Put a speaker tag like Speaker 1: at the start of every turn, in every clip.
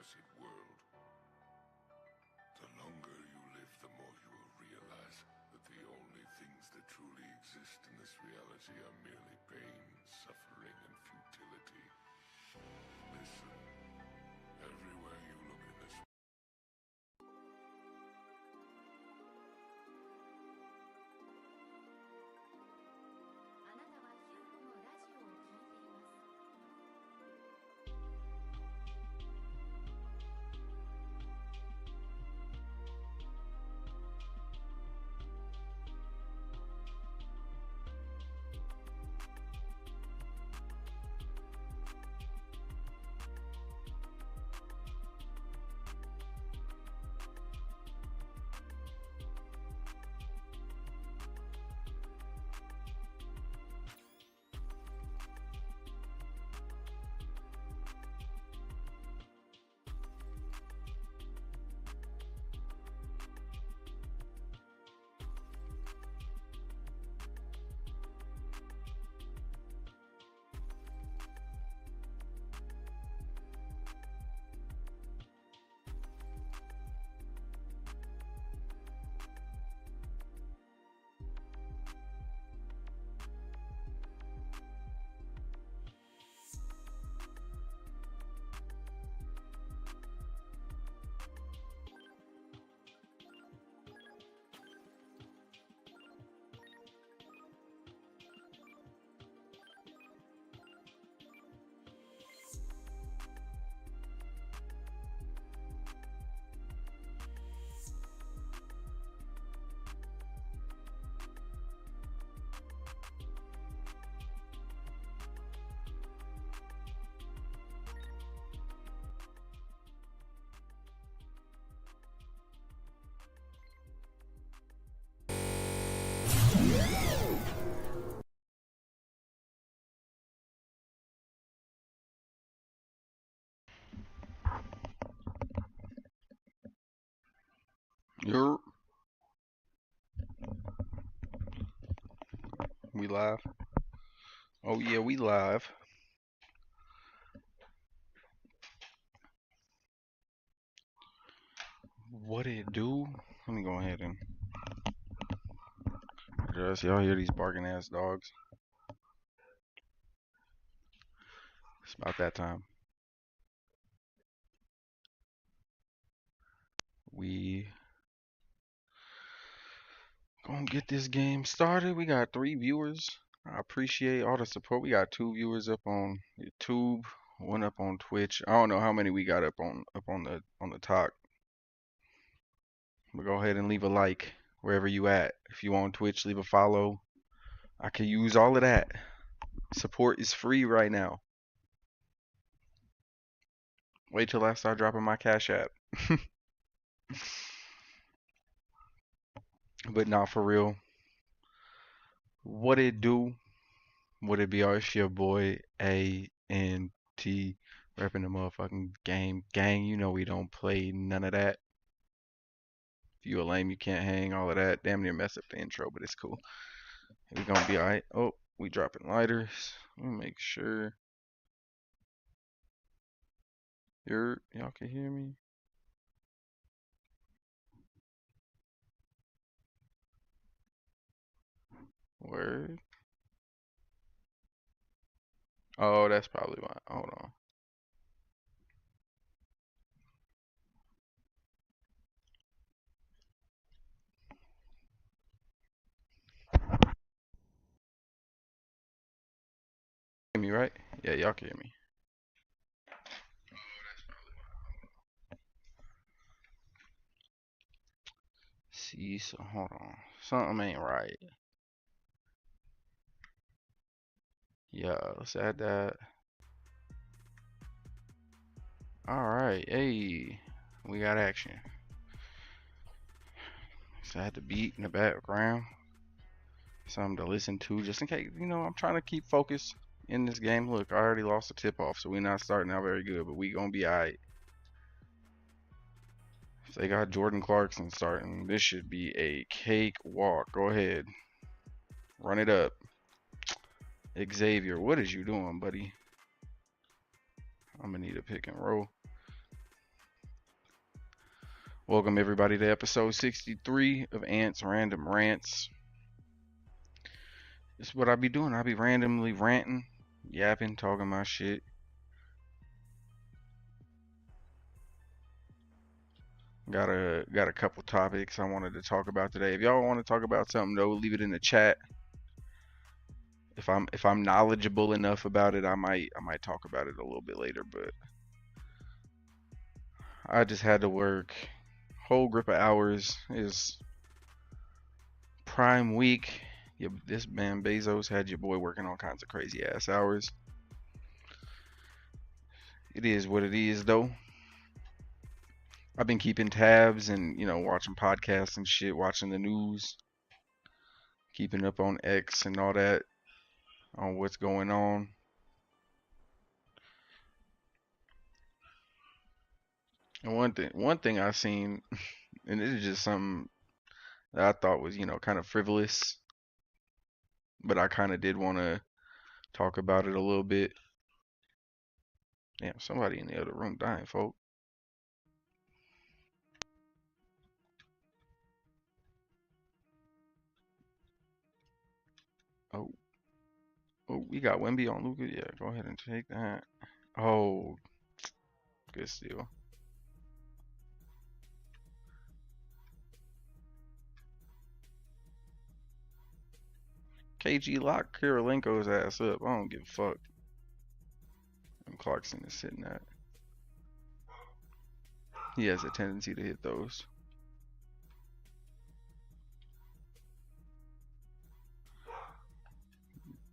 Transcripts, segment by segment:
Speaker 1: accursed world. The longer you live, the more you will realize that the only things that truly exist in this reality are merely pain, suffering, and futility. Listen, everywhere you look in this world.
Speaker 2: あなたはヒューゴのラジオを聞いています。
Speaker 3: You're we live? Oh yeah, we live. What it do? Let me go ahead and address. Y'all hear these barking ass dogs? It's about that time. We gonna get this game started. We got 3 viewers. I appreciate all the support. We got 2 viewers up on YouTube, one up on Twitch. I don't know how many we got up on the talk. But go ahead and leave a like wherever you at. If you on Twitch, leave a follow. I can use all of that. Support is free right now. Wait till I start dropping my Cash App. But not for real. What it do? What it be? It's your boy A&T repping the motherfucking game. Gang, you know we don't play none of that. If you a lame, you can't hang, all of that. Damn near mess up the intro, but it's cool. We gonna be alright. Oh, we dropping lighters. Let me make sure. Y'all can hear me? Word. Oh, that's probably why. Hold on. Hear me, right? Yeah, y'all can hear me. See, so hold on. Something ain't right. Yeah, let's add that. Alright, hey, we got action. So I had the beat in the background. Something to listen to just in case, I'm trying to keep focus in this game. Look, I already lost the tip off, so we're not starting out very good, but we gonna be alright. If they got Jordan Clarkson starting, this should be a cakewalk. Go ahead. Run it up. Xavier, what is you doing, buddy? I'm gonna need a pick and roll. Welcome everybody to episode 63 of Ants Random Rants. This is what I be doing. I be randomly ranting, yapping, talking my shit. Got a couple topics I wanted to talk about today. If y'all want to talk about something though, leave it in the chat. If I'm knowledgeable enough about it, I might talk about it a little bit later, but I just had to work whole grip of hours. Is prime week. This man Bezos had your boy working all kinds of crazy ass hours. It is what it is though. I've been keeping tabs and, watching podcasts and shit, watching the news, keeping up on X and all that, on what's going on. And one thing I seen, and this is just something that I thought was, kind of frivolous, but I kind of did want to talk about it a little bit. Damn, somebody in the other room dying, folk. Oh, we got Wemby on Luka. Yeah, go ahead and take that. Oh, good steal. KG lock Kirilenko's ass up. I don't give a fuck. And Clarkson is sitting at. He has a tendency to hit those.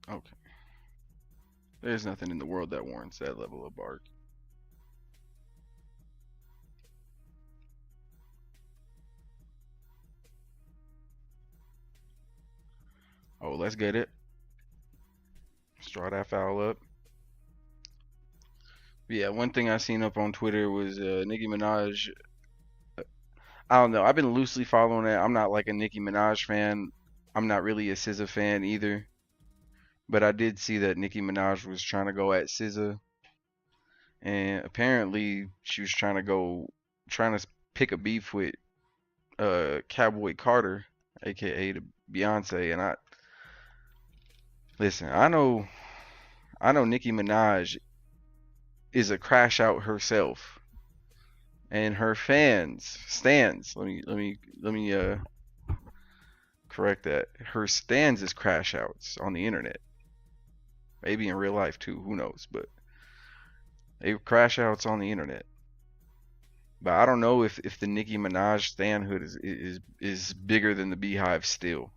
Speaker 3: Okay. There's nothing in the world that warrants that level of bark. Oh, let's get it. Let's draw that foul up. Yeah, one thing I seen up on Twitter was Nicki Minaj. I don't know. I've been loosely following it. I'm not like a Nicki Minaj fan. I'm not really a SZA fan either. But I did see that Nicki Minaj was trying to go at SZA. And apparently she was trying to pick a beef with Cowboy Carter, aka the Beyonce. And listen, I know Nicki Minaj is a crash out herself, and her stands. Let me correct that. Her stands is crash outs on the internet, maybe in real life too. Who knows? But they crash outs on the internet. But I don't know if the Nicki Minaj standhood is bigger than the Beehive still.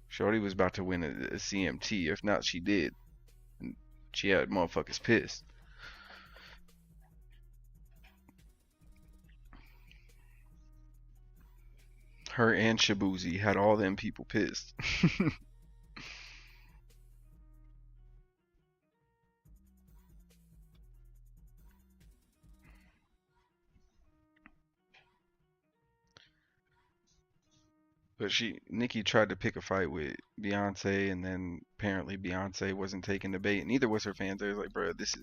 Speaker 3: Shorty was about to win a CMT. If not, she did. And she had motherfuckers pissed. Her and Shabuzi had all them people pissed. But Nicki tried to pick a fight with Beyonce, and then apparently Beyonce wasn't taking the bait. Neither was her fans. They was like, bro, this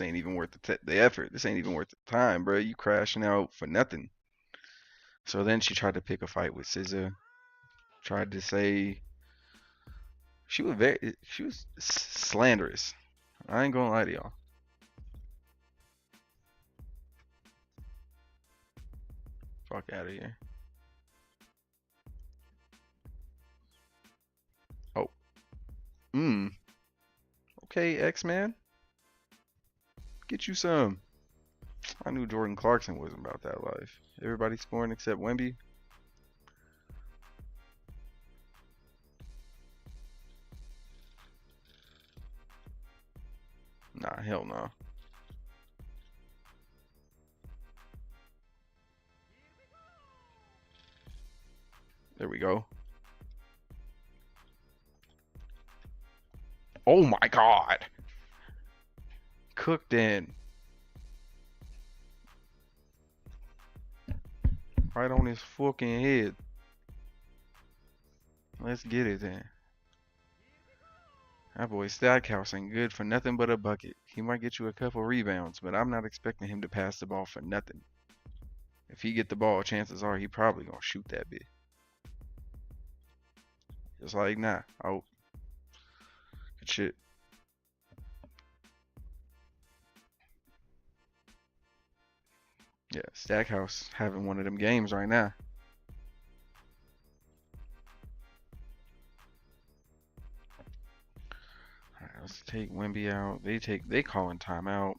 Speaker 3: ain't even worth the effort. This ain't even worth the time, bro. You crashing out for nothing. So then she tried to pick a fight with SZA. Tried to say she was slanderous. I ain't gonna lie to y'all. Fuck out of here. Oh. Okay, X-Man. Get you some. I knew Jordan Clarkson wasn't about that life. Everybody scoring except Wemby. Nah, hell no. There we go. Oh my god. Cooked in. Right on his fucking head. Let's get it then. That boy Stackhouse ain't good for nothing but a bucket. He might get you a couple rebounds, but I'm not expecting him to pass the ball for nothing. If he get the ball, chances are he probably gonna shoot that bit. Just like nah. Oh, good shit. Yeah, Stackhouse having one of them games right now. All right, let's take Wemby out. They calling timeout.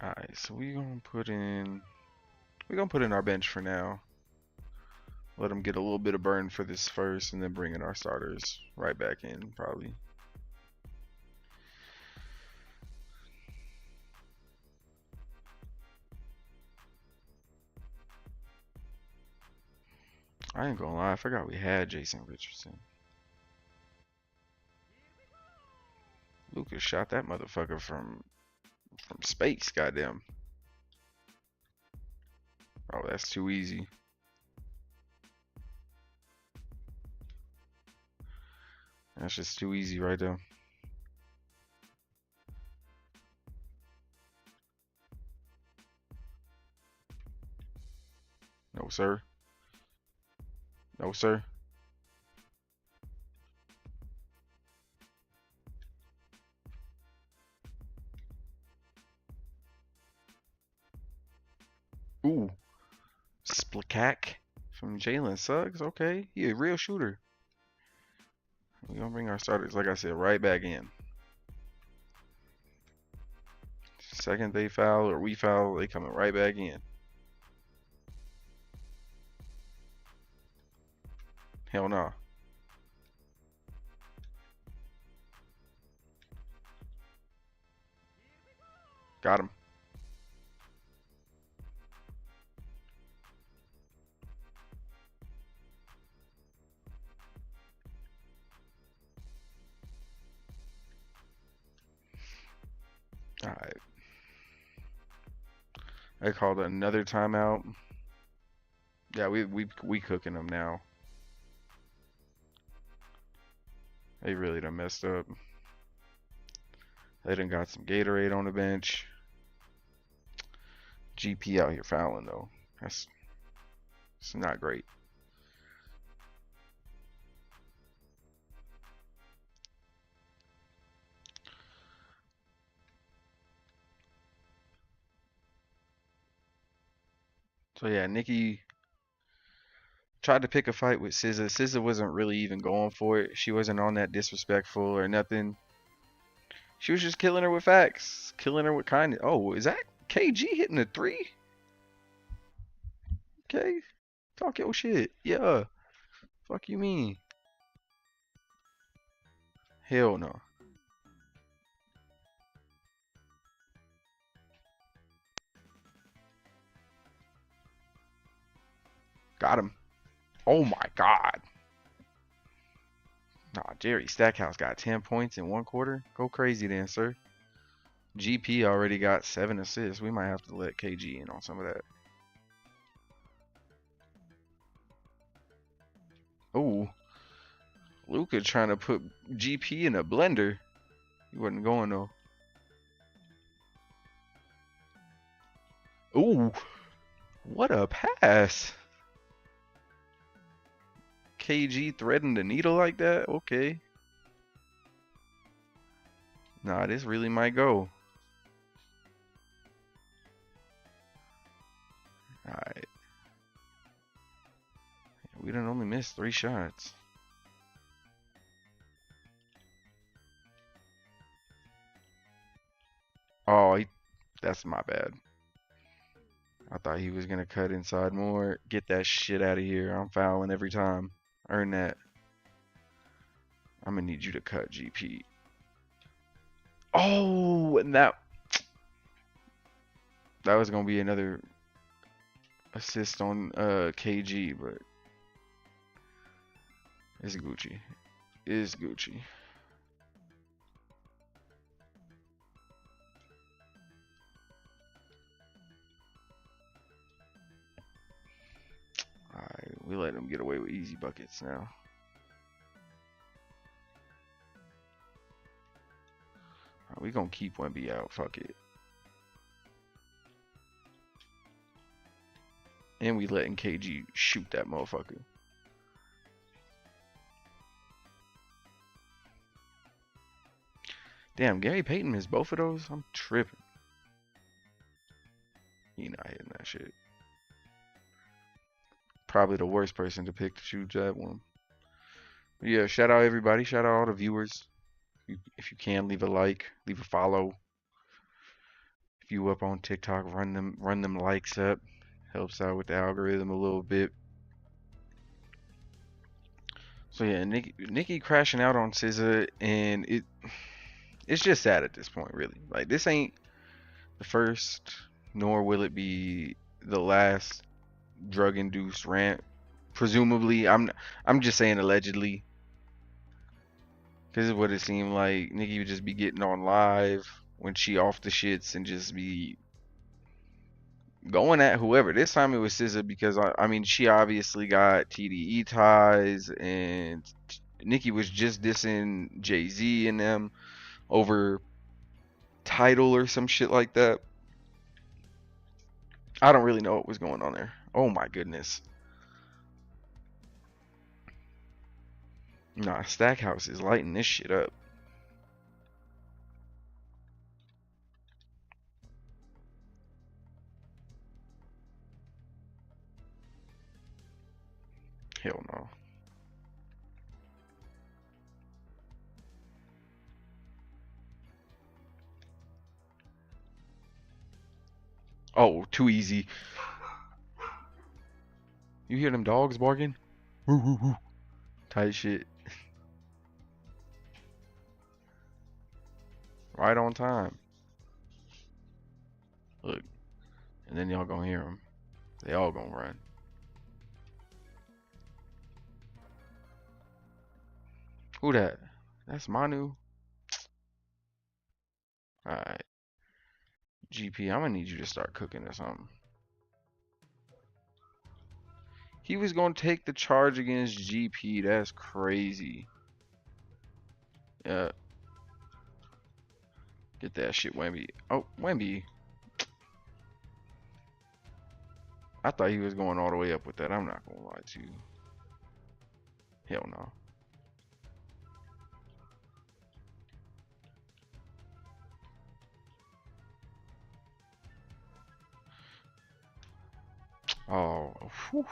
Speaker 3: All right, so we're gonna put in our bench for now. Let them get a little bit of burn for this first, and then bring in our starters right back in probably. I ain't gonna lie, I forgot we had Jason Richardson. Lucas shot that motherfucker from space, goddamn. Oh, that's too easy. That's just too easy right there. No, sir. No, sir. Ooh. Splakack from Jalen Suggs. Okay. He a real shooter. We're gonna bring our starters, like I said, right back in. Second they foul or we foul, they coming right back in. Hell no. Got him. All right. I called another timeout. Yeah, we cooking them now. They really done messed up. They done got some Gatorade on the bench. GP out here fouling though. It's not great. So yeah, Nikki tried to pick a fight with SZA. SZA wasn't really even going for it. She wasn't on that disrespectful or nothing. She was just killing her with facts, killing her with kindness. Oh, is that KG hitting a three? Okay, talk your shit. Yeah, fuck you mean? Hell no. Got him. Oh my god. Nah, Jerry Stackhouse got 10 points in one quarter. Go crazy then, sir. GP already got 7 assists. We might have to let KG in on some of that. Ooh. Luka trying to put GP in a blender. He wasn't going though. Ooh. What a pass. KG threading the needle like that? Okay. Nah, this really might go. Alright. We done only missed 3 shots. Oh, that's my bad. I thought he was going to cut inside more. Get that shit out of here. I'm fouling every time. Earn that. I'm going to need you to cut, GP. Oh, and that was going to be another assist on KG, but it's Gucci. It's Gucci. Alright, We let them get away with easy buckets now. Right, we gonna keep Wemby out. Fuck it. And we letting KG shoot that motherfucker. Damn, Gary Payton missed both of those? I'm tripping. He not hitting that shit. Probably the worst person to pick to shoot that one. But yeah, shout out everybody. Shout out all the viewers. If you can, leave a like, leave a follow. If you up on TikTok, run them likes up. Helps out with the algorithm a little bit. So yeah, Nikki crashing out on SZA, and it's just sad at this point, really. Like, this ain't the first, nor will it be the last drug-induced rant. Presumably, I'm just saying allegedly, because it's what it seemed like. Nikki would just be getting on live when she off the shits and just be going at whoever. This time it was SZA because I mean, she obviously got TDE ties, and Nikki was just dissing Jay-Z and them over Tidal or some shit like that. I don't really know what was going on there. Oh my goodness. Nah, Stackhouse is lighting this shit up. Hell no. Oh, too easy. You hear them dogs barking? Woo, woo, woo. Tight shit. Right on time. Look. And then y'all gonna hear them. They all gonna run. Who that? That's Manu. Alright. GP, I'm gonna need you to start cooking or something. He was gonna take the charge against GP. That's crazy. Yeah. Get that shit, Wemby. Oh, Wemby. I thought he was going all the way up with that. I'm not gonna lie to you. Hell no. Oh, whew.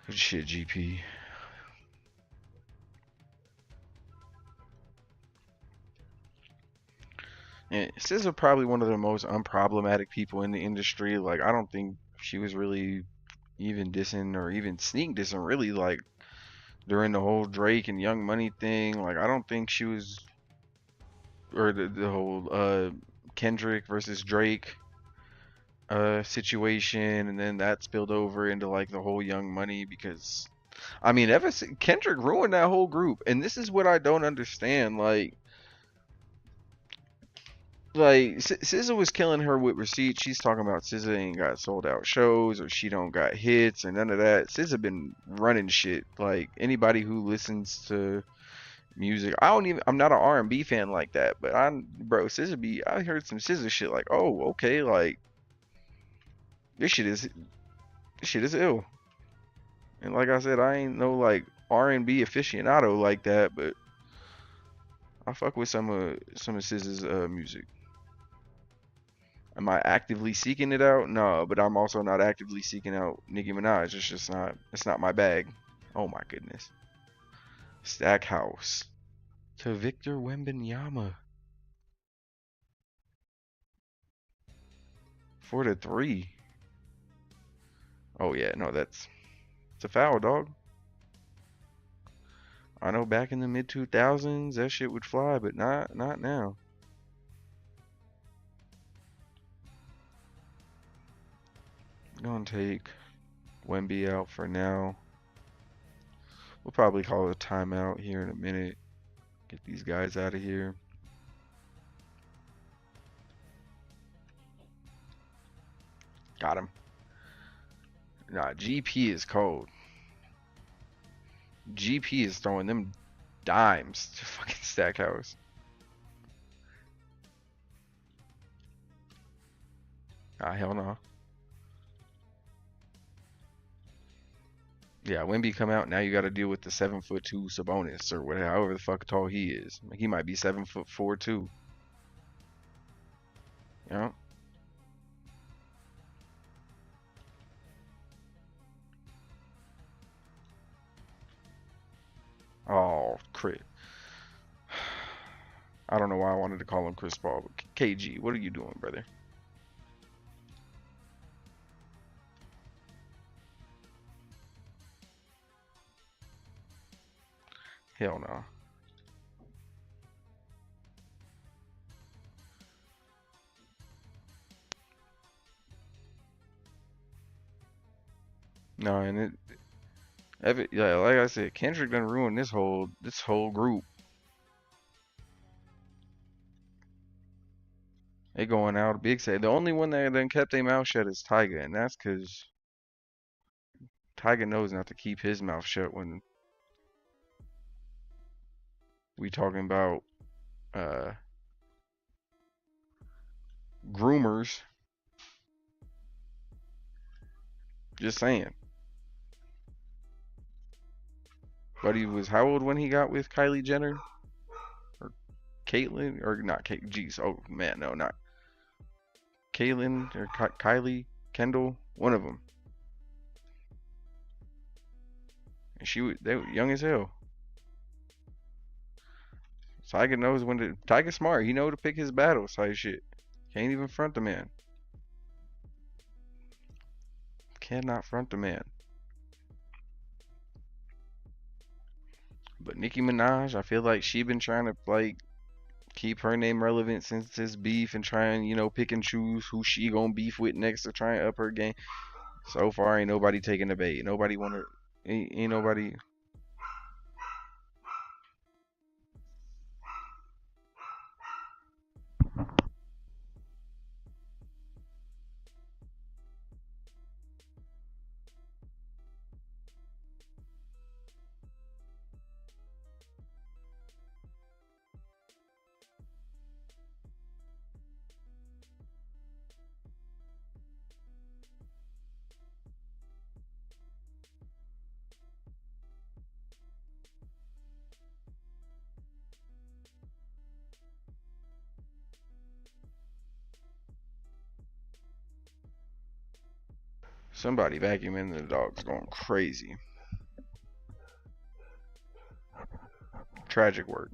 Speaker 3: Good shit, GP. And SZA probably one of the most unproblematic people in the industry. Like, I don't think she was really even dissing or even sneak dissing, really, like, during the whole Drake and Young Money thing. Like, I don't think she was, or the whole Kendrick versus Drake situation, and then that spilled over into like the whole Young Money, because I mean, Kendrick ruined that whole group, and this is what I don't understand. Like SZA was killing her with receipts. She's talking about SZA ain't got sold out shows, or she don't got hits, and none of that. SZA been running shit. Like, anybody who listens to music, I'm not an R&B fan like that, but I heard some SZA shit like, oh, okay, like this shit is ill. And like I said, I ain't no like R&B aficionado like that, but I fuck with some of SZA's music. Am I actively seeking it out? No, but I'm also not actively seeking out Nicki Minaj. It's not my bag. Oh my goodness. Stackhouse to Victor Wembanyama for the 3. Oh yeah, no, it's a foul, dog. I know back in the mid 2000s that shit would fly, but not now. Gonna take Wemby out for now. We'll probably call it a timeout here in a minute. Get these guys out of here. Got him. Nah, GP is cold. GP is throwing them dimes to fucking Stackhouse. Ah, hell no. Yeah, Wemby come out. Now you got to deal with the 7'2" Sabonis or whatever, however the fuck tall he is. He might be 7'4" too. You know? Oh, crit. I don't know why I wanted to call him Chris Paul, but KG, what are you doing, brother? Hell no. No, and yeah, like I said, Kendrick done ruined this whole group. They going out big say the only one that done kept their mouth shut is Tyga, and that's because Tyga knows not to keep his mouth shut when we talking about uh groomers. Just saying. Buddy was how old when he got with Kylie Jenner? Or Caitlyn? Or not Kate? Jeez. Oh, man. No, not Caitlyn or Kylie Kendall. One of them. And they were young as hell. Tyga knows when to. Tyga smart. He know to pick his battles. Type shit. Can't even front the man. Cannot front the man. But Nicki Minaj, I feel like she been trying to like keep her name relevant since this beef and try and pick and choose who she gonna beef with next to try and up her game. So far, ain't nobody taking the bait. Nobody wanna. Ain't nobody. Somebody vacuuming the dog's going crazy. Tragic work.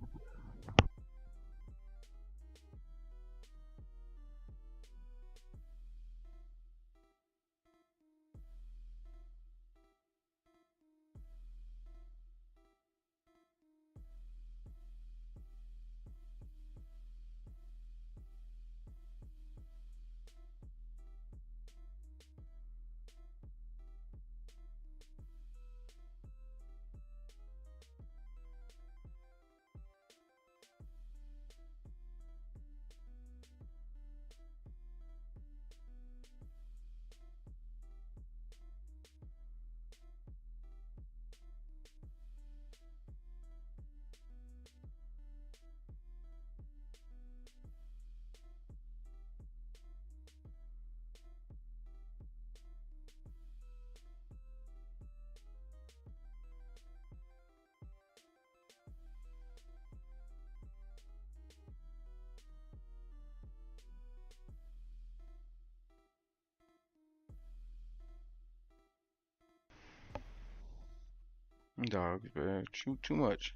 Speaker 3: Dogs, man, shoot too much.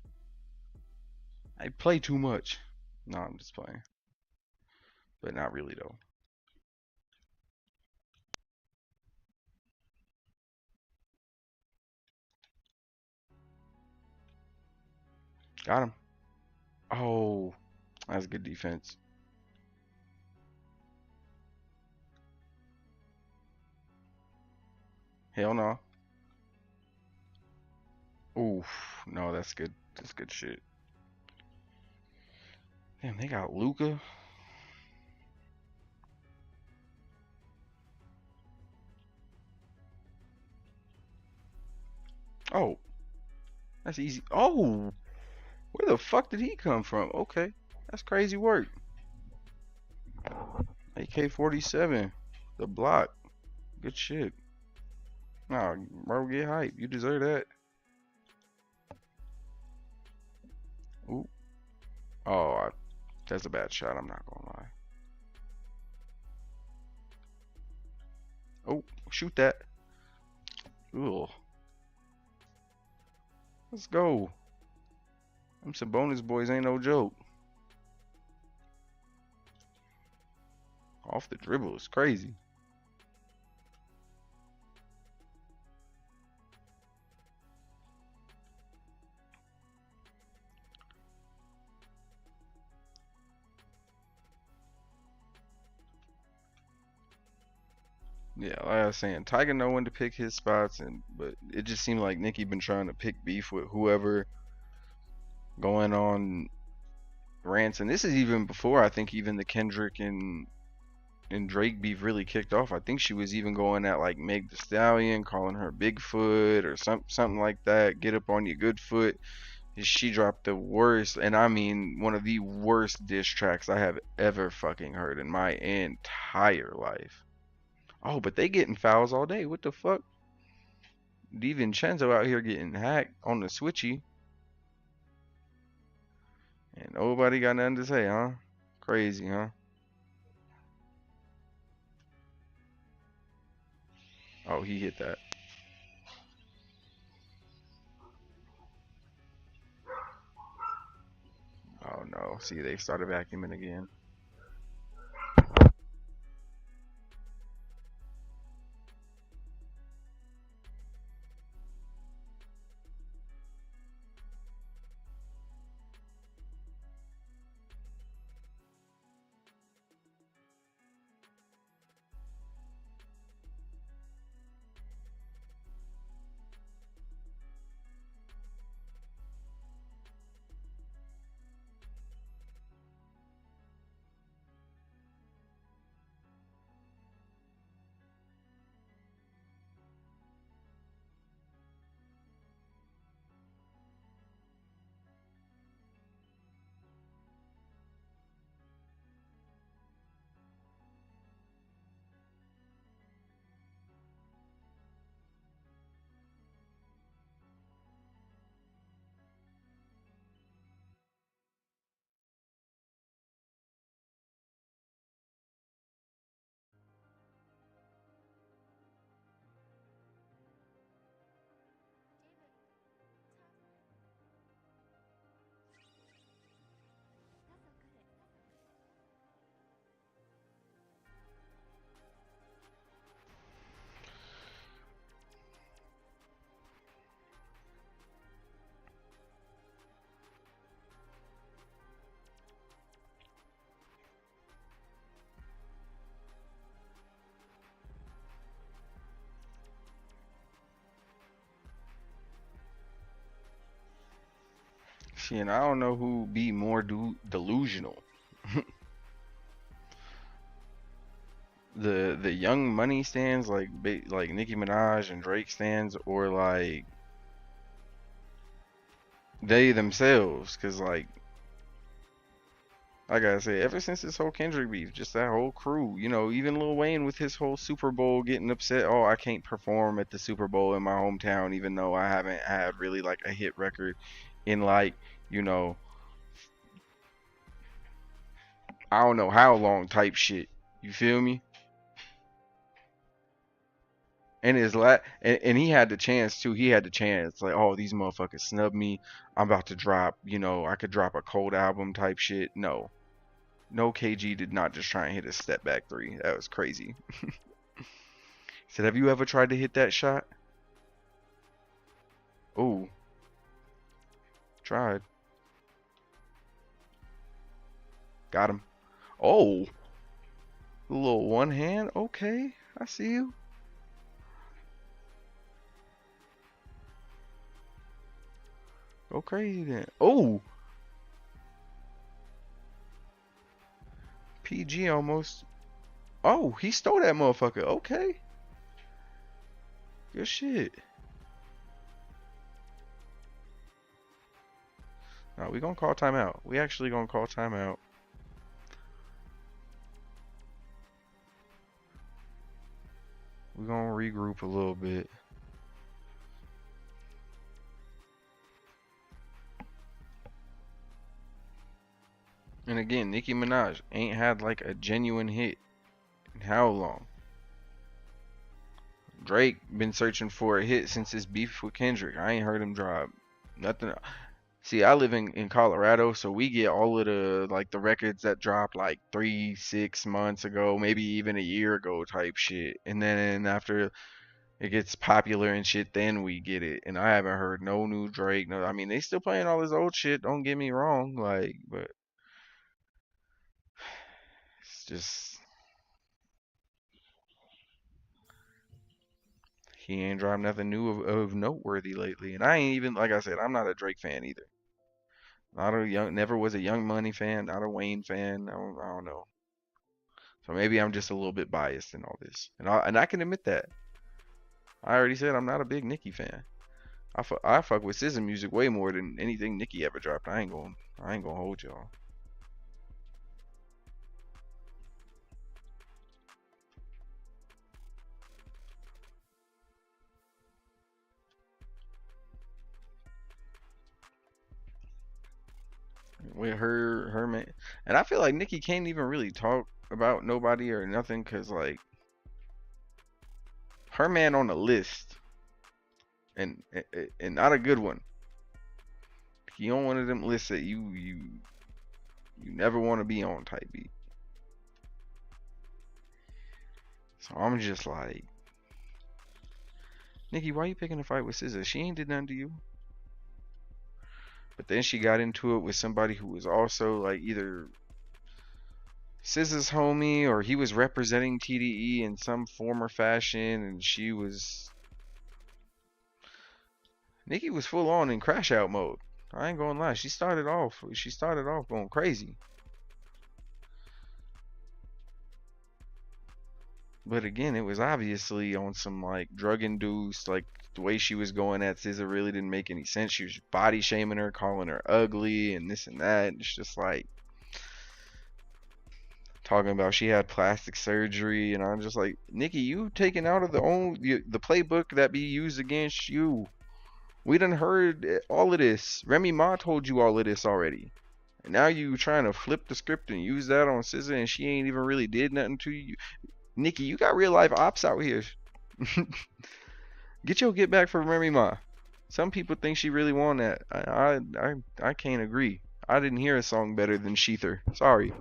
Speaker 3: I play too much. No, I'm just playing, but not really though. Got him. Oh, that's good defense. Hell no. Oof, no, that's good. That's good shit. Damn, they got Luca. Oh, that's easy. Oh, where the fuck did he come from? Okay, that's crazy work. AK-47, the block. Good shit. Nah, bro, get hype. You deserve that. Ooh. Oh, that's a bad shot. I'm not gonna lie. Oh, shoot that. Ooh. Let's go. Them Sabonis boys ain't no joke. Off the dribble is crazy. Yeah, like I was saying, Tiger know when to pick his spots, but it just seemed like Nicki been trying to pick beef with whoever going on rants, and this is even before I think even the Kendrick and Drake beef really kicked off. I think she was even going at like Meg The Stallion, calling her Bigfoot or something like that. Get up on your good foot. She dropped the worst, and I mean one of the worst diss tracks I have ever fucking heard in my entire life. Oh, but they getting fouls all day. What the fuck? DiVincenzo out here getting hacked on the switchy, and nobody got nothing to say, huh? Crazy, huh? Oh, he hit that. Oh no. See, they started vacuuming again. Shit, and I don't know who be more delusional. The Young Money stands like Nicki Minaj and Drake stands, or like they themselves, cause like I say, ever since this whole Kendrick beef, just that whole crew, even Lil Wayne with his whole Super Bowl getting upset, oh, I can't perform at the Super Bowl in my hometown, even though I haven't had really like a hit record in like, you know, I don't know how long type shit. You feel me? And and he had the chance too. He had the chance, like, oh, these motherfuckers snubbed me. I'm about to drop, I could drop a cold album type shit. No. No, KG did not just try and hit a step back three. That was crazy. He said, have you ever tried to hit that shot? Oh, tried. Got him. Oh, a little one hand. Okay, I see you. Go crazy then. Oh, PG almost. Oh, he stole that motherfucker. Okay. Good shit. No, we gonna call timeout. We actually gonna call timeout. We gonna regroup a little bit. And again, Nicki Minaj ain't had like a genuine hit in how long? Drake been searching for a hit since his beef with Kendrick. I ain't heard him drop nothing. See, I live in Colorado, so we get all of the like the records that dropped like 3, 6 months ago, maybe even a year ago type shit. And then after it gets popular and shit, then we get it. And I haven't heard no new Drake. No, I mean they still playing all his old shit. Don't get me wrong, like, but it's just he ain't dropped nothing new of noteworthy lately. And I ain't even like I said, I'm not a Drake fan either. Not a young, never was a Young Money fan. Not a Wayne fan. I don't know. So maybe I'm just a little bit biased in all this, and I can admit that. I already said I'm not a big Nicki fan. I fuck with SZA music way more than anything Nicki ever dropped. I ain't gonna hold y'all. With her man, and I feel like Nicki can't even really talk about nobody or nothing, cause like her man on the list, and not a good one. He on one of them lists that you never want to be on type beat. So I'm just like, Nicki, why you picking a fight with SZA? She ain't did nothing to you. But then she got into it with somebody who was also like either SZA's homie or he was representing TDE in some form or fashion, and Nicki was full on in Crashout mode. I ain't gonna lie, she started off going crazy. But again, it was obviously on some like drug induced, like the way she was going at SZA really didn't make any sense. She was body shaming her, calling her ugly and this and that. And it's just like talking about she had plastic surgery, and I'm just like, Nicki, you taken out of the playbook that be used against you. We done heard all of this. Remy Ma told you all of this already. And now you trying to flip the script and use that on SZA, and she ain't even really did nothing to you. Nicki, you got real life ops out here. Get back from Remy Ma. Some people think she really won that. I can't agree. I didn't hear a song better than Sheether. Sorry.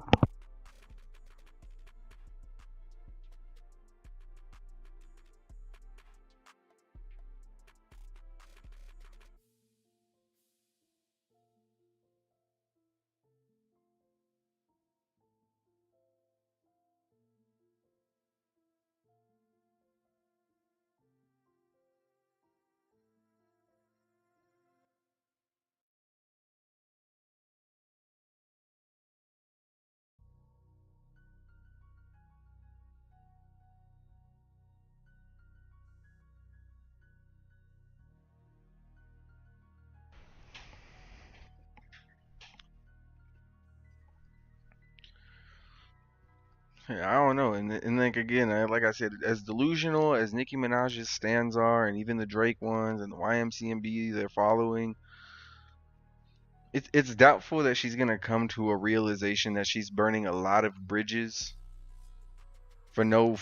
Speaker 3: Yeah, I don't know, and like again, like I said, as delusional as Nicki Minaj's stands are, and even the Drake ones and the YMCMB they're following, it's doubtful that she's gonna come to a realization that she's burning a lot of bridges for no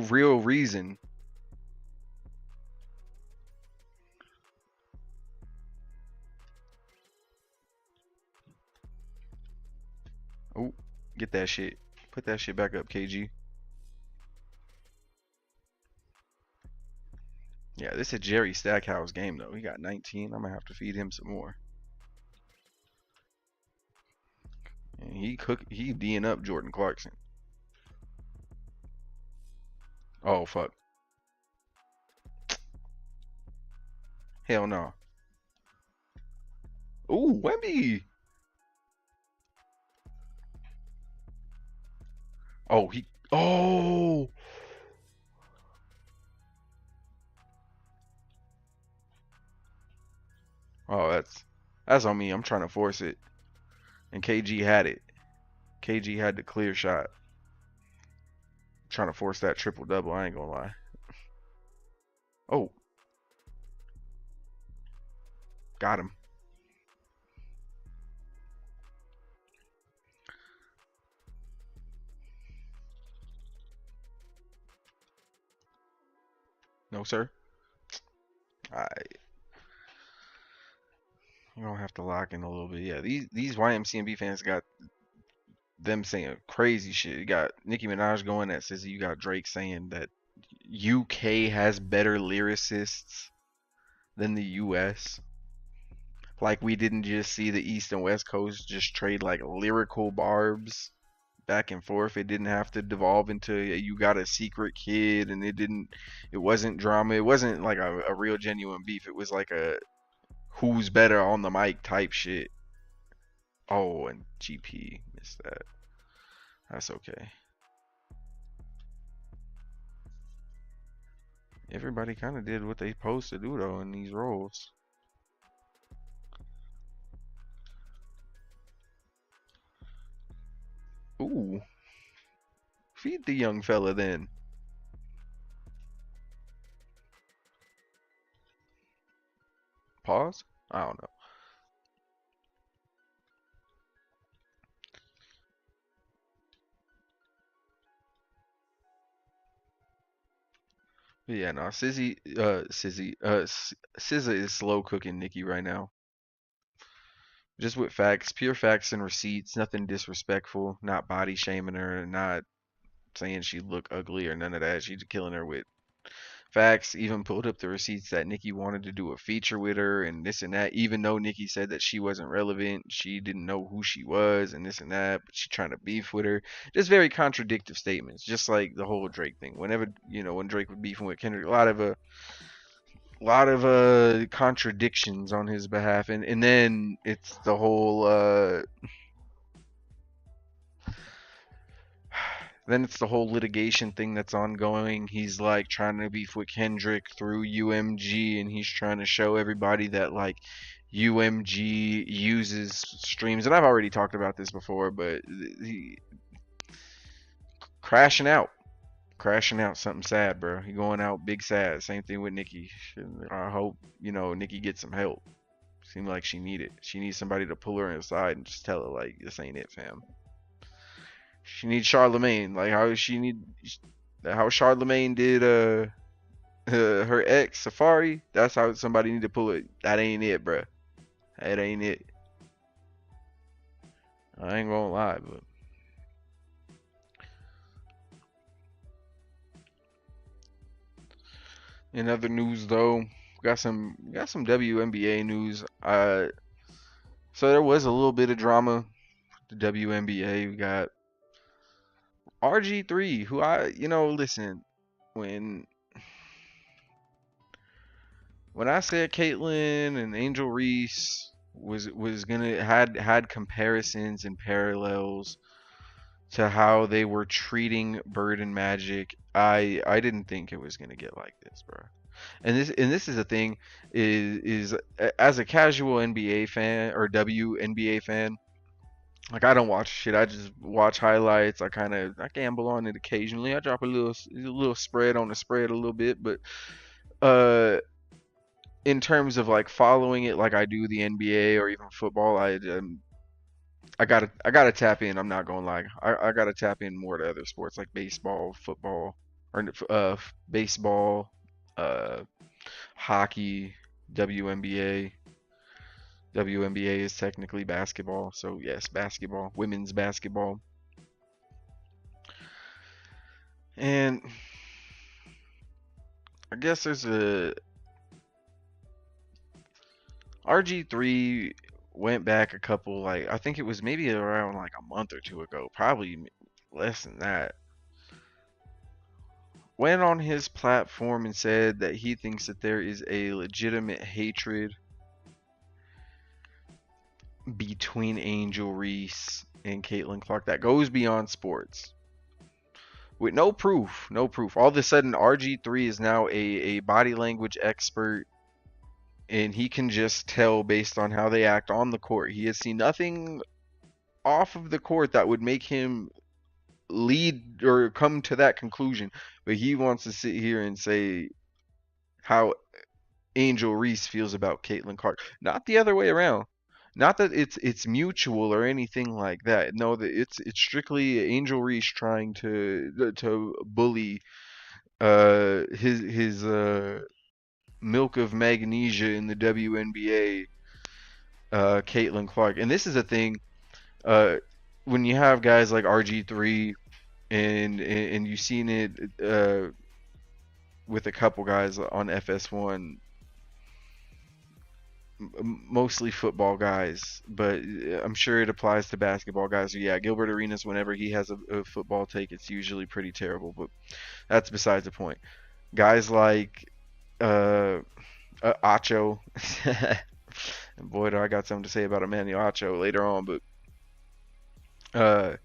Speaker 3: real reason. Oh, get that shit, put that shit back up, KG. Yeah, this is Jerry Stackhouse game though. He got 19. I'm gonna have to feed him some more. And he D'ing up Jordan Clarkson. Oh fuck. Hell no. Ooh, Wemby. Oh, he. Oh. Oh, that's That's on me. I'm trying to force it. And KG had it. KG had the clear shot. I'm trying to force that triple double. I ain't gonna lie. Oh, got him. No, sir. Alright. You're gonna have to lock in a little bit. Yeah, these YMCMB fans got them saying crazy shit. You got Nicki Minaj going that says you got Drake saying that UK has better lyricists than the US. Like we didn't just see the East and West Coast just trade like lyrical barbs back and forth. It didn't have to devolve into you got a secret kid, and it wasn't drama. It wasn't like a real genuine beef. It was like a who's better on the mic type shit. Oh, and GP missed that. That's okay. Everybody kind of did what they supposed to do though in these roles. Ooh, feed the young fella then. Pause. I don't know. But yeah, no, SZA is slow cooking Nicki right now. Just with facts, pure facts and receipts, nothing disrespectful, not body shaming her, not saying she look ugly or none of that. She's killing her with facts. Even pulled up the receipts that Nicki wanted to do a feature with her and this and that. Even though Nicki said that she wasn't relevant, she didn't know who she was and this and that, but she trying to beef with her. Just very contradictory statements, just like the whole Drake thing. Whenever when Drake was beefing with Kendrick, a lot of contradictions on his behalf, and then it's the whole litigation thing that's ongoing. He's like trying to beef with Kendrick through UMG, and he's trying to show everybody that like UMG uses streams. And I've already talked about this before, but he crashing out. Crashing out something sad, bro. He going out big sad. Same thing with Nicki. I hope, Nicki gets some help. Seemed like she needed. She needs somebody to pull her inside and just tell her like this ain't it, fam. She needs Charlemagne, like how Charlemagne did her ex Safari. That's how somebody need to pull it. That ain't it, bruh. That ain't it. I ain't gonna lie, but in other news though, got some WNBA news. So there was a little bit of drama. The WNBA, we got RG3, who listen, when I said Caitlyn and Angel Reese was gonna had comparisons and parallels to how they were treating Bird and Magic, I didn't think it was gonna get like this, bro. And this is the thing is as a casual NBA fan or WNBA fan, like I don't watch shit. I just watch highlights. I gamble on it occasionally. I drop a little spread on the spread a little bit, but uh in terms of like following it like I do the NBA or even football, I gotta tap in. I'm not gonna lie. I gotta tap in more to other sports like baseball, football, or baseball, uh, hockey, WNBA. WNBA is technically basketball, so yes, basketball, women's basketball, and I guess there's a RG3 went back a couple, like I think it was maybe around like a month or two ago, probably less than that. Went on his platform and said that he thinks that there is a legitimate hatred between Angel Reese and Caitlin Clark that goes beyond sports. With no proof. All of a sudden, RG3 is now a body language expert and he can just tell based on how they act on the court. He has seen nothing off of the court that would make him lead or come to that conclusion. But he wants to sit here and say how Angel Reese feels about Caitlin Clark, not the other way around. Not that it's mutual or anything like that. No, that it's strictly Angel Reese trying to bully his milk of magnesia in the WNBA, Caitlin Clark. And this is a thing, uh, when you have guys like RG3 and you've seen it with a couple guys on FS1, mostly football guys, but I'm sure it applies to basketball guys. So yeah, Gilbert Arenas, whenever he has a football take, it's usually pretty terrible, but that's besides the point. Guys like uh, Acho, and boy, do I got something to say about Emmanuel Acho later on, but uh,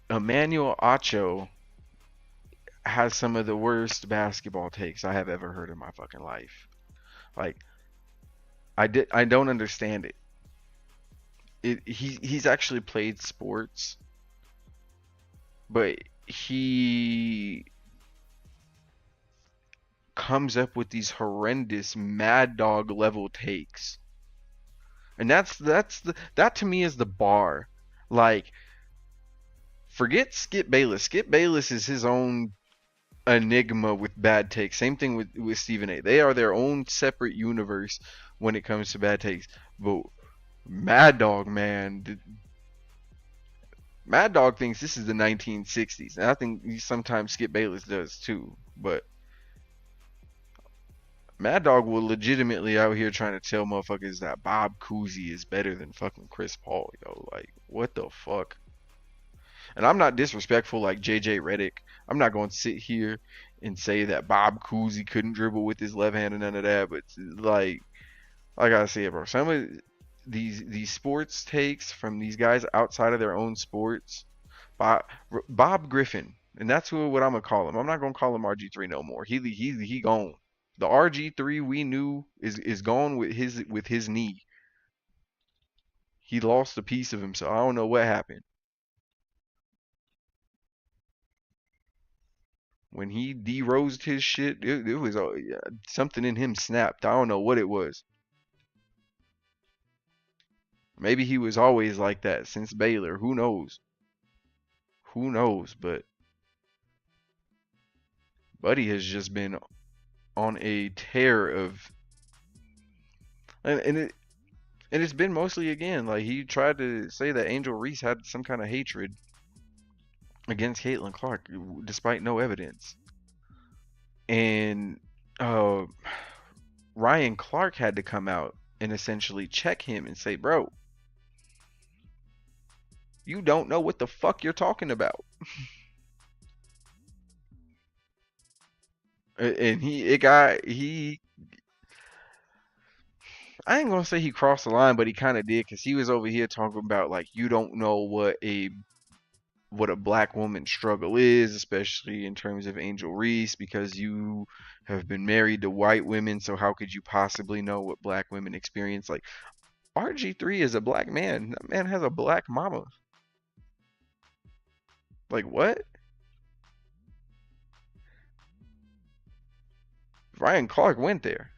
Speaker 3: Emmanuel Acho has some of the worst basketball takes I have ever heard in my fucking life. Like I don't understand it. He's actually played sports, but he comes up with these horrendous mad dog level takes. And that to me is the bar. Like, forget Skip Bayless. Skip Bayless is his own enigma with bad takes. Same thing with Stephen A. They are their own separate universe when it comes to bad takes. But Mad Dog, man, Mad Dog thinks this is the 1960s, and I think sometimes Skip Bayless does too. But Mad Dog will legitimately out here trying to tell motherfuckers that Bob Cousy is better than fucking Chris Paul, yo. Like, what the fuck? And I'm not disrespectful like JJ Redick. I'm not going to sit here and say that Bob Cousy couldn't dribble with his left hand and none of that. But like I say, bro, some of these sports takes from these guys outside of their own sports, Bob, Bob Griffin, and that's what I'm gonna call him. I'm not gonna call him RG3 no more. He gone. The RG3 we knew is gone with his knee. He lost a piece of himself. I don't know what happened. When he de-rosed his shit, it was something in him snapped. I don't know what it was. Maybe he was always like that since Baylor. Who knows? Who knows? But Buddy has just been on a tear of, and it and it's been mostly again like he tried to say that Angel Reese had some kind of hatred against Caitlin Clark despite no evidence, and uh, Ryan Clark had to come out and essentially check him and say, "Bro, you don't know what the fuck you're talking about." And I ain't gonna say he crossed the line, but he kind of did because he was over here talking about like you don't know what a black woman's struggle is, especially in terms of Angel Reese, because you have been married to white women, so how could you possibly know what black women experience? Like RG3 is a black man. That man has a black mama. Like what? Ryan Clark went there.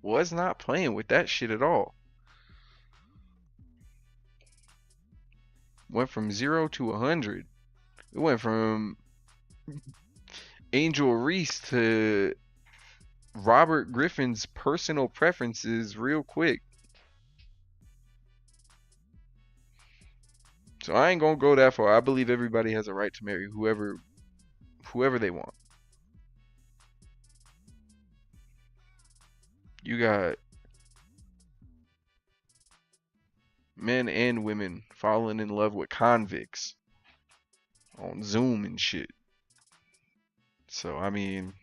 Speaker 3: Was not playing with that shit at all. Went from 0 to 100. It went from Angel Reese to Robert Griffin's personal preferences real quick. So I ain't gonna go that far. I believe everybody has a right to marry whoever they want. You got men and women falling in love with convicts on Zoom and shit. So I mean,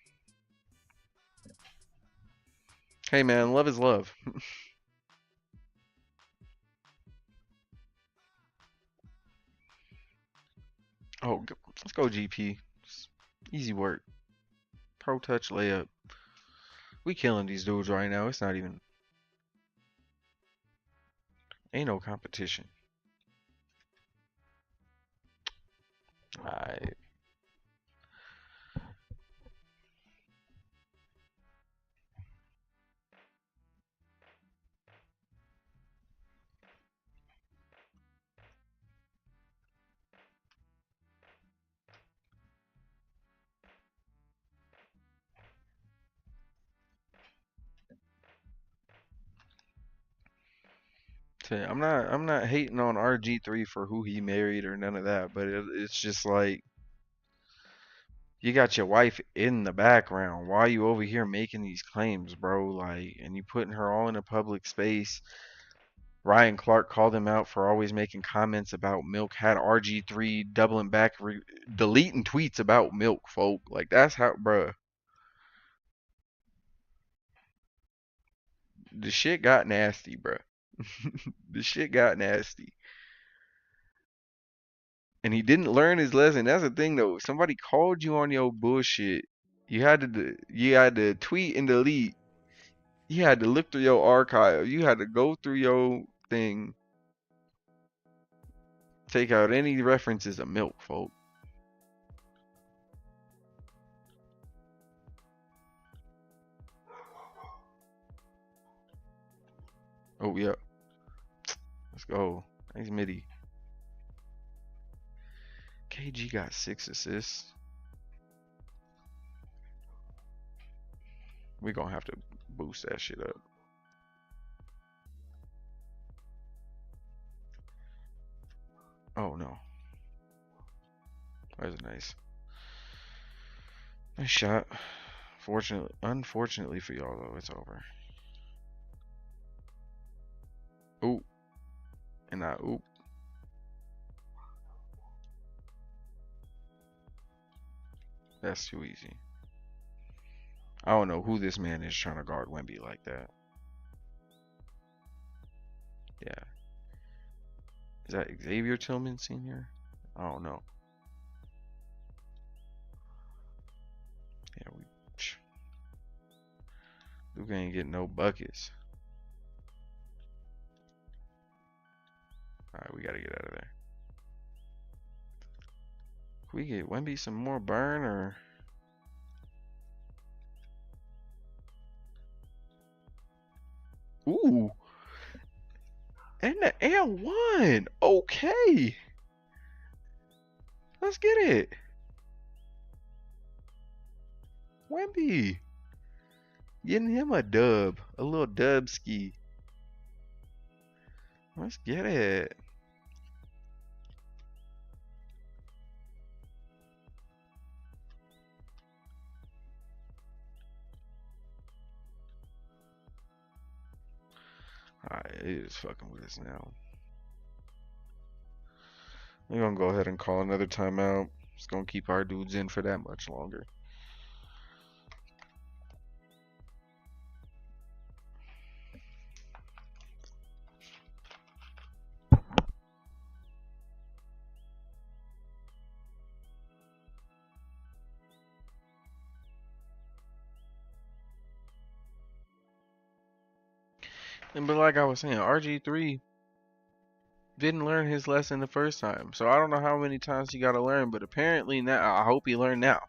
Speaker 3: hey man, love is love. Oh, let's go GP. Easy work. Pro touch layup. We killing these dudes right now. It's not even. Ain't no competition. Alright. I'm not hating on RG3 for who he married or none of that, but it's just like you got your wife in the background. Why are you over here making these claims, bro? Like, and you putting her all in a public space. Ryan Clark called him out for always making comments about Milk. Had RG3 doubling back, deleting tweets about Milk, folk. Like that's how, bruh. The shit got nasty, bruh. The shit got nasty. And he didn't learn his lesson. That's the thing, though. Somebody called you on your bullshit. You had to tweet and delete. You had to look through your archive. You had to go through your thing, take out any references of Milk, folk. Oh yeah, let's go. Thanks, Midi. KG got 6 assists. We gonna have to boost that shit up. Oh no. That was nice. Nice shot. Unfortunately for y'all though, it's over. Oop. And I oop. That's too easy. I don't know who this man is trying to guard Wemby like that. Yeah. Is that Xavier Tillman Sr.? I don't know. Yeah, Luka ain't getting no buckets. Alright, we gotta get out of there. Can we get Wemby some more burn or? Ooh. And the and one. Okay. Let's get it. Wemby. Getting him a dub. A little dub ski. Let's get it. Alright, it is fucking with us now. We're gonna go ahead and call another timeout. It's gonna keep our dudes in for that much longer. But like I was saying, RG3 didn't learn his lesson the first time. So I don't know how many times he got to learn, but apparently now, I hope he learned now.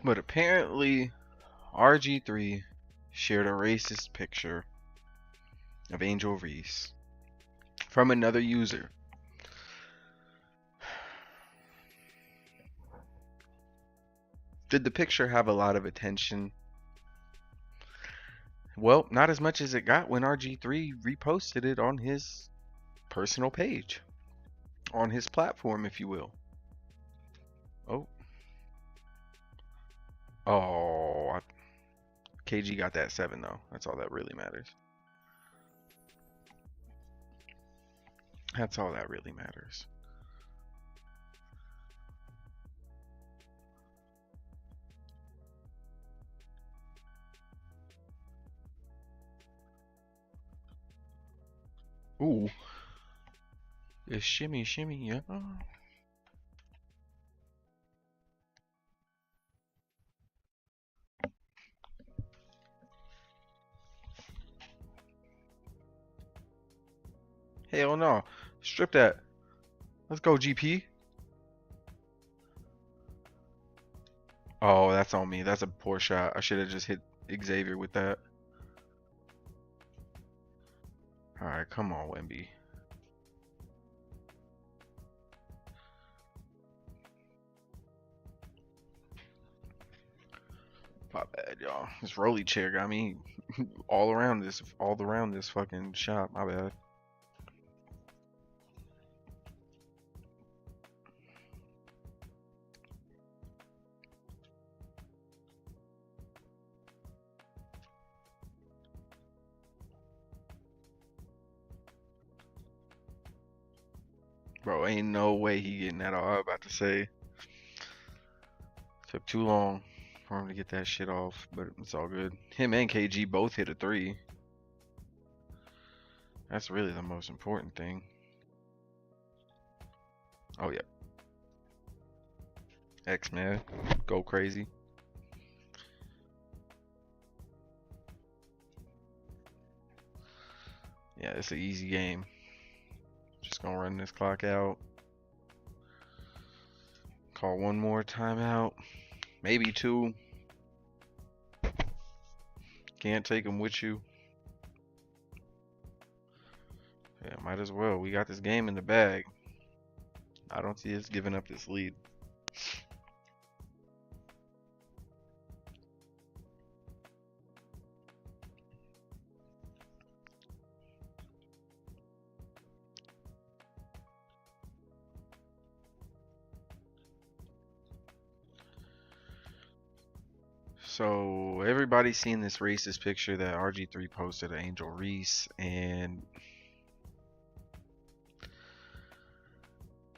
Speaker 3: But apparently, RG3 shared a racist picture of Angel Reese from another user. Did the picture have a lot of attention? Well, not as much as it got when RG3 reposted it on his personal page. On his platform, if you will. Oh. Oh, KG got that 7 though. That's all that really matters. That's all that really matters. Ooh. It's shimmy, shimmy, yeah. Hell no. Strip that. Let's go, GP. Oh, that's on me. That's a poor shot. I should have just hit Xavier with that. Alright, come on, Wemby. My bad, y'all. This rolly chair got me all around this fucking shop. My bad. Bro, ain't no way he getting that all. I was about to say. Took too long for him to get that shit off, but it's all good. Him and KG both hit a 3. That's really the most important thing. Oh, yeah. X-Man. Go crazy. Yeah, it's an easy game. Just gonna run this clock out. Call one more timeout. Maybe 2. Can't take them with you. Yeah, might as well. We got this game in the bag. I don't see us giving up this lead. So everybody's seen this racist picture that RG3 posted of Angel Reese, and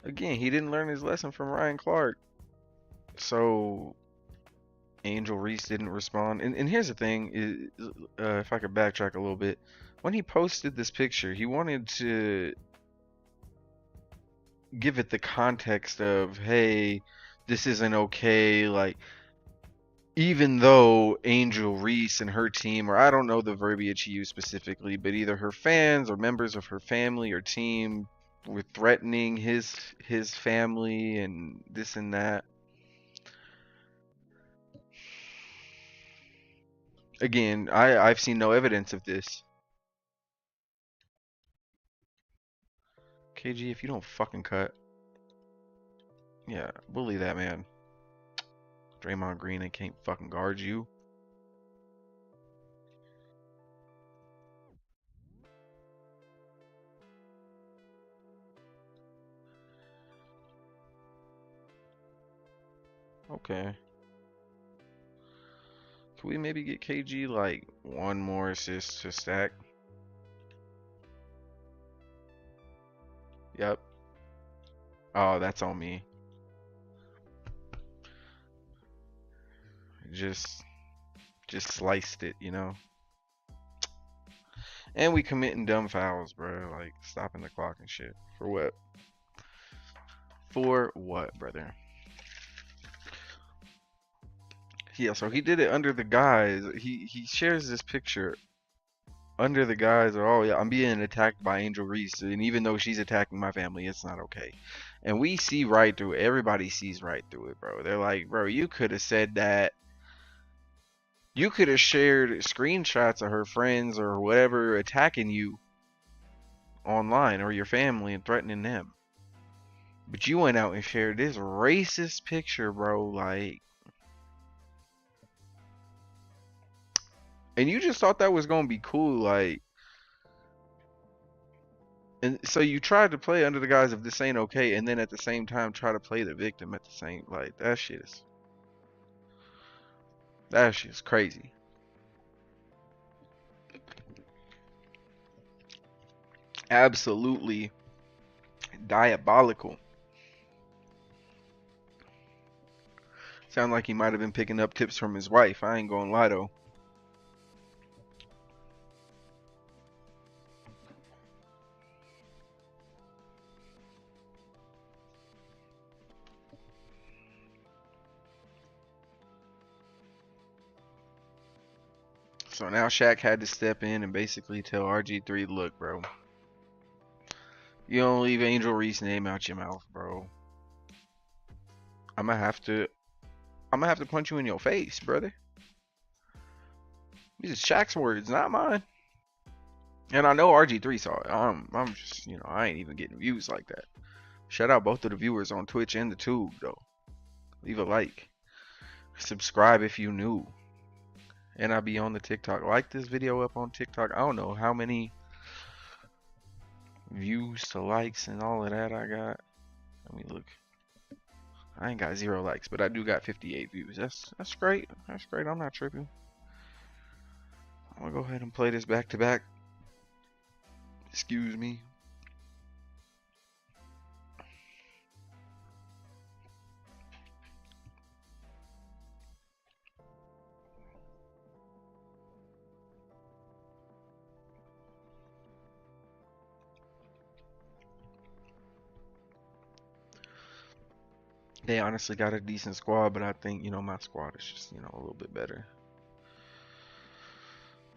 Speaker 3: again, he didn't learn his lesson from Ryan Clark. So Angel Reese didn't respond. And here's the thing, if I could backtrack a little bit. When he posted this picture, he wanted to give it the context of, hey, this isn't okay, like, even though Angel Reese and her team, or I don't know the verbiage he used specifically, but either her fans or members of her family or team were threatening his family and this and that. Again, I've seen no evidence of this. KG, if you don't fucking cut. Yeah, bully that man. Draymond Green, and can't fucking guard you. Okay. Can we maybe get KG like one more assist to stack? Yep. Oh, that's on me. Just sliced it, you know. And we committing dumb fouls, bro. Like stopping the clock and shit. For what? For what, brother? Yeah, so he did it under the guise. He shares this picture under the guise of, oh yeah, I'm being attacked by Angel Reese, and even though she's attacking my family, it's not okay. And we see right through it. Everybody sees right through it, bro. They're like, bro, you could have said that. You could have shared screenshots of her friends or whatever attacking you online or your family and threatening them. But you went out and shared this racist picture, bro, like, and you just thought that was gonna be cool, like, and so you tried to play under the guise of this ain't okay, and then at the same time try to play the victim at the same, like, that shit is. That shit's crazy. Absolutely diabolical. Sound like he might have been picking up tips from his wife. I ain't gonna lie though. So now Shaq had to step in and basically tell RG3, look, bro, you don't leave Angel Reese name out your mouth, bro. I'm gonna have to punch you in your face, brother. These are Shaq's words, not mine. And I know RG3 saw it. I'm just, I ain't even getting views like that. Shout out both of the viewers on Twitch and the Tube, though. Leave a like. Subscribe if you new. And I be on the TikTok. Like this video up on TikTok. I don't know how many views to likes and all of that I got. Let me look. I ain't got 0 likes, but I do got 58 views. That's great. That's great. I'm not tripping. I'm gonna go ahead and play this back to back. Excuse me. They honestly got a decent squad, but I think, my squad is just, a little bit better.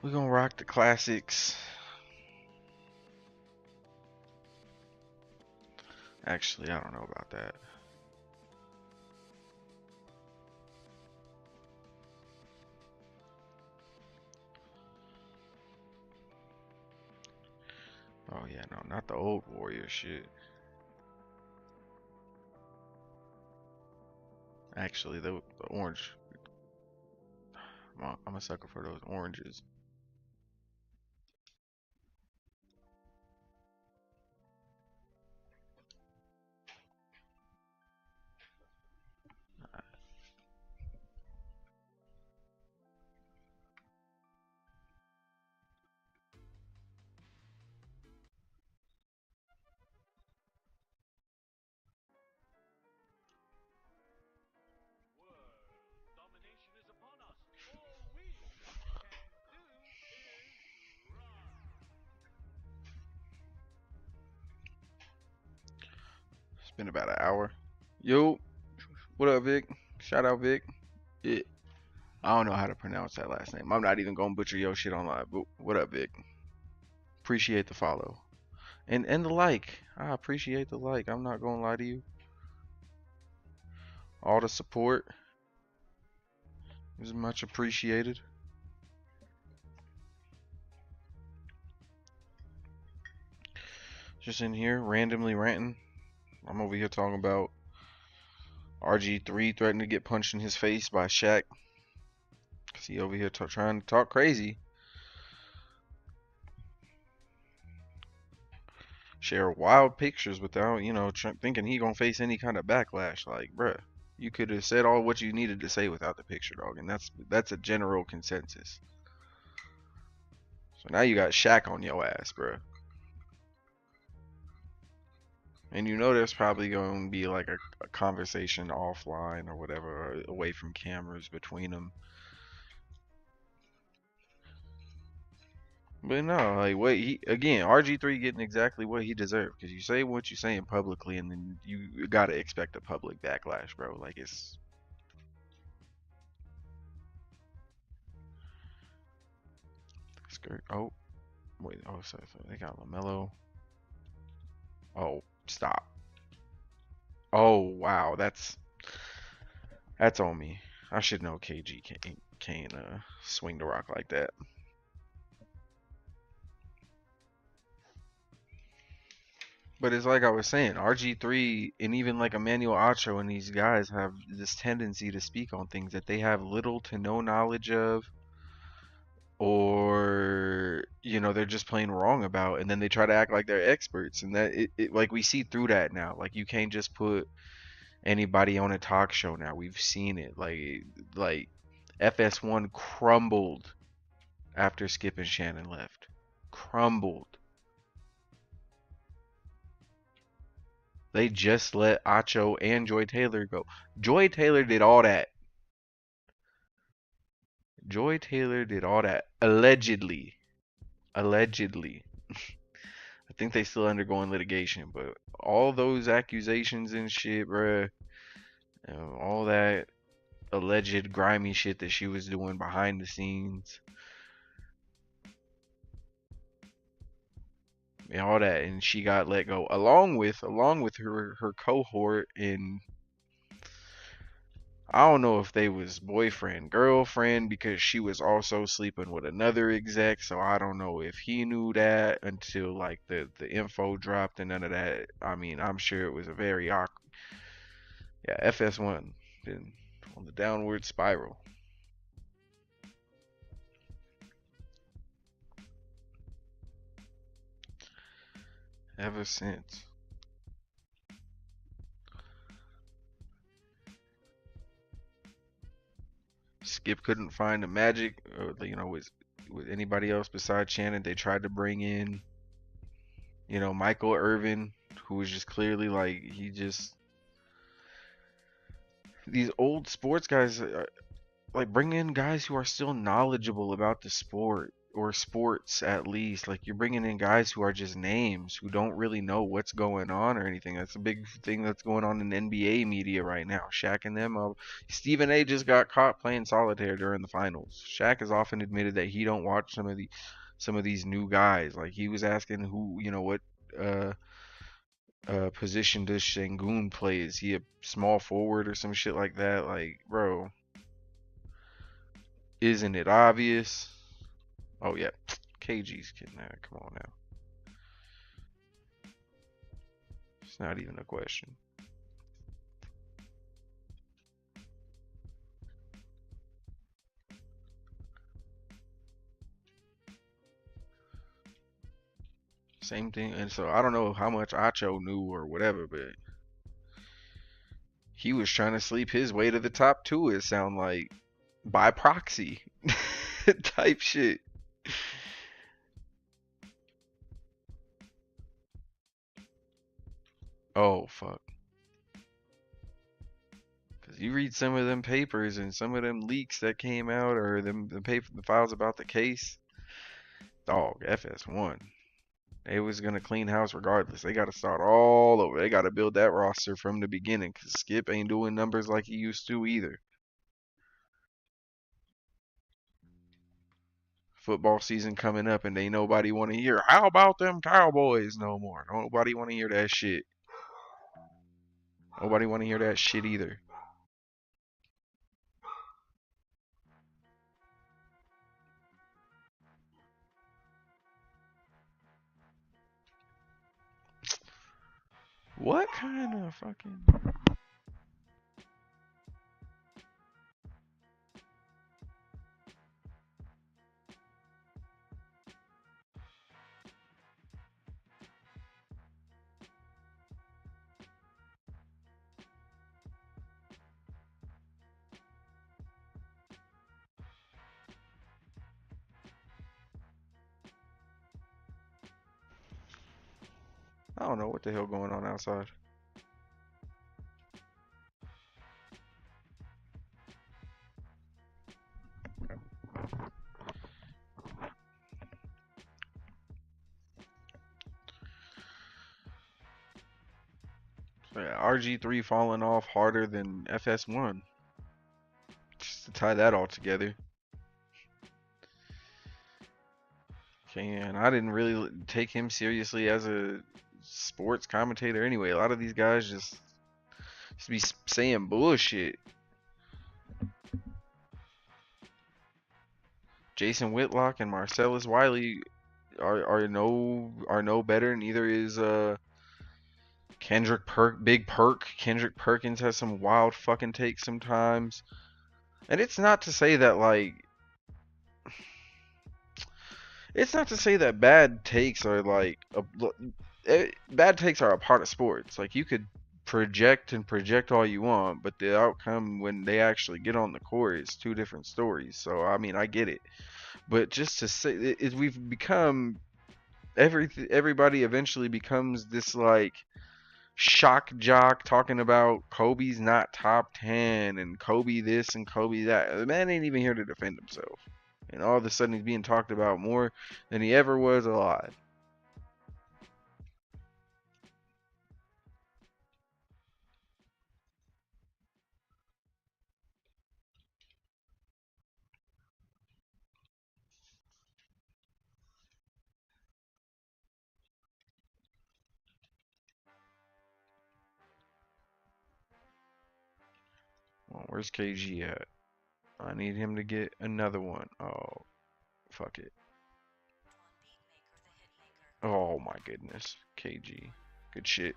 Speaker 3: We're gonna rock the classics. Actually, I don't know about that. Oh yeah, no, not the old Warrior shit. Actually, the orange. I'm a sucker for those oranges. It's been about an hour. Yo, what up, Vic? Shout out, Vic. Yeah. I don't know how to pronounce that last name. I'm not even gonna butcher your shit online. But what up, Vic? Appreciate the follow and the like. I appreciate the like. I'm not gonna lie to you. All the support is much appreciated. Just in here randomly ranting. I'm over here talking about RG3 threatening to get punched in his face by Shaq. Cause he over here trying to talk crazy. Share wild pictures without, thinking he gonna face any kind of backlash. Like, bruh, you could have said all what you needed to say without the picture, dog. And that's a general consensus. So now you got Shaq on your ass, bruh. And there's probably going to be like a conversation offline or whatever, or away from cameras between them. But no, like wait, RG3 getting exactly what he deserved because you say what you saying publicly, and then you gotta expect a public backlash, bro. Like it's skirt. Oh, wait. Oh, so they got LaMelo. Oh, stop. Oh wow, that's on me. I should know KG can't swing the rock like that. But it's like I was saying, RG3 and even like Emmanuel Acho and these guys have this tendency to speak on things that they have little to no knowledge of, or they're just plain wrong about, and then they try to act like they're experts, and that like we see through that now. Like you can't just put anybody on a talk show now. We've seen it. Like FS1 crumbled after Skip and Shannon left. Crumbled. They just let Acho and Joy Taylor go. Joy Taylor did all that. Joy Taylor did all that. Allegedly. Allegedly. I think they still undergoing litigation, but all those accusations and shit, bruh, all that alleged grimy shit that she was doing behind the scenes, and all that, and she got let go along with her cohort. And I don't know if they was boyfriend girlfriend, because she was also sleeping with another exec, so I don't know if he knew that until like the info dropped and none of that. I mean, I'm sure it was a very awkward. Yeah, FS1 been on the downward spiral ever since. Skip couldn't find the magic, with anybody else besides Shannon. They tried to bring in, Michael Irvin, who was just clearly like, these old sports guys, like, bring in guys who are still knowledgeable about the sport, or sports at least. Like, you're bringing in guys who are just names, who don't really know what's going on or anything. That's a big thing that's going on in NBA media right now. Shaq and them. Stephen A. just got caught playing solitaire during the finals. Shaq has often admitted that he don't watch some of these new guys. Like, he was asking what uh position does Şengün play? Is he a small forward or some shit like that? Like, bro, isn't it obvious? Oh yeah, KG's kidding that. Come on now. It's not even a question. Same thing. And so I don't know how much Acho knew or whatever, but he was trying to sleep his way to the top too. It sound like by proxy type shit. Oh fuck. Cause you read some of them papers and some of them leaks that came out, or the files about the case. Dog, FS1. They was gonna clean house regardless. They gotta start all over. They gotta build that roster from the beginning, cause Skip ain't doing numbers like he used to either. Football season coming up, and ain't nobody want to hear how about them Cowboys no more. Nobody want to hear that shit. Nobody want to hear that shit either. What kind of fucking... I don't know what the hell going on outside. Yeah, RG3 falling off harder than FS1. Just to tie that all together. Okay, and I didn't really take him seriously as a sports commentator anyway. A lot of these guys just be saying bullshit. Jason Whitlock and Marcellus Wiley are no better. Neither is Big Perk. Kendrick Perkins has some wild fucking takes sometimes. And it's not to say that bad takes are bad takes are a part of sports. Like, you could project and project all you want, but the outcome when they actually get on the court is two different stories. So I mean, I get it, but just to say, we've become everybody eventually becomes this like shock jock talking about Kobe's not top 10 and Kobe this and Kobe that. The man ain't even here to defend himself. And all of a sudden he's being talked about more than he ever was alive. Well, where's KG at? I need him to get another one. Oh, fuck it. Oh my goodness. KG. Good shit.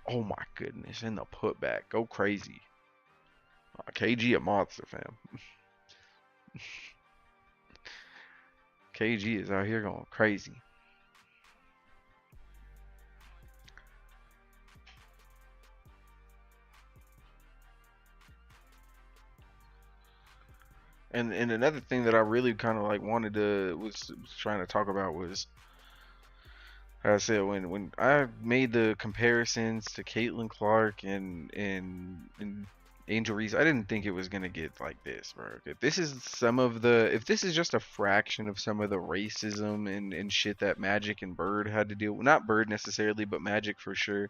Speaker 3: Oh my goodness. And the putback. Go crazy. KG a monster, fam. KG is out here going crazy. And another thing that I really kind of like wanted to was trying to talk about was, like I said, when I made the comparisons to Caitlin Clark and Angel Reese, I didn't think it was gonna get like this, bro. If this is if this is just a fraction of some of the racism and shit that Magic and Bird had to deal with, not Bird necessarily, but Magic for sure,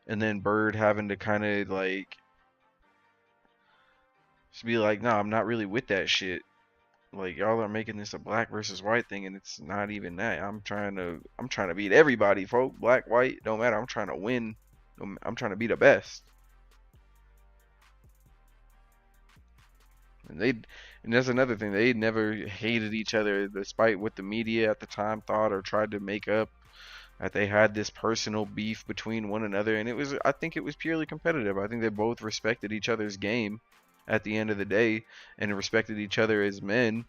Speaker 3: and then Bird having to kind of like just be like, nah, I'm not really with that shit. Like y'all are making this a black versus white thing, and it's not even that. I'm trying to beat everybody, folk. Black, white, don't matter. I'm trying to win. I'm trying to be the best. And that's another thing. They never hated each other, despite what the media at the time thought or tried to make up. That they had this personal beef between one another, and I think it was purely competitive. I think they both respected each other's game at the end of the day, and respected each other as men.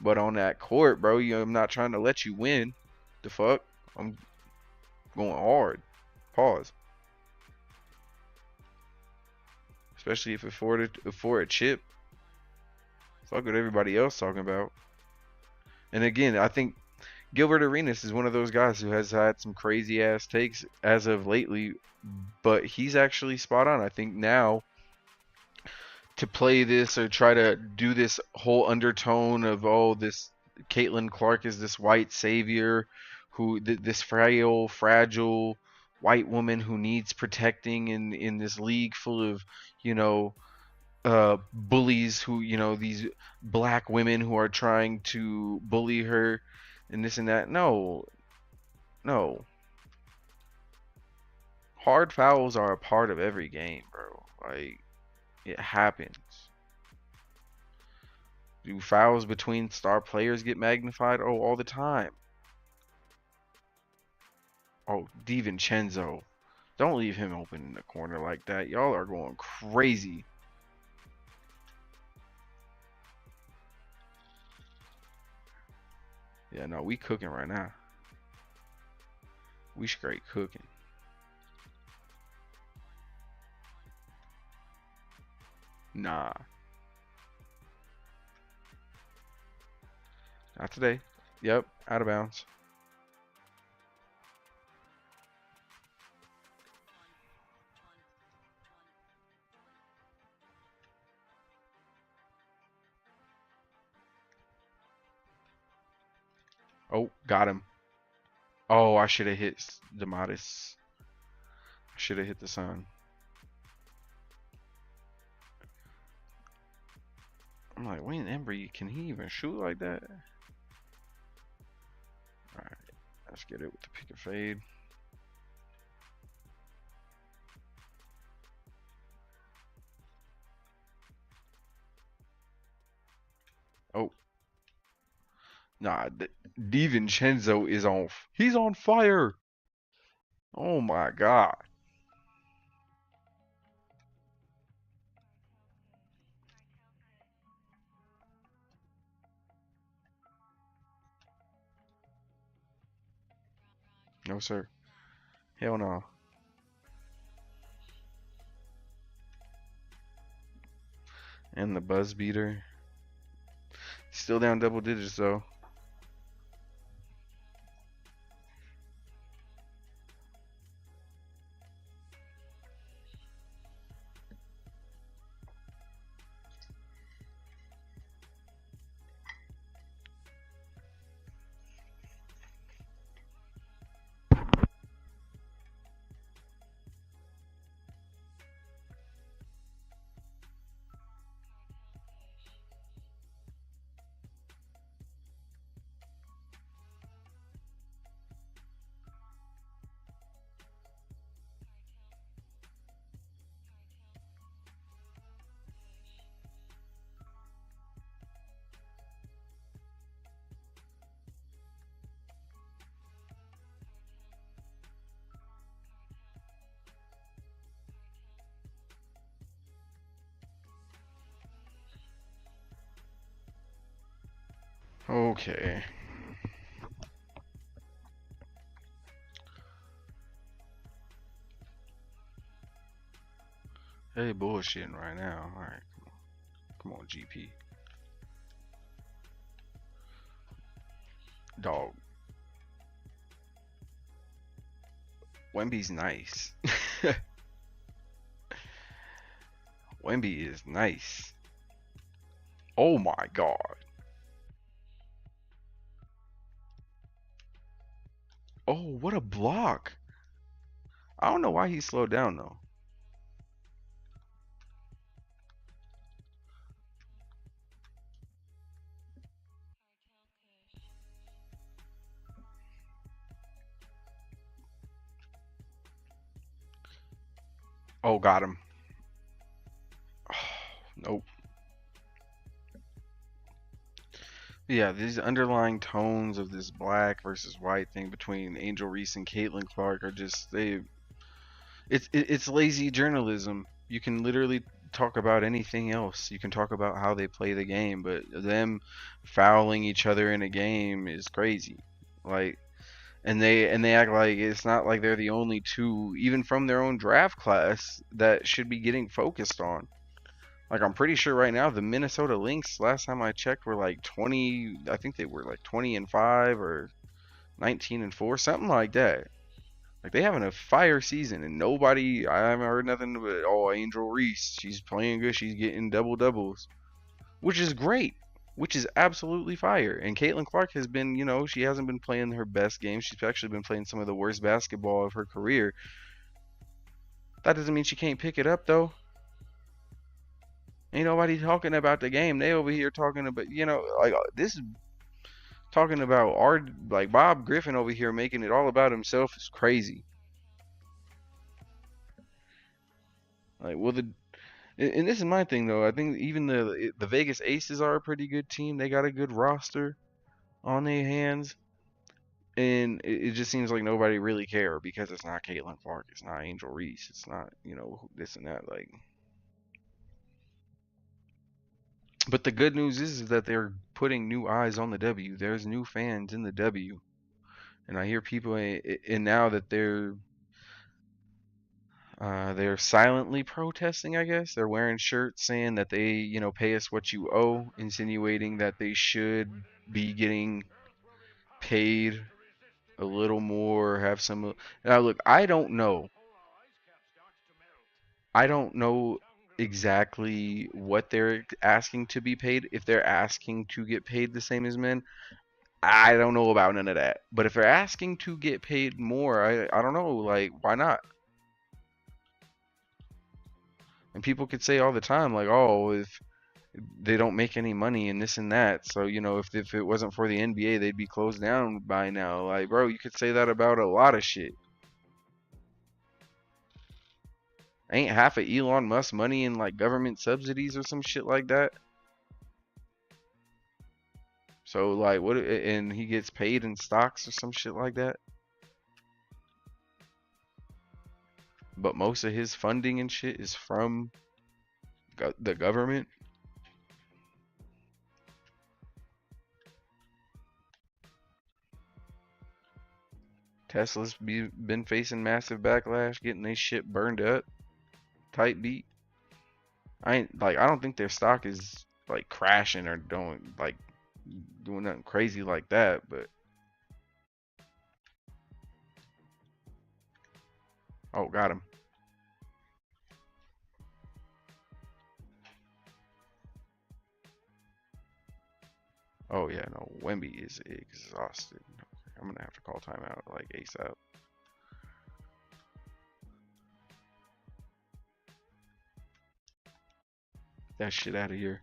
Speaker 3: But on that court, bro, I'm not trying to let you win. The fuck? I'm going hard. Pause. Especially if it's for a chip. Fuck what everybody else talking about. And again, I think Gilbert Arenas is one of those guys who has had some crazy ass takes as of lately, but he's actually spot on. I think now to play this or try to do this whole undertone of, oh, this Caitlin Clark is this white savior who this fragile white woman who needs protecting in this league full of, you know, bullies who, these black women who are trying to bully her and this and that. No, no. Hard fouls are a part of every game, bro. Like, it happens. Do fouls between star players get magnified? Oh, all the time. Oh, DiVincenzo. Don't leave him open in the corner like that. Y'all are going crazy. Yeah, no, we cooking right now. We straight cooking. Nah. Not today. Yep, out of bounds. Oh, got him. Oh, I should have hit Demotis. I should have hit the sun. I'm like, Wayne Embry, can he even shoot like that? Alright, let's get it with the pick and fade. Oh, nah, DiVincenzo is on. He's on fire. Oh my god. No sir. Hell no. And the buzz beater. Still down double digits though. Okay. Hey, bullshitting right now. All right, come on, GP. Dog. Wemby's nice. Wemby is nice. Oh my god. Oh, what a block. I don't know why he slowed down though. Oh, got him. Oh, nope. Yeah, these underlying tones of this black versus white thing between Angel Reese and Caitlin Clark are just it's lazy journalism. You can literally talk about anything else. You can talk about how they play the game, but them fouling each other in a game is crazy. Like and they act like it's not like they're the only two, even from their own draft class, that should be getting focused on. Like I'm pretty sure right now the Minnesota Lynx, last time I checked, were like 20. I think they were like 20-5 or 19-4, something like that. Like they having a fire season, and nobody. I haven't heard nothing but Angel Reese. She's playing good. She's getting double doubles, which is great. Which is absolutely fire. And Caitlin Clark has been, she hasn't been playing her best game. She's actually been playing some of the worst basketball of her career. That doesn't mean she can't pick it up though. Ain't nobody talking about the game. They over here talking about, like this, talking about like Bob Griffin over here making it all about himself is crazy. Like, well, and this is my thing though. I think even the Vegas Aces are a pretty good team. They got a good roster on their hands, and it just seems like nobody really care because it's not Caitlin Clark, it's not Angel Reese, it's not this and that. Like, but the good news is that they're putting new eyes on the W. There's new fans in the W, and I hear people, and now that they're silently protesting, I guess. They're wearing shirts saying that they, pay us what you owe, insinuating that they should be getting paid a little more, have some. Now, look, I don't know. I don't know exactly what they're asking to be paid. If they're asking to get paid the same as men, I don't know about none of that. But if they're asking to get paid more, I don't know. Like, why not? And people could say all the time, like, oh, if they don't make any money and this and that. So, if it wasn't for the NBA, they'd be closed down by now. Like, bro, you could say that about a lot of shit. Ain't half of Elon Musk money in like government subsidies or some shit like that? So like what, and he gets paid in stocks or some shit like that? But most of his funding and shit is from the government. Tesla's been facing massive backlash, getting their shit burned up, tight beat. I don't think their stock is like crashing or doing nothing crazy like that, but oh, got him. Oh yeah, no, Wemby is exhausted. I'm gonna have to call timeout like ASAP. That shit out of here.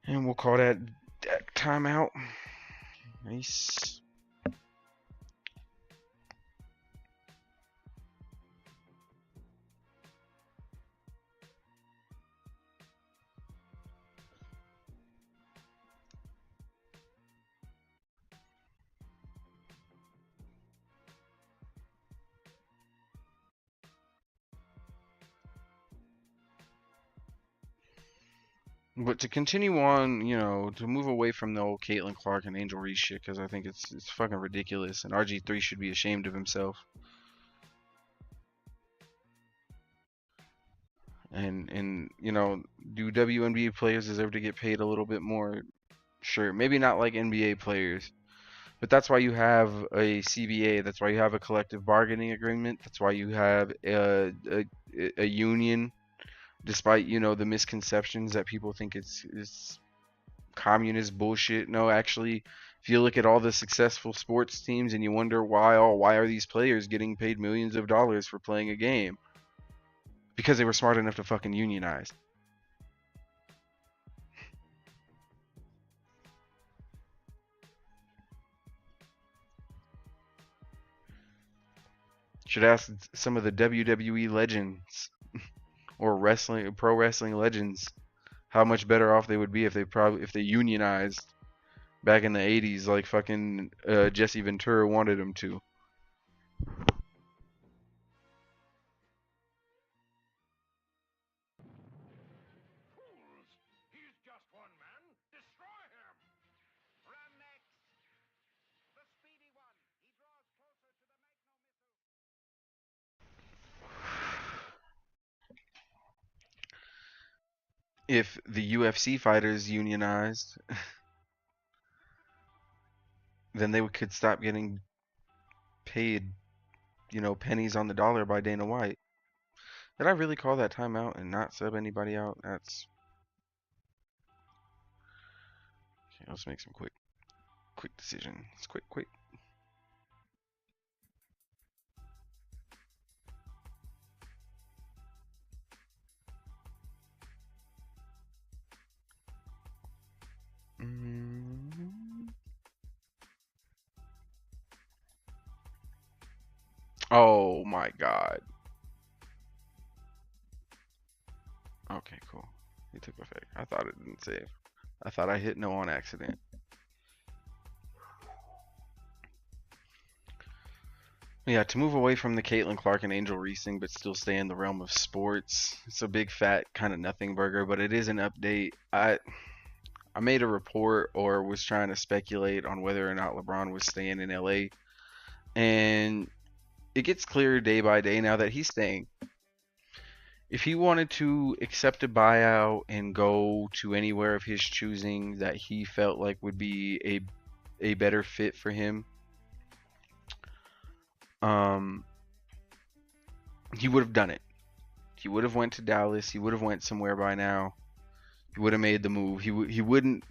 Speaker 3: And we'll call that timeout. Nice. But to continue on, to move away from the old Caitlin Clark and Angel Reese shit, because I think it's fucking ridiculous, and RG3 should be ashamed of himself. And do WNBA players deserve to get paid a little bit more? Sure, maybe not like NBA players, but that's why you have a CBA. That's why you have a collective bargaining agreement. That's why you have a union. Despite the misconceptions that people think it's communist bullshit. No, actually, if you look at all the successful sports teams and you wonder why are these players getting paid millions of dollars for playing a game? Because they were smart enough to fucking unionize. Should ask some of the WWE legends or pro wrestling legends how much better off they would be if they unionized back in the 80s like fucking Jesse Ventura wanted them to. If the UFC fighters unionized, then they could stop getting paid, pennies on the dollar by Dana White. Did I really call that timeout and not sub anybody out? That's okay. Let's make some quick decisions. Quick. Oh my god. Okay, cool. He took effect. I thought it didn't save. I thought I hit no on accident. Yeah, to move away from the Caitlin Clark and Angel Reese thing, but still stay in the realm of sports. It's a big fat kind of nothing burger, but it is an update. I made a report or was trying to speculate on whether or not LeBron was staying in LA, and it gets clearer day by day now that he's staying. If he wanted to accept a buyout and go to anywhere of his choosing that he felt like would be a better fit for him, he would have done it. He would have went to Dallas. He would have went somewhere by now. He would have made the move. He wouldn't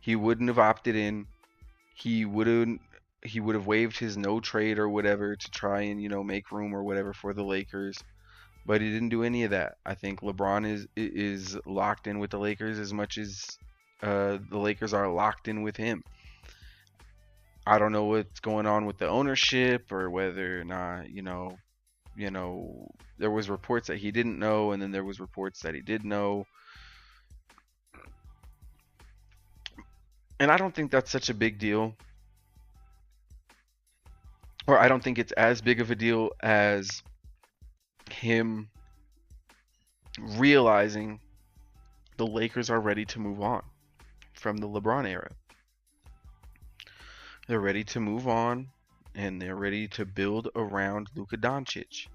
Speaker 3: have opted in. He would have waived his no trade or whatever to try and make room or whatever for the Lakers. But he didn't do any of that. I think LeBron is locked in with the Lakers as much as the Lakers are locked in with him. I don't know what's going on with the ownership or whether or not, there was reports that he didn't know, and then there was reports that he did know. And I don't think that's such a big deal. Or I don't think it's as big of a deal as him realizing the Lakers are ready to move on from the LeBron era. They're ready to move on. and they're ready to build around Luka Doncic.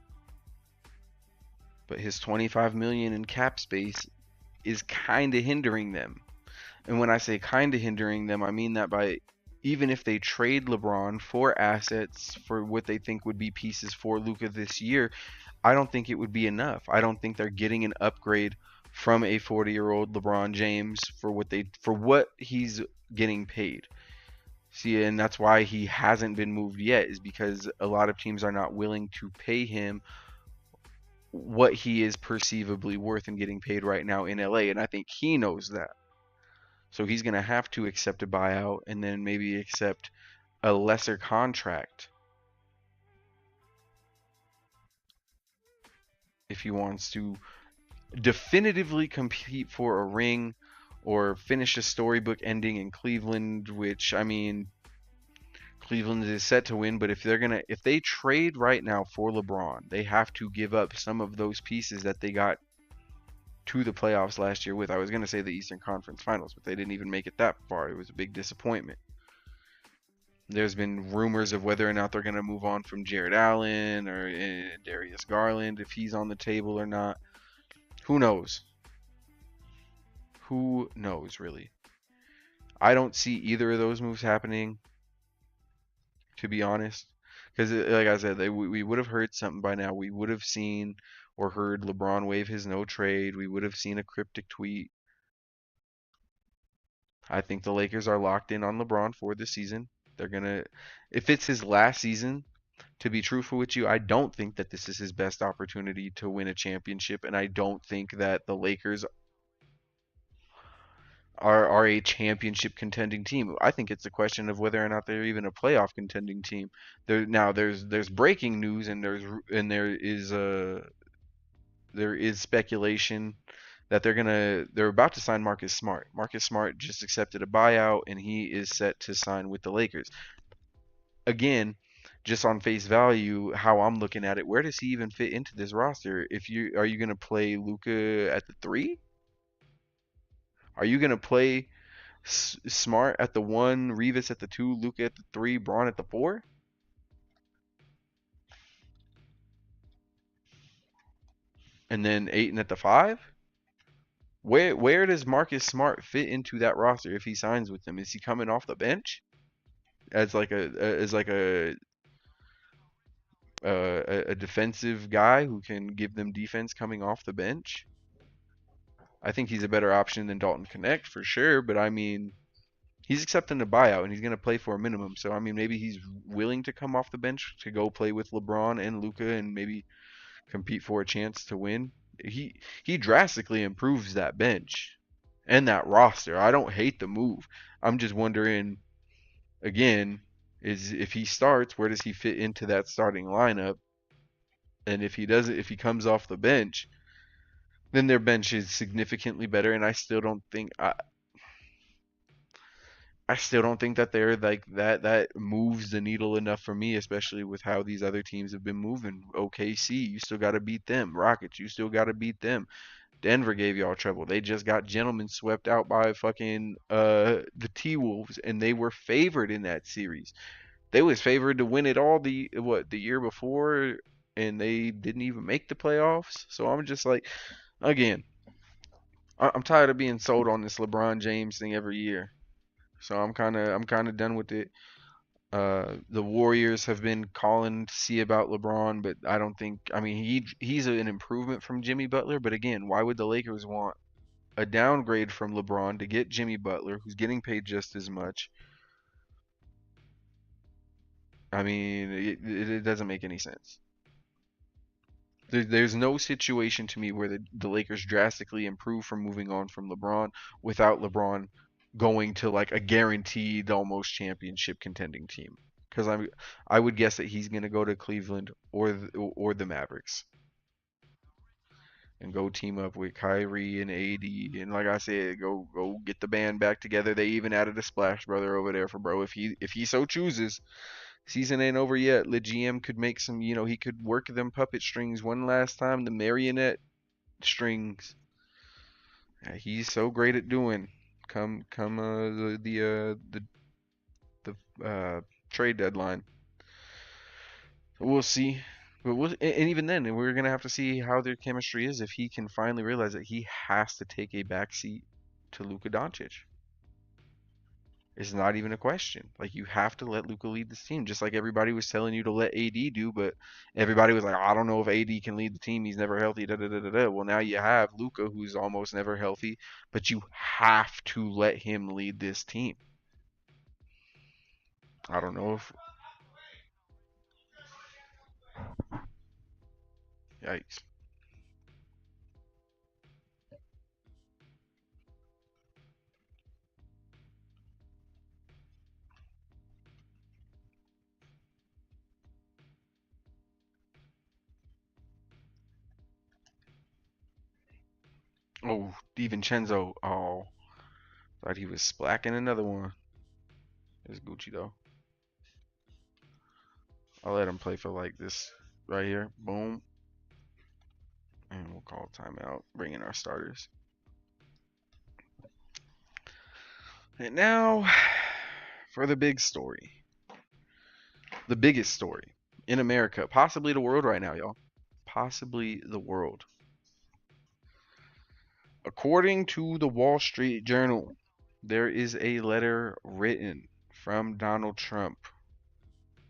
Speaker 3: But his 25 million in cap space is kind of hindering them. And when I say kind of hindering them, I mean that by even if they trade LeBron for assets for what they think would be pieces for Luka this year, I don't think it would be enough. I don't think they're getting an upgrade from a 40-year-old LeBron James for what he's getting paid. See, and that's why he hasn't been moved yet, is because a lot of teams are not willing to pay him what he is perceivably worth and getting paid right now in LA, and I think he knows that. So he's going to have to accept a buyout and then maybe accept a lesser contract if he wants to definitively compete for a ring or finish a storybook ending in Cleveland, which I mean Cleveland is set to win, but if they trade right now for LeBron, they have to give up some of those pieces that they got to the playoffs last year with. I was going to say the Eastern Conference Finals, but they didn't even make it that far. It was a big disappointment. There's been rumors of whether or not they're going to move on from Jared Allen or Darius Garland, if he's on the table or not. Who knows? Who knows, really? I don't see either of those moves happening, to be honest. Because, like I said, we would have heard something by now. We would have seen or heard LeBron waive his no trade. We would have seen a cryptic tweet. I think the Lakers are locked in on LeBron for this season. They're going to, if it's his last season, to be truthful with you, I don't think that this is his best opportunity to win a championship. And I don't think that the Lakers are a championship contending team. I think it's a question of whether or not they're even a playoff contending team. There's breaking news and there is speculation that they're about to sign Marcus Smart. Marcus Smart just accepted a buyout and he is set to sign with the Lakers. Again, just on face value, how I'm looking at it, where does he even fit into this roster? Are you going to play Luka at the 3? Are you going to play Smart at the 1, Revis at the 2, Luka at the 3, Braun at the 4? And then Ayton at the 5? Where does Marcus Smart fit into that roster if he signs with them? Is he coming off the bench as like a defensive guy who can give them defense coming off the bench? I think he's a better option than Dalton Connect for sure, but I mean, he's accepting a buyout and he's going to play for a minimum. So I mean, maybe he's willing to come off the bench to go play with LeBron and Luka and maybe compete for a chance to win. He drastically improves that bench and that roster. I don't hate the move. I'm just wondering again, is if he starts, where does he fit into that starting lineup? And if he comes off the bench, then their bench is significantly better. And I still don't think that they're like that. That moves the needle enough for me, especially with how these other teams have been moving. OKC, you still got to beat them. Rockets, you still got to beat them. Denver gave y'all trouble. They just got gentlemen swept out by fucking the T-Wolves, and they were favored in that series. They was favored to win it all the year before, and they didn't even make the playoffs. So I'm just like, again, I'm tired of being sold on this LeBron James thing every year. So I'm kind of done with it. The Warriors have been calling to see about LeBron, but I don't think. I mean, he's an improvement from Jimmy Butler, but again, why would the Lakers want a downgrade from LeBron to get Jimmy Butler, who's getting paid just as much? I mean, it doesn't make any sense. There's no situation to me where the Lakers drastically improve from moving on from LeBron without LeBron going to like a guaranteed almost championship contending team. Because I would guess that he's gonna go to Cleveland or the Mavericks and go team up with Kyrie and AD and like I said, go get the band back together. They even added a Splash Brother over there for bro if he so chooses. Season ain't over yet. The GM could make some, he could work them puppet strings one last time, the marionette strings. He's so great at doing. Come the trade deadline. We'll see. But and even then, we're gonna have to see how their chemistry is if he can finally realize that he has to take a backseat to Luka Doncic. It's not even a question. Like you have to let Luka lead this team, just like everybody was telling you to let AD do, but everybody was like, I don't know if AD can lead the team. He's never healthy. Da da da da da. Well, now you have Luka, who's almost never healthy, but you have to let him lead this team. I don't know if yikes. Oh, DiVincenzo. Oh, thought he was splacking another one. It's Gucci though. I'll let him play for like this right here. Boom. And we'll call timeout. Bring in our starters. And now for the big story. The biggest story in America, possibly the world right now, y'all. Possibly the world. According to the Wall Street Journal, there is a letter written from Donald Trump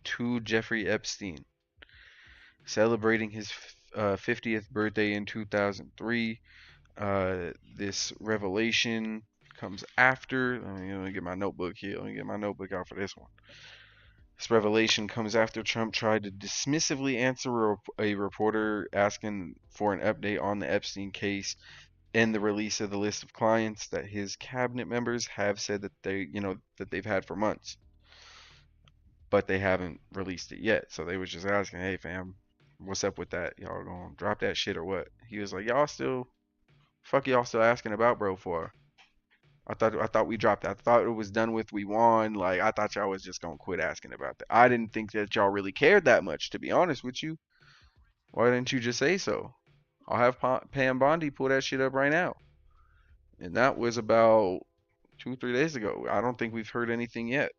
Speaker 3: to Jeffrey Epstein celebrating his 50th birthday in 2003. This revelation comes after. Let me get my notebook here. Let me get my notebook out for this one. This revelation comes after Trump tried to dismissively answer a reporter asking for an update on the Epstein case and the release of the list of clients that his cabinet members have said that they've had for months, but they haven't released it yet. So they was just asking, "Hey fam, what's up with that? Y'all gonna drop that shit or what?" He was like, y'all still asking about bro for?" I thought we dropped that. I thought it was done with. We won. Like I thought y'all was just gonna quit asking about that. I didn't think that y'all really cared that much, to be honest with you. Why didn't you just say so? I'll have Pam Bondi pull that shit up right now. And that was about 2, 3 days ago. I don't think we've heard anything yet.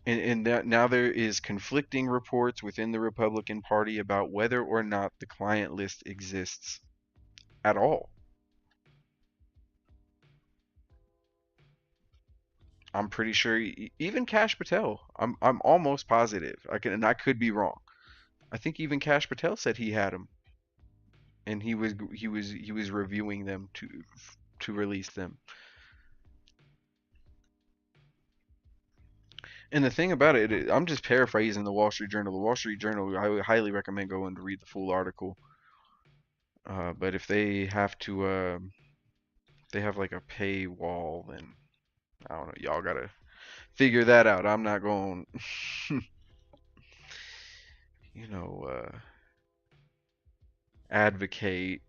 Speaker 3: And that now there is conflicting reports within the Republican Party about whether or not the client list exists at all. I'm pretty sure even Cash Patel. I'm almost positive. I could be wrong. I think even Cash Patel said he had them, and he was reviewing them to release them. And the thing about it, I'm just paraphrasing the Wall Street Journal. The Wall Street Journal, I would highly recommend going to read the full article. But if they have like a paywall, then I don't know. Y'all gotta figure that out. I'm not going, you know, advocate,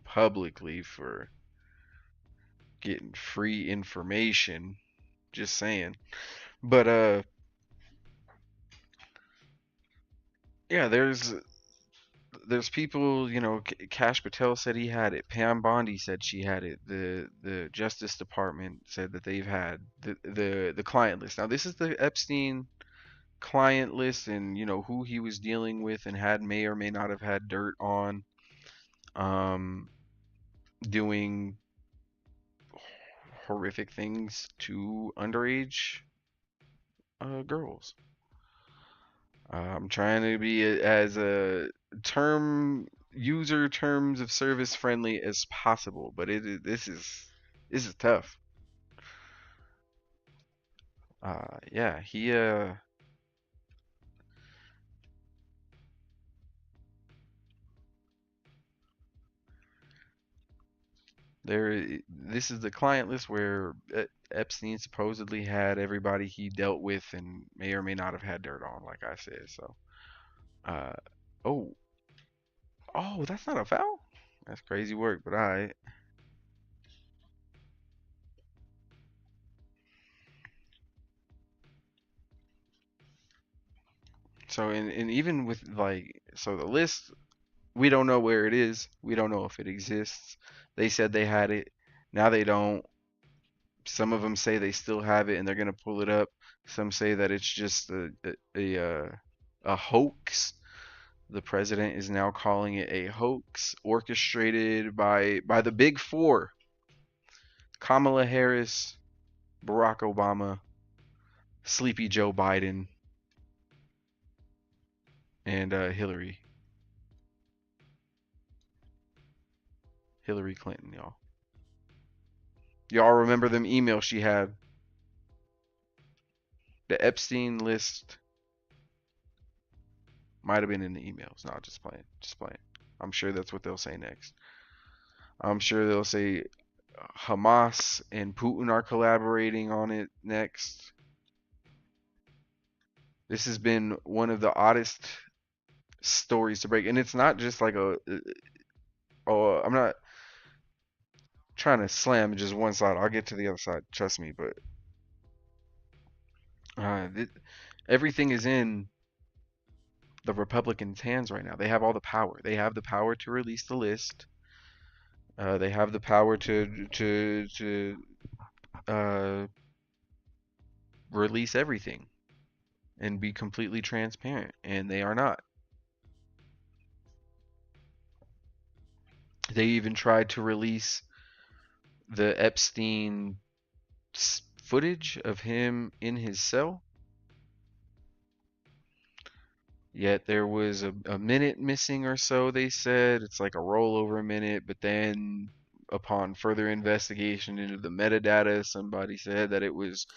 Speaker 3: publicly for getting free information. Just saying. But yeah, there's people, Cash Patel said he had it. Pam Bondi said she had it. The Justice Department said that they've had the client list. Now this is the Epstein client list, and who he was dealing with and may or may not have had dirt on, um, doing horrific things to underage girls. I'm trying to be as a terms of service friendly as possible, but this is tough. Yeah, this is the client list where Epstein supposedly had everybody he dealt with and may or may not have had dirt on, like I said. So, uh, oh, oh, that's not a foul. That's crazy work, but I. So, and even with the list, we don't know where it is. We don't know if it exists. They said they had it. Now they don't. Some of them say they still have it and they're gonna pull it up. Some say that it's just a hoax. The president is now calling it a hoax orchestrated by the big four: Kamala Harris, Barack Obama, Sleepy Joe Biden, and Hillary Clinton, y'all. Y'all remember them emails she had? The Epstein list might have been in the emails. No, just playing. Just playing. I'm sure that's what they'll say next. I'm sure they'll say Hamas and Putin are collaborating on it next. This has been one of the oddest stories to break. And it's not just like I'm not trying to slam just one side. I'll get to the other side, trust me. But everything is in the Republicans' hands right now. They have all the power. They have the power to release the list. They have the power to release everything and be completely transparent, and they are not. They even tried to release the Epstein footage of him in his cell. Yet there was a minute missing or so, they said. It's like a rollover minute, but then upon further investigation into the metadata, somebody said that it was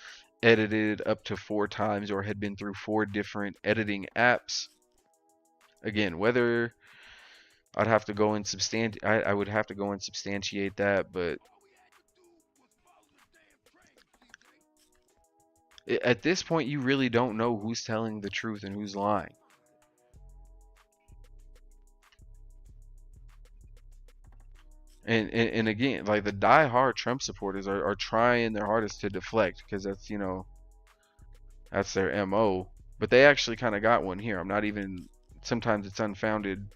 Speaker 3: edited up to 4 times or had been through 4 different editing apps. Again, whether I'd have to go and I would have to go and substantiate that, but at this point you really don't know who's telling the truth and who's lying. And again, like the die-hard Trump supporters are trying their hardest to deflect because that's, you know, that's their MO. But they actually kind of got one here. I'm not even, sometimes it's unfounded,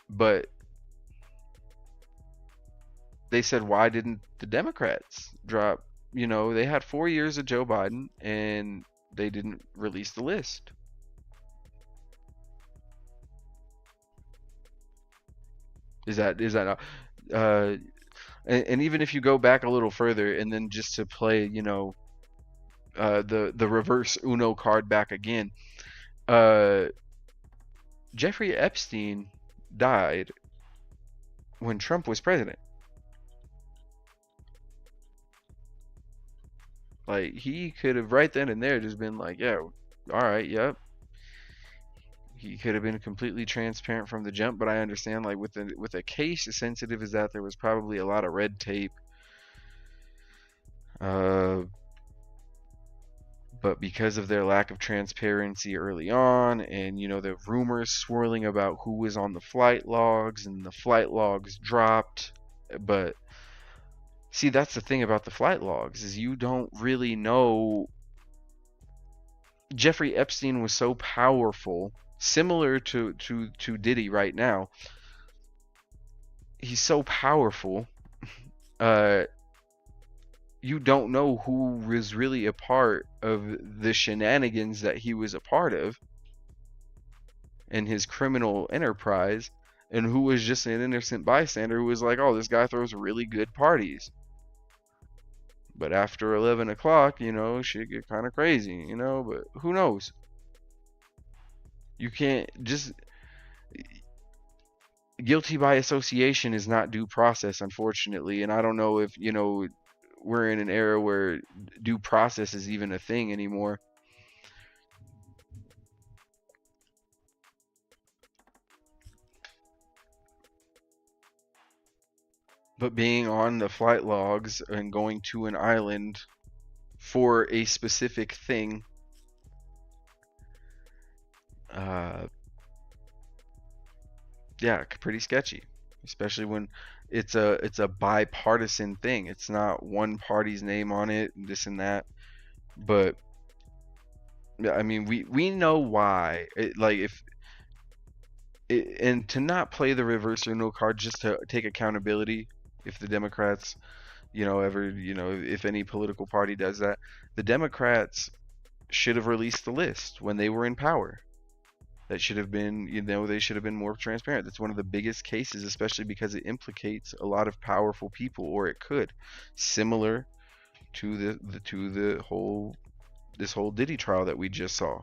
Speaker 3: but they said, why didn't the Democrats drop? You know, they had 4 years of Joe Biden and they didn't release the list. Is that and even if you go back a little further and then just to play, you know, the reverse Uno card back again, Jeffrey Epstein died when Trump was president. Like, he could have right then and there just been like, yeah, all right, yep. He could have been completely transparent from the jump, but I understand, like, with a case as sensitive as that, there was probably a lot of red tape. But because of their lack of transparency early on, and, you know, the rumors swirling about who was on the flight logs, and the flight logs dropped. But see, that's the thing about the flight logs, is you don't really know. Jeffrey Epstein was so powerful, similar to Diddy right now. He's so powerful. You don't know who was really a part of the shenanigans that he was a part of in his criminal enterprise, and who was just an innocent bystander who was like, oh, this guy throws really good parties. But after 11 o'clock, you know, shit get kind of crazy, you know, but who knows? You can't just... Guilty by association is not due process, unfortunately, and I don't know if, you know, we're in an era where due process is even a thing anymore. But being on the flight logs and going to an island for a specific thing, yeah, pretty sketchy. Especially when it's a bipartisan thing. It's not one party's name on it, this and that. But I mean, we know why. Like, if and to not play the reverse Uno card, just to take accountability. If the Democrats if any political party does that, the Democrats should have released the list when they were in power. That should have been, they should have been more transparent. That's one of the biggest cases, especially because it implicates a lot of powerful people, or it could, similar to this whole Diddy trial that we just saw.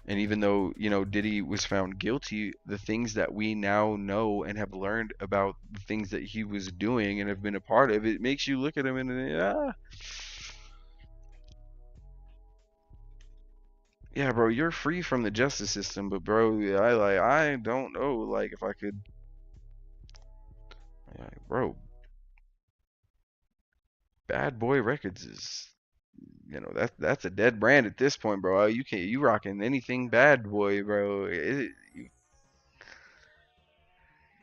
Speaker 3: And even though, Diddy was found guilty, the things that we now know and have learned about the things that he was doing and have been a part of, it makes you look at him and, yeah, bro, you're free from the justice system, but bro, I don't know, like, if I could, bro, Bad Boy Records is, that's a dead brand at this point, bro. You rocking anything Bad Boy, bro.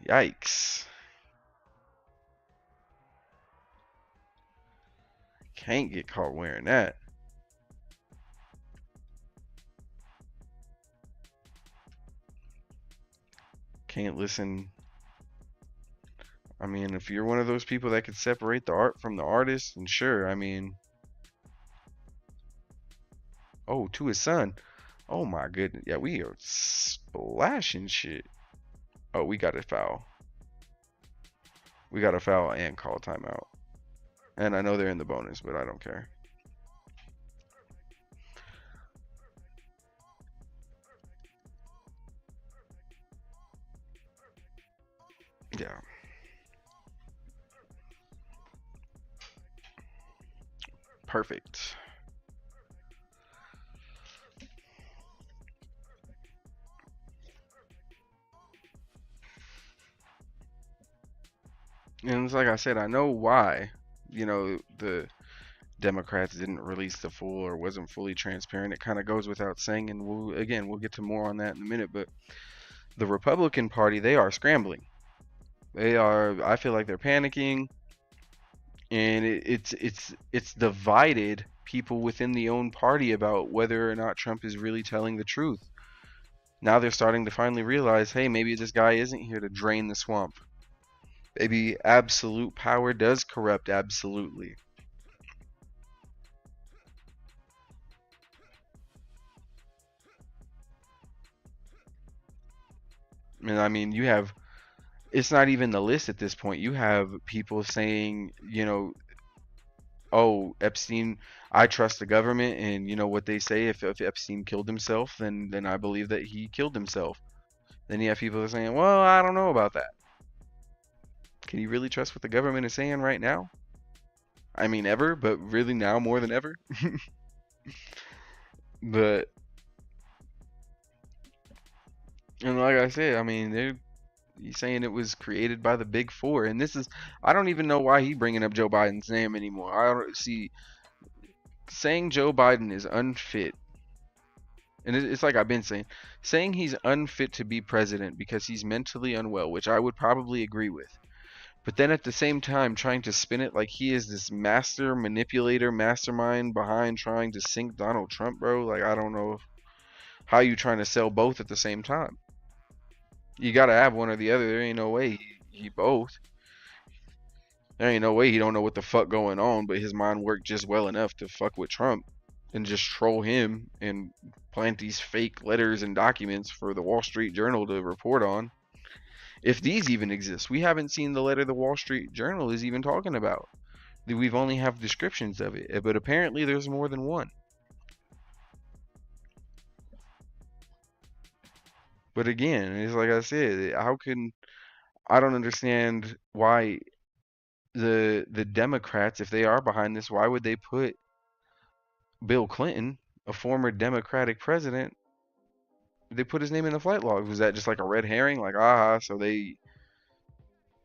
Speaker 3: Yikes. Can't get caught wearing that. Can't listen. I mean, if you're one of those people that could separate the art from the artist, then sure, I mean. Oh, to his son. Oh my goodness. Yeah, we are splashing shit. Oh, we got a foul. We got a foul and call timeout. And I know they're in the bonus, but I don't care. Yeah. Perfect. And it's like I said, I know why, the Democrats didn't release the full or wasn't fully transparent. It kind of goes without saying, and we'll get to more on that in a minute, but the Republican Party, they are scrambling. I feel like they're panicking, and it's divided people within the own party about whether or not Trump is really telling the truth. Now they're starting to finally realize, hey, maybe this guy isn't here to drain the swamp. Maybe absolute power does corrupt absolutely. And I mean, it's not even the list at this point. You have people saying, oh, Epstein, I trust the government, and what they say, if Epstein killed himself, then I believe that he killed himself. Then you have people that are saying, well, I don't know about that. Can you really trust what the government is saying right now? I mean, ever, but really now more than ever. But, and like I said, I mean, he's saying it was created by the Big Four, and I don't even know why he bringing up Joe Biden's name anymore. I don't see, saying Joe Biden is unfit, and it's like I've been saying he's unfit to be president because he's mentally unwell, which I would probably agree with. But then at the same time, trying to spin it like he is this master manipulator, mastermind behind trying to sink Donald Trump, bro. Like, I don't know how you trying to sell both at the same time. You gotta have one or the other. There ain't no way he both. There ain't no way he don't know what the fuck going on, but his mind worked just well enough to fuck with Trump and just troll him and plant these fake letters and documents for the Wall Street Journal to report on. If these even exist, we haven't seen the letter the Wall Street Journal is even talking about. We've only have descriptions of it, but apparently there's more than one. But again, it's like I said, I don't understand why the Democrats, if they are behind this, why would they put Bill Clinton, a former Democratic president, they put his name in the flight log? Was that just like a red herring? Like, so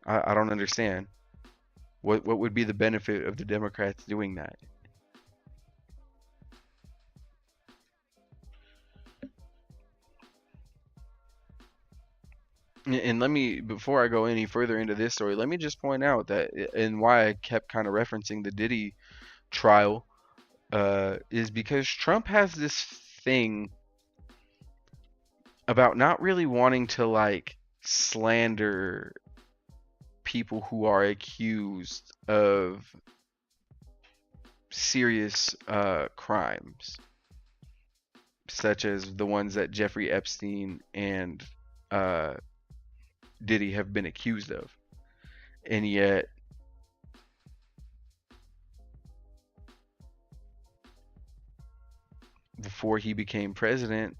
Speaker 3: I don't understand. What would be the benefit of the Democrats doing that? And let me, before I go any further into this story, let me just point out that, and why I kept kind of referencing the Diddy trial, is because Trump has this thing about not really wanting to like slander people who are accused of serious crimes, such as the ones that Jeffrey Epstein and uh, Diddy have been accused of. And yet, before he became president,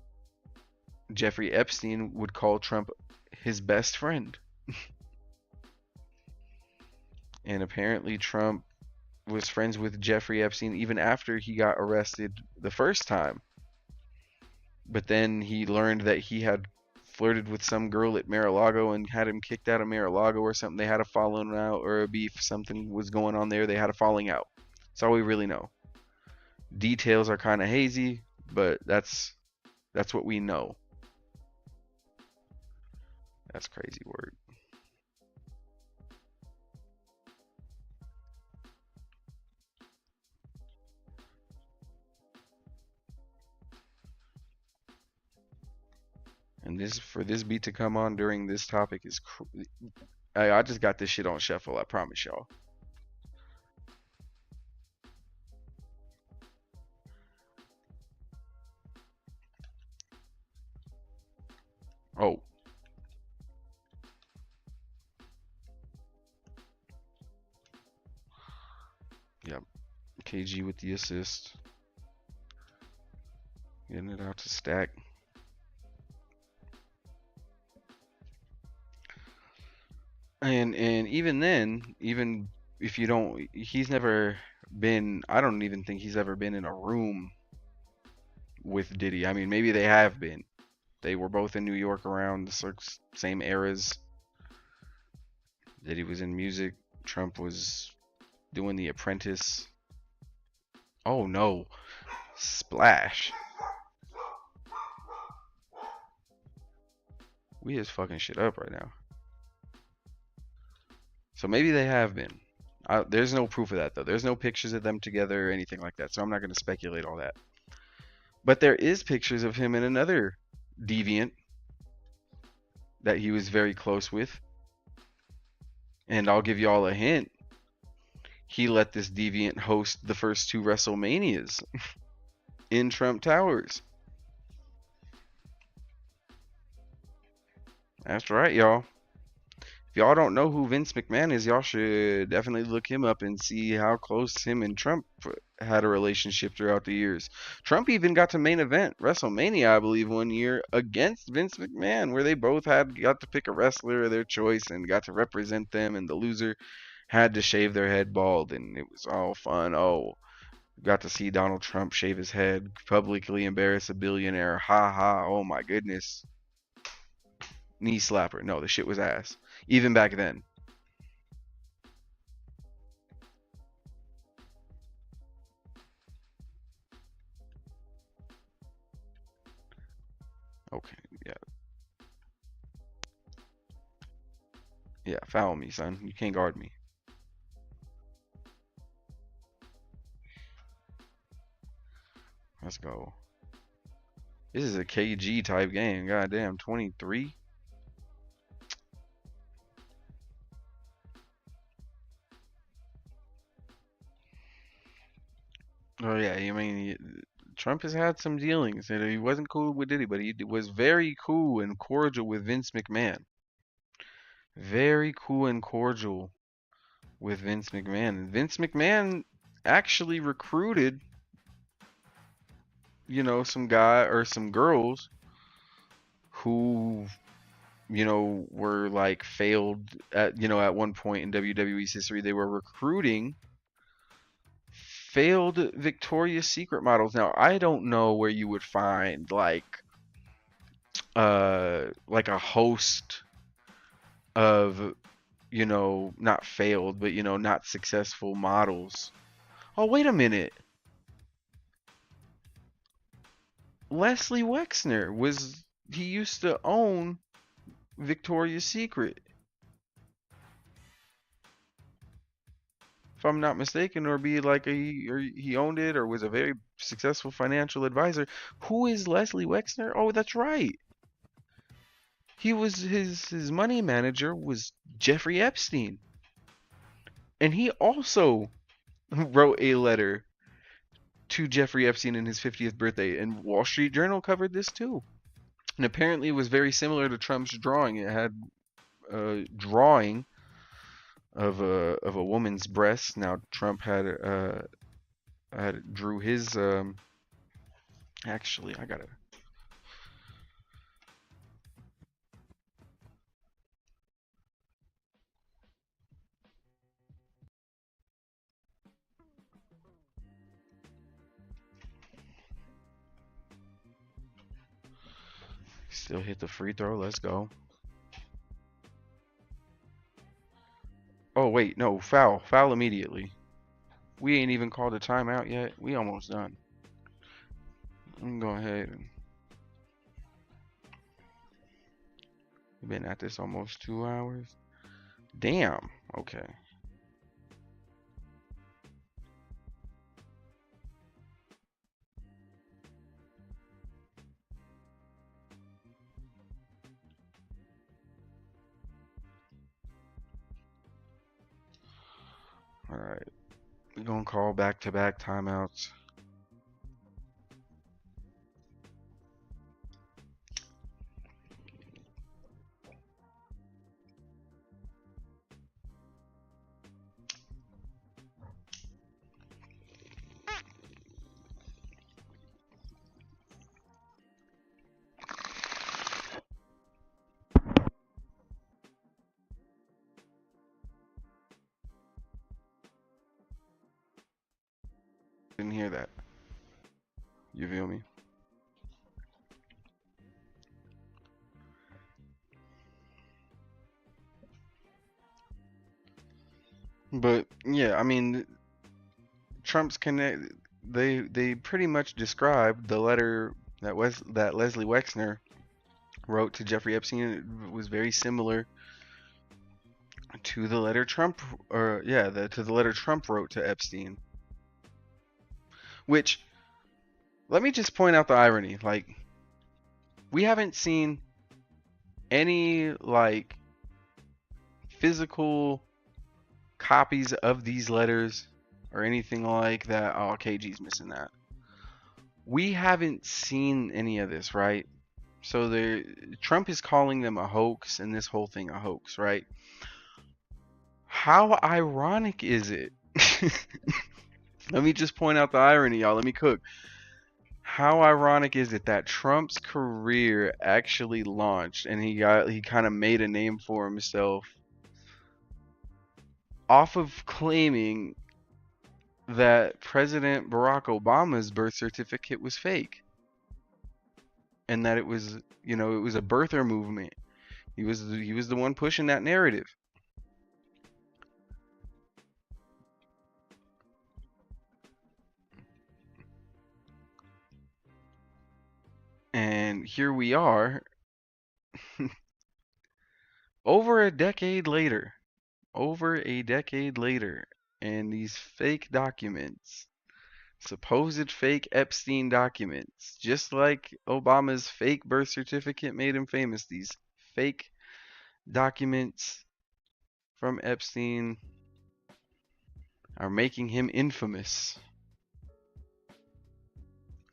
Speaker 3: Jeffrey Epstein would call Trump his best friend. And apparently, Trump was friends with Jeffrey Epstein even after he got arrested the first time. But then he learned that he had flirted with some girl at Mar-a-Lago and had him kicked out of Mar-a-Lago or something. They had a falling out or a beef. Something was going on there. They had a falling out. That's all we really know. Details are kind of hazy, but that's what we know. That's crazy word. And this for this beat to come on during this topic is I just got this shit on shuffle, I promise y'all. Oh. Yep. KG with the assist. Getting it out to Stack. And even then, even if you don't, he's never been, I don't even think he's ever been in a room with Diddy. I mean, maybe they have been. They were both in New York around the same eras. Diddy was in music. Trump was doing The Apprentice. Oh no. Splash. We is fucking shit up right now. So maybe they have been. There's no proof of that though. There's no pictures of them together or anything like that. So I'm not going to speculate all that. But there is pictures of him and another deviant that he was very close with. And I'll give you all a hint. He let this deviant host the first 2 WrestleManias in Trump Towers. That's right, y'all. If y'all don't know who Vince McMahon is, y'all should definitely look him up and see how close him and Trump had a relationship throughout the years. Trump even got to main event WrestleMania, I believe, one year against Vince McMahon, where they both got to pick a wrestler of their choice and got to represent them, and the loser had to shave their head bald, and it was all fun. Oh, got to see Donald Trump shave his head, publicly embarrass a billionaire. Ha ha, oh my goodness. Knee slapper. No, the shit was ass. Even back then. Okay, yeah. Yeah, foul me, son. You can't guard me. Let's go. This is a KG type game. Goddamn, 23. Oh yeah, I mean, Trump has had some dealings, and he wasn't cool with Diddy, but he was very cool and cordial with Vince McMahon. Very cool and cordial with Vince McMahon. And Vince McMahon actually recruited, some guy or some girls who, were like failed at one point in WWE's history. They were recruiting failed Victoria's Secret models. Now, I don't know where you would find like a host of, not failed, but not successful models. Oh, wait a minute. Leslie Wexner he used to own Victoria's Secret, if I'm not mistaken, or be like he owned it or was a very successful financial advisor. Who is Leslie Wexner? Oh, that's right. his money manager was Jeffrey Epstein. And he also wrote a letter to Jeffrey Epstein in his 50th birthday, and Wall Street Journal covered this too. And apparently it was very similar to Trump's drawing. It had a drawing of a woman's breast. Now Trump had drew his actually I gotta still hit the free throw. Let's go. Oh wait, no, foul. Foul immediately. We ain't even called a timeout yet. We almost done. I'm gonna go ahead and we've been at this almost 2 hours. Damn. Okay. All right. We're gonna call back-to-back timeouts. Didn't hear that. You feel me? But yeah, I mean, Trump's connect. They pretty much described the letter that Leslie Wexner wrote to Jeffrey Epstein. It was very similar to the letter Trump, or yeah, to the letter Trump wrote to Epstein. Which, let me just point out the irony. Like, we haven't seen any like physical copies of these letters or anything like that. Oh, KG's missing that. We haven't seen any of this, right? So Trump is calling them a hoax and this whole thing a hoax, right? How ironic is it? Let me just point out the irony, y'all. Let me cook. How ironic is it that Trump's career actually launched and he kind of made a name for himself off of claiming that President Barack Obama's birth certificate was fake and that it was, it was a birther movement. He was the one pushing that narrative. And here we are over a decade later, and these fake documents, supposed fake Epstein documents, just like Obama's fake birth certificate made him famous, these fake documents from Epstein are making him infamous.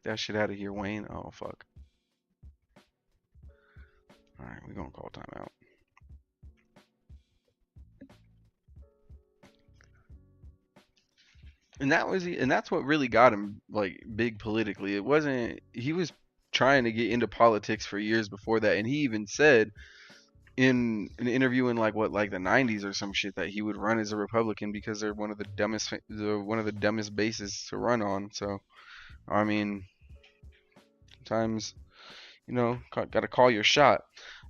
Speaker 3: That shit out of here, Wayne. Oh, fuck. Alright, we're gonna call timeout. And that's what really got him like big politically. It wasn't he was trying to get into politics for years before that, and he even said in an interview in like the 90s or some shit that he would run as a Republican because they're one of the dumbest bases to run on. So I mean, sometimes got to call your shot.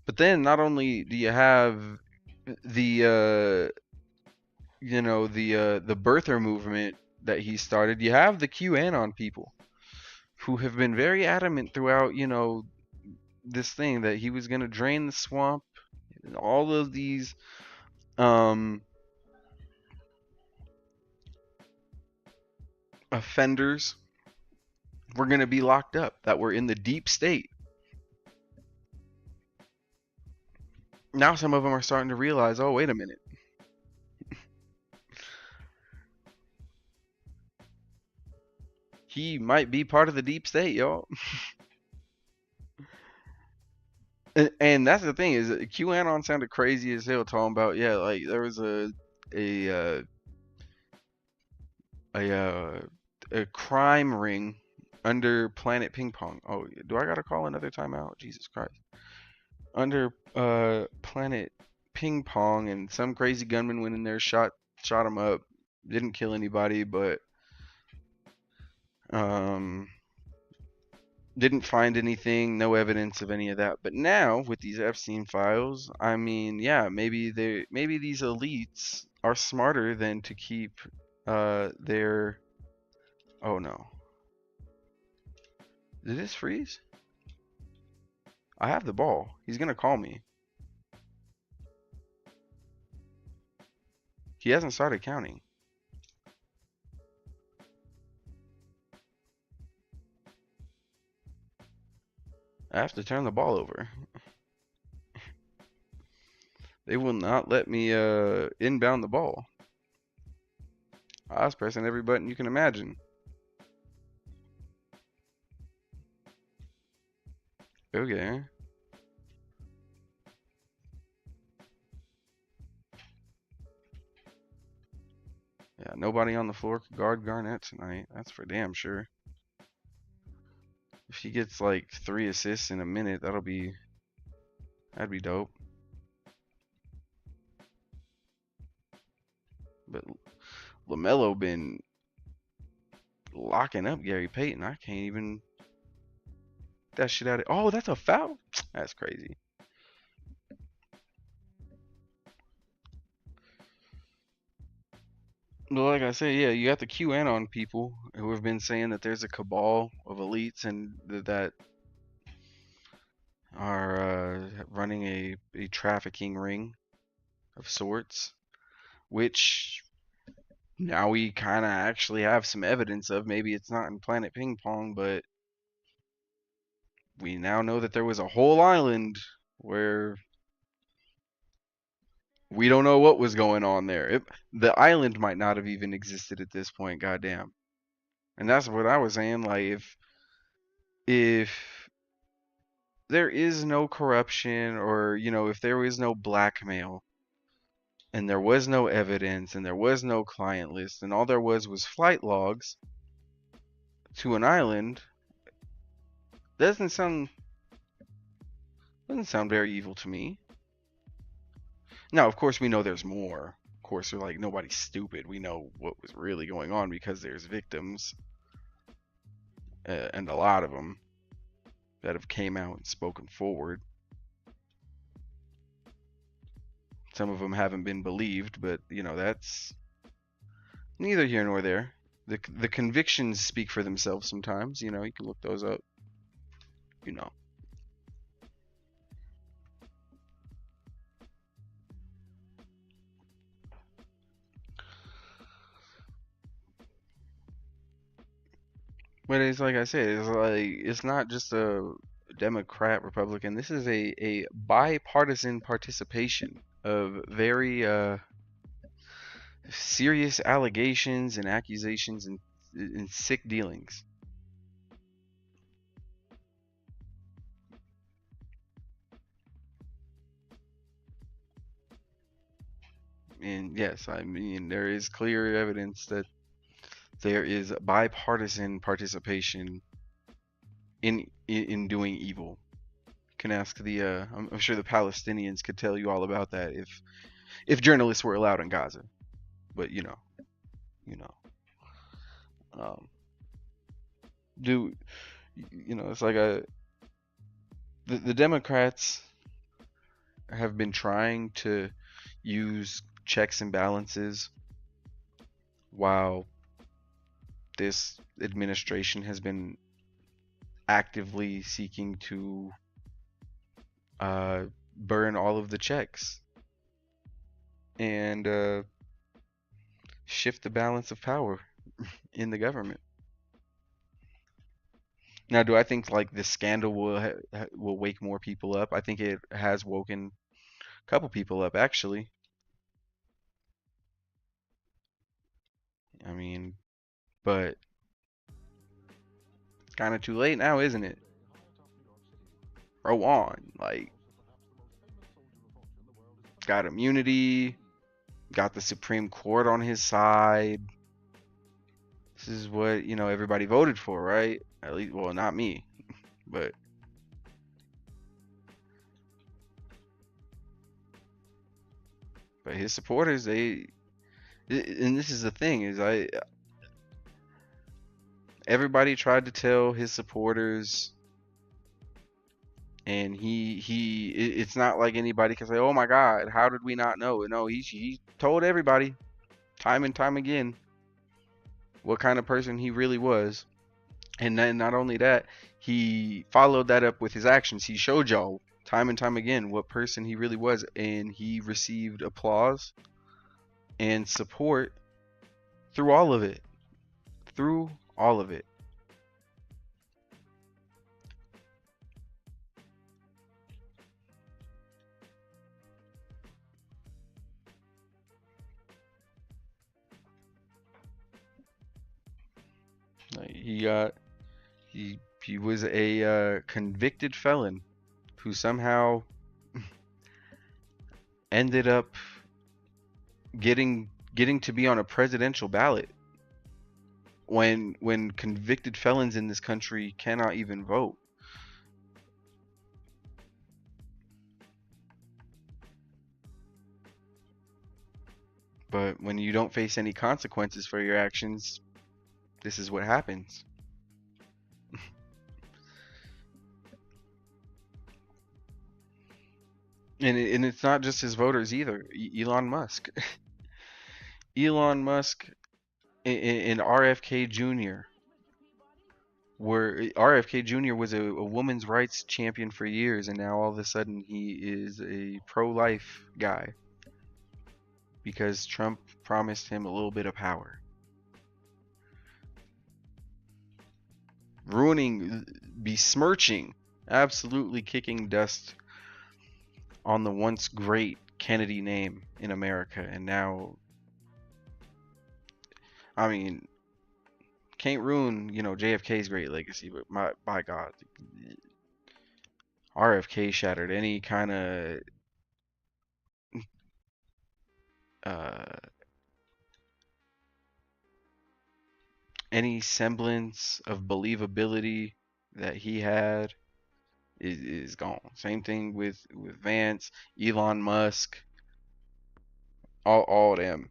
Speaker 3: But then not only do you have the the birther movement that he started, you have the QAnon people who have been very adamant throughout, this thing that he was going to drain the swamp. All of these offenders were going to be locked up that were in the deep state. Now some of them are starting to realize, oh, wait a minute. He might be part of the deep state, y'all. And that's the thing is QAnon sounded crazy as hell talking about like there was a uh, a uh, a crime ring under Planet Ping Pong. Oh, do I gotta call another timeout? Jesus Christ. Under Planet Ping Pong, and some crazy gunman went in there, shot him up, didn't kill anybody, but um didn't find anything, no evidence of any of that. But now with these Epstein files, I mean, yeah, maybe these elites are smarter than to keep their. Oh no, did this freeze? I have the ball. He's gonna call me. He hasn't started counting. I have to turn the ball over. They will not let me inbound the ball. I was pressing every button you can imagine. Okay. Yeah, nobody on the floor could guard Garnett tonight. That's for damn sure. If he gets like 3 assists in a minute, that'd be dope. But LaMelo been locking up Gary Payton. I can't even get that shit out of. Oh, that's a foul. That's crazy. But like I said, yeah, you got the QAnon people who have been saying that there's a cabal of elites and that are running a trafficking ring of sorts, which now we kind of actually have some evidence of. Maybe it's not in Planet Ping Pong, but we now know that there was a whole island where we don't know what was going on there. The island might not have even existed at this point, goddamn. And that's what I was saying. Like, if there is no corruption, or if there is no blackmail, and there was no evidence, and there was no client list, and all there was flight logs to an island, doesn't sound very evil to me. Now, of course, we know there's more. Of course, we're like, nobody's stupid. We know what was really going on because there's victims, and a lot of them that have came out and spoken forward. Some of them haven't been believed, but that's neither here nor there. The convictions speak for themselves sometimes. You can look those up. You know. But it's like I said, it's not just a Democrat, Republican. This is a bipartisan participation of very serious allegations and accusations and sick dealings. And yes, I mean there is clear evidence that there is bipartisan participation in doing evil. You can ask I'm sure the Palestinians could tell you all about that if journalists were allowed in Gaza. But do it's like the Democrats have been trying to use checks and balances while this administration has been actively seeking to burn all of the checks and shift the balance of power in the government. Now, do I think like this scandal will wake more people up? I think it has woken couple people up actually. I mean, but it's kind of too late now, isn't it? Bro, on. Like, got immunity, got the Supreme Court on his side. This is what, everybody voted for, right? At least, well, not me, but his supporters, and this is the thing, is everybody tried to tell his supporters, and it's not like anybody can say, "Oh my God, how did we not know?" No, he told everybody time and time again what kind of person he really was. And then not only that, he followed that up with his actions. He showed y'all time and time again what person he really was, and he received applause and support through all of it. Through all of it. Like, he was a convicted felon who somehow ended up getting to be on a presidential ballot when convicted felons in this country cannot even vote. But when you don't face any consequences for your actions, this is what happens. And it's not just his voters either. Elon Musk. Elon Musk and RFK Jr. RFK Jr. was a women's rights champion for years, and now all of a sudden he is a pro-life guy because Trump promised him a little bit of power. Ruining, besmirching, absolutely kicking dust on the once great Kennedy name in America. And now, I mean, can't ruin, JFK's great legacy, but by God, RFK shattered any kind of any semblance of believability that he had is gone. Same thing with Vance, Elon Musk, all them.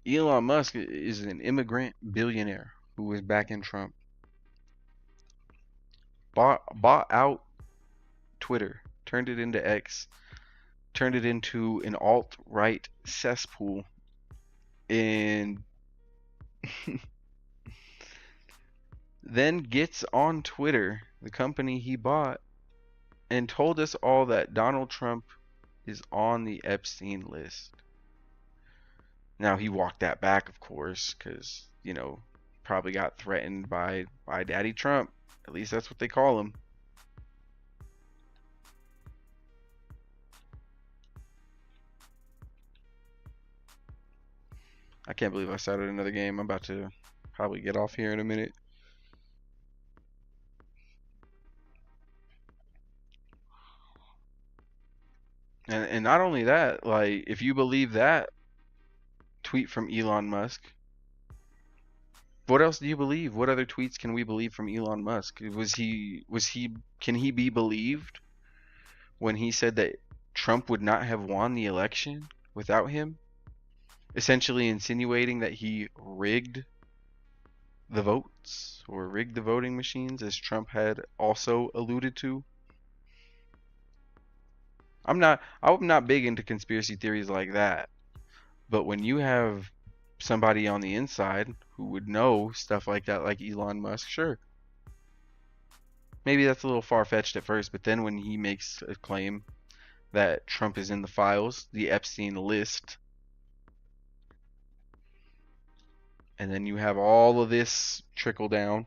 Speaker 3: Elon Musk is an immigrant billionaire who was backing Trump. Bought out Twitter, turned it into X, turned it into an alt-right cesspool, and then gets on Twitter, the company he bought, and told us all that Donald Trump is on the Epstein list. Now he walked that back, of course, because, probably got threatened by Daddy Trump. At least that's what they call him. I can't believe I started another game. I'm about to probably get off here in a minute. And not only that, like, if you believe that tweet from Elon Musk, what else do you believe? What other tweets can we believe from Elon Musk? Can he be believed when he said that Trump would not have won the election without him? Essentially insinuating that he rigged the votes or rigged the voting machines, as Trump had also alluded to. I'm not big into conspiracy theories like that, but when you have somebody on the inside who would know stuff like that, like Elon Musk, sure. Maybe that's a little far-fetched at first, but then when he makes a claim that Trump is in the files, the Epstein list, and then you have all of this trickle down.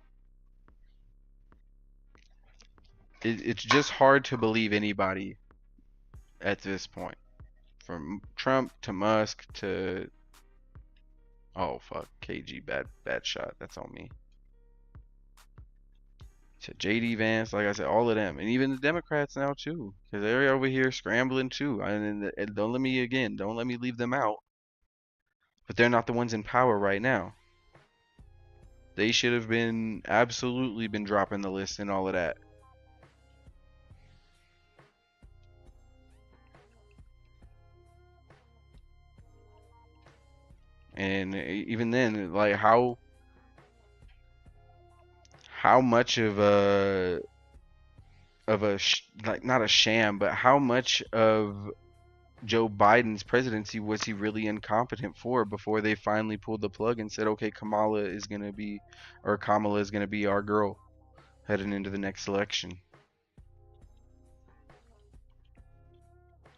Speaker 3: it's just hard to believe anybody at this point, from Trump to Musk to, oh fuck, KG, bad shot, that's on me, to JD Vance, like I said, all of them, and even the Democrats now too, because they're over here scrambling too. And don't let me leave them out. But they're not the ones in power right now. They should have been absolutely been dropping the list and all of that. And even then, like how much of a like, not a sham, but how much of Joe Biden's presidency was he really incompetent for before they finally pulled the plug and said, okay, Kamala is gonna be our girl heading into the next election,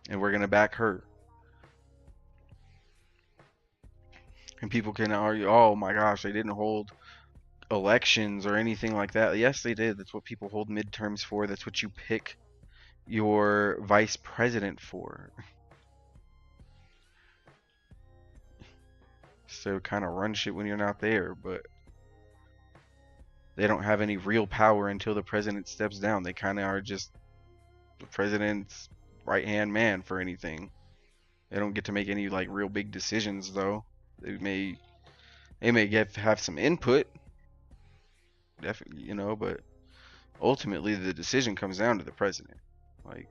Speaker 3: and we're gonna back her. And people can argue, oh my gosh, they didn't hold elections or anything like that. Yes, they did. That's what people hold midterms for. That's what you pick your vice president for. So kind of run shit when you're not there, but they don't have any real power until the president steps down. They kind of are just the president's right-hand man for anything. They don't get to make any like real big decisions though. They may have some input, definitely, but ultimately the decision comes down to the president. Like,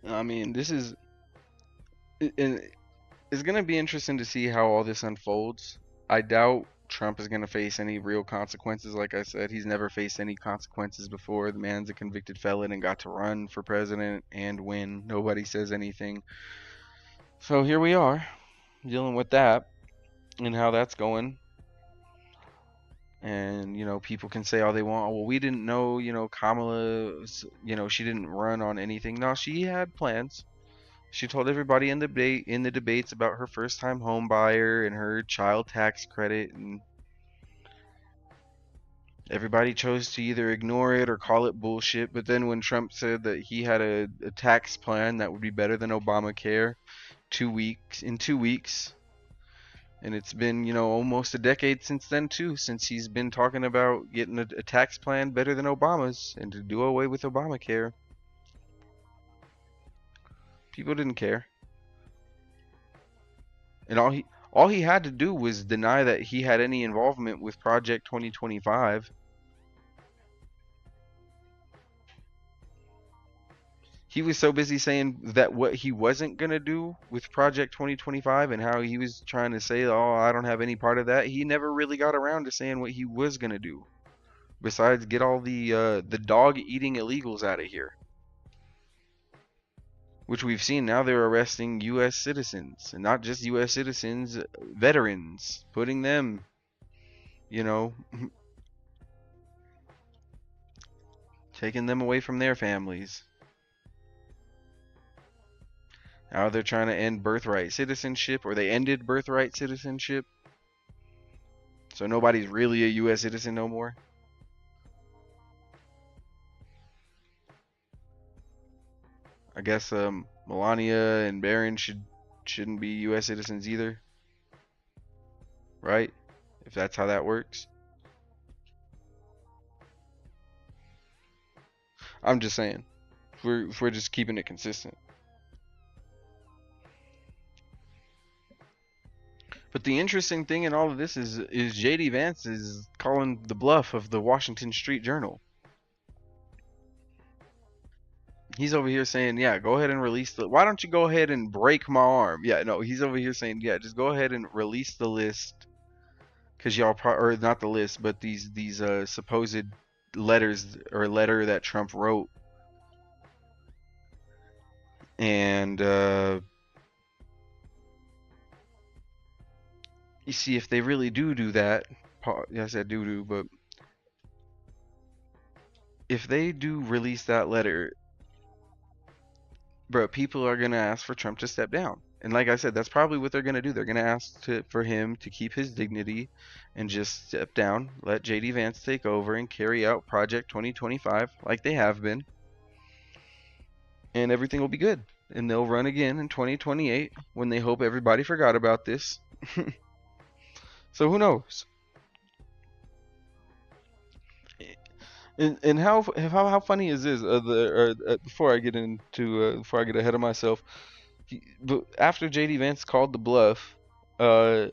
Speaker 3: I mean, and it's gonna be interesting to see how all this unfolds. I doubt Trump is gonna face any real consequences. Like I said, he's never faced any consequences before. The man's a convicted felon and got to run for president and win. Nobody says anything. So here we are, dealing with that and how that's going. And people can say all they want. Well, we didn't know. Kamala, she didn't run on anything. No, she had plans. She told everybody in the debates about her first time home buyer and her child tax credit, and everybody chose to either ignore it or call it bullshit. But then when Trump said that he had a tax plan that would be better than Obamacare, 2 weeks, and it's been, almost a decade since then too, since he's been talking about getting a tax plan better than Obama's and to do away with Obamacare. People didn't care. And all he had to do was deny that he had any involvement with Project 2025. He was so busy saying that what he wasn't going to do with Project 2025 and how he was trying to say, oh, I don't have any part of that. He never really got around to saying what he was going to do. Besides, get all the dog-eating illegals out of here. Which we've seen now, they're arresting U.S. citizens. And not just U.S. citizens, veterans. Putting them, taking them away from their families. Now they're trying to end birthright citizenship, or they ended birthright citizenship. So nobody's really a U.S. citizen no more. I guess Melania and Barron shouldn't be U.S. citizens either, right? If that's how that works. I'm just saying, if we're just keeping it consistent. But the interesting thing in all of this is JD Vance is calling the bluff of the Washington Street Journal. He's over here saying, yeah, go ahead and release why don't you go ahead and break my arm? Yeah, no, he's over here saying, yeah, just go ahead and release the list, because y'all or not the list, but these supposed letter that Trump wrote, and you see if they really do that. Yes, I do, but if they do release that letter, bro, people are gonna ask for Trump to step down. And like I said, that's probably what they're gonna do. They're gonna ask for him to keep his dignity and just step down, let JD Vance take over and carry out Project 2025 like they have been, and everything will be good. And they'll run again in 2028 when they hope everybody forgot about this. So who knows? And how funny is this? Before I get ahead of myself, but after JD Vance called the bluff, uh,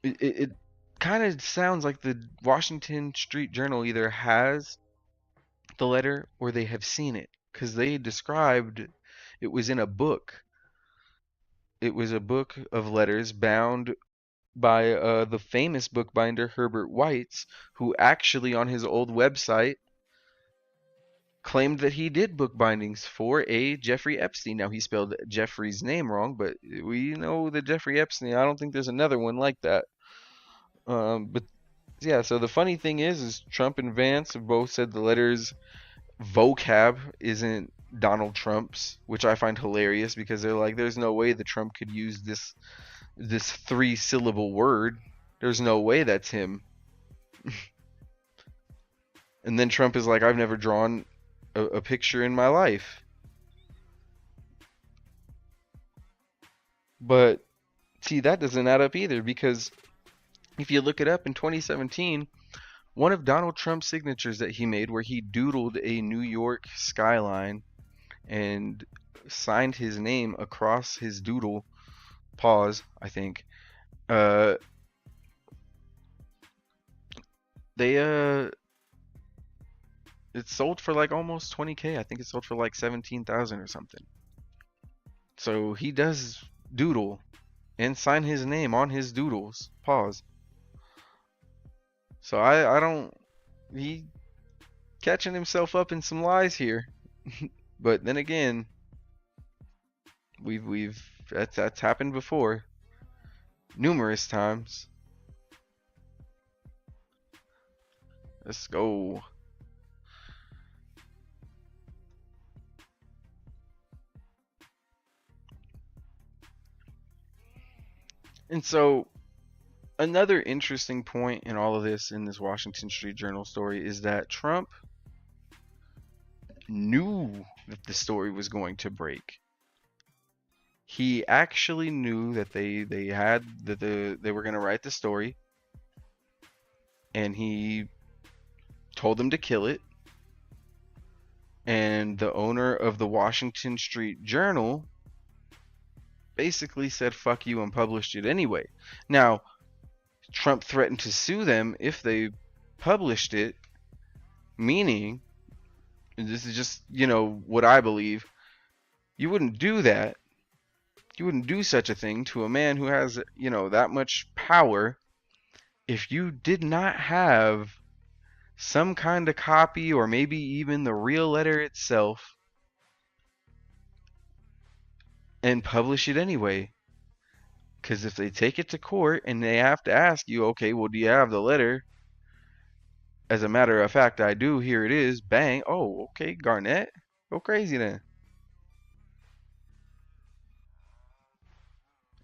Speaker 3: it kind of sounds like the Washington Street Journal either has the letter or they have seen it, because they described it was in a book. It was a book of letters bound by the famous bookbinder Herbert Whites, who actually on his old website claimed that he did bookbindings for a Jeffrey Epstein. Now he spelled Jeffrey's name wrong, but we know the Jeffrey Epstein. I don't think there's another one like that. But yeah, so the funny thing is Trump and Vance have both said the letters vocab isn't Donald Trump's, which I find hilarious because they're like, there's no way that Trump could use this 3-syllable word. There's no way that's him. And then Trump is like, I've never drawn a picture in my life. But see, that doesn't add up either, because if you look it up in 2017, one of Donald Trump's signatures that he made, where he doodled a New York skyline and signed his name across his doodle, pause, I think, they it sold for like almost 20K. I think it sold for like 17,000 or something. So he does doodle and sign his name on his doodles. Pause. So I don't, he catching himself up in some lies here. But then again, that's happened before, numerous times. Let's go. And so another interesting point in all of this, in this Washington Street Journal story, is that Trump knew that the story was going to break. He actually knew that they were going to write the story, and he told them to kill it. And the owner of the Washington Street Journal basically said fuck you and published it anyway. Now, Trump threatened to sue them if they published it, meaning, this is just, what I believe, you wouldn't do that. You wouldn't do such a thing to a man who has, that much power if you did not have some kind of copy, or maybe even the real letter itself, and publish it anyway. Because if they take it to court and they have to ask you, okay, well, do you have the letter? As a matter of fact, I do. Here it is. Bang. Oh, okay, Garnett. Go crazy then.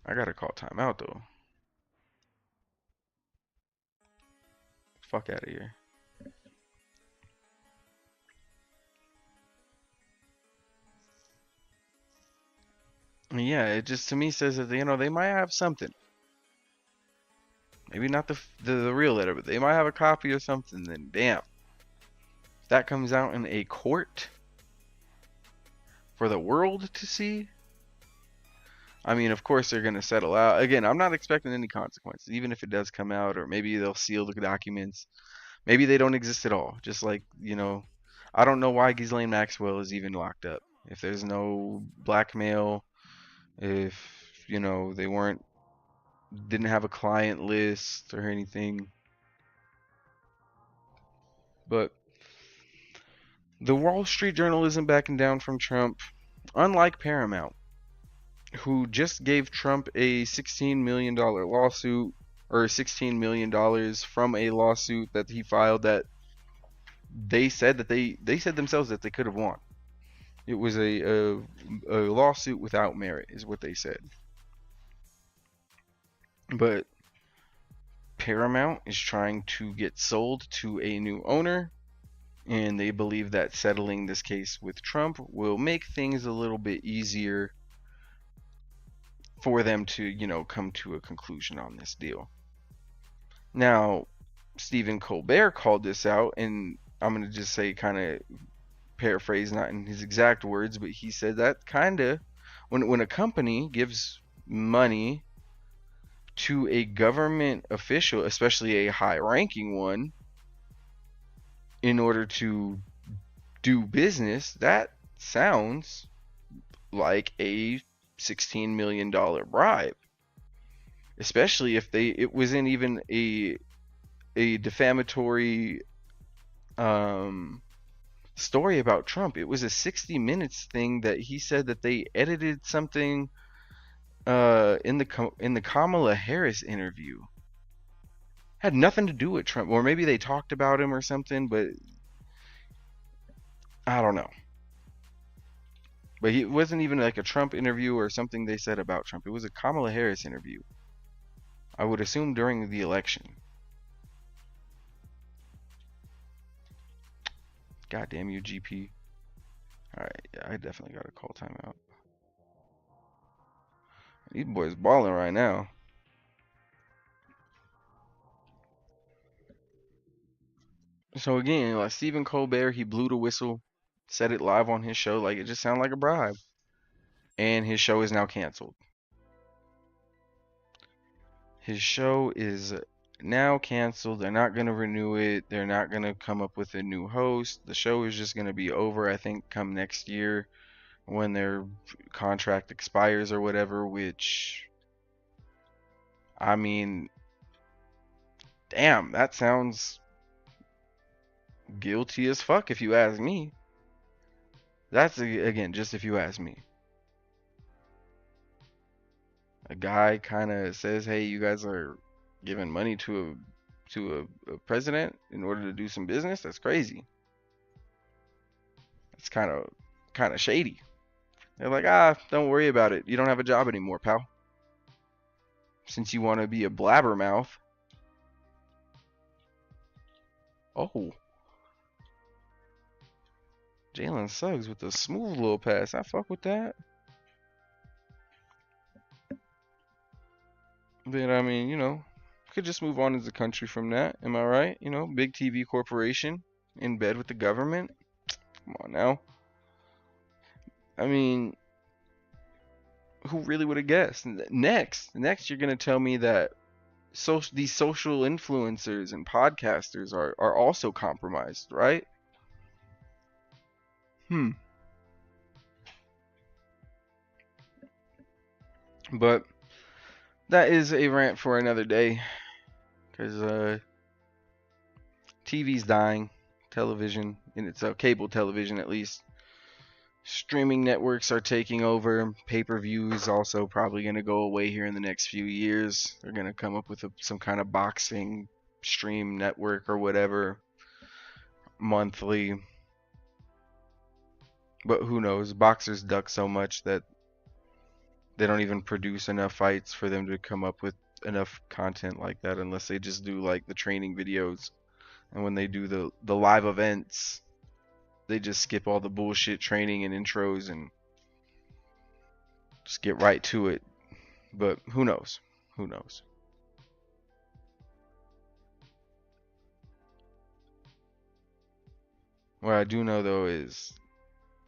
Speaker 3: I gotta call timeout though. Fuck out of here. Yeah, it just to me says that they might have something. Maybe not the real letter, but they might have a copy or something. Then damn, if that comes out in a court for the world to see, I mean, of course they're gonna settle out. Again, I'm not expecting any consequences, even if it does come out, or maybe they'll seal the documents. Maybe they don't exist at all. Just like, I don't know why Ghislaine Maxwell is even locked up. If there's no blackmail, if they didn't have a client list or anything. But the Wall Street Journal isn't backing down from Trump, unlike Paramount, who just gave Trump a $16 million lawsuit, or $16 million from a lawsuit that he filed that they said themselves that they could have won. It was a lawsuit without merit, is what they said. But Paramount is trying to get sold to a new owner, and they believe that settling this case with Trump will make things a little bit easier for them to, come to a conclusion on this deal. Now, Stephen Colbert called this out, and I'm going to just say, kind of paraphrase, not in his exact words, but he said that kind of when a company gives money to a government official, especially a high-ranking one, in order to do business, that sounds like a $16 million bribe. Especially if it wasn't even a defamatory story about Trump. It was a 60 Minutes thing that he said that they edited something in the Kamala Harris interview. Had nothing to do with Trump, or maybe they talked about him or something, but I don't know. But it wasn't even like a Trump interview or something they said about Trump. It was a Kamala Harris interview. I would assume during the election. God damn you, GP. Alright, yeah, I definitely gotta call timeout. These boys balling right now. So again, like Stephen Colbert, he blew the whistle, said it live on his show, like it just sounded like a bribe. And his show is now canceled. His show is now canceled. They're not going to renew it. They're not going to come up with a new host. The show is just going to be over, I think, come next year when their contract expires or whatever, which, I mean, damn, that sounds guilty as fuck if you ask me. That's, again, just if you ask me. A guy kind of says, hey, you guys are giving money to a president in order to do some business. That's crazy. It's kind of shady. They're like, don't worry about it. You don't have a job anymore, pal. Since you want to be a blabbermouth. Oh. Jalen Suggs with a smooth little pass. I fuck with that. But I mean, could just move on as a country from that. Am I right? Big TV corporation in bed with the government. Come on now. I mean, who really would have guessed? Next, you're gonna tell me that these social influencers and podcasters are also compromised, right? But that is a rant for another day, because TV's dying, television, and it's cable television at least. Streaming networks are taking over. Pay-per-view is also probably going to go away here in the next few years. They're going to come up with some kind of boxing stream network or whatever, monthly. But who knows? Boxers duck so much that they don't even produce enough fights for them to come up with enough content like that, unless they just do like the training videos. And when they do the live events, they just skip all the bullshit training and intros and just get right to it. But who knows? Who knows? What I do know though is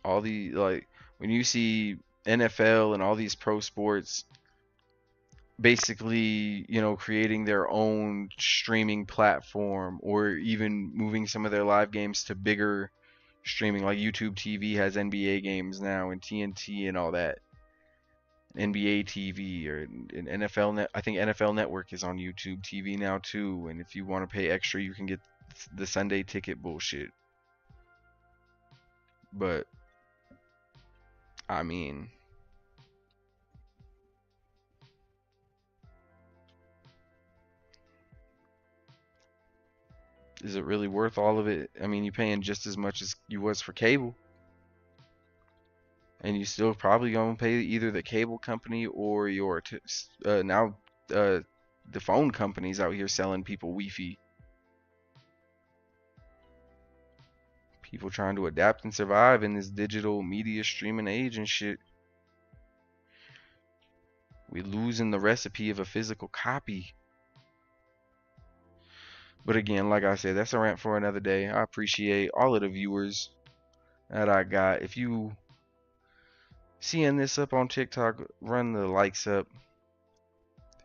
Speaker 3: all the, like, when you see NFL and all these pro sports basically, creating their own streaming platform, or even moving some of their live games to bigger streaming, like YouTube TV has NBA games now and TNT and all that. NBA TV or an NFL net. I think NFL Network is on YouTube TV now too. And if you want to pay extra, you can get the Sunday ticket bullshit. But I mean, is it really worth all of it? I mean, you're paying just as much as you was for cable. and you still probably gonna pay either the cable company or your now uh, the phone companies out here selling people Wi-Fi. People trying to adapt and survive in this digital media streaming age and shit. We losing the recipe of a physical copy. But again, like I said, that's a rant for another day. I appreciate all of the viewers that I got. If you seeing this up on TikTok, run the likes up.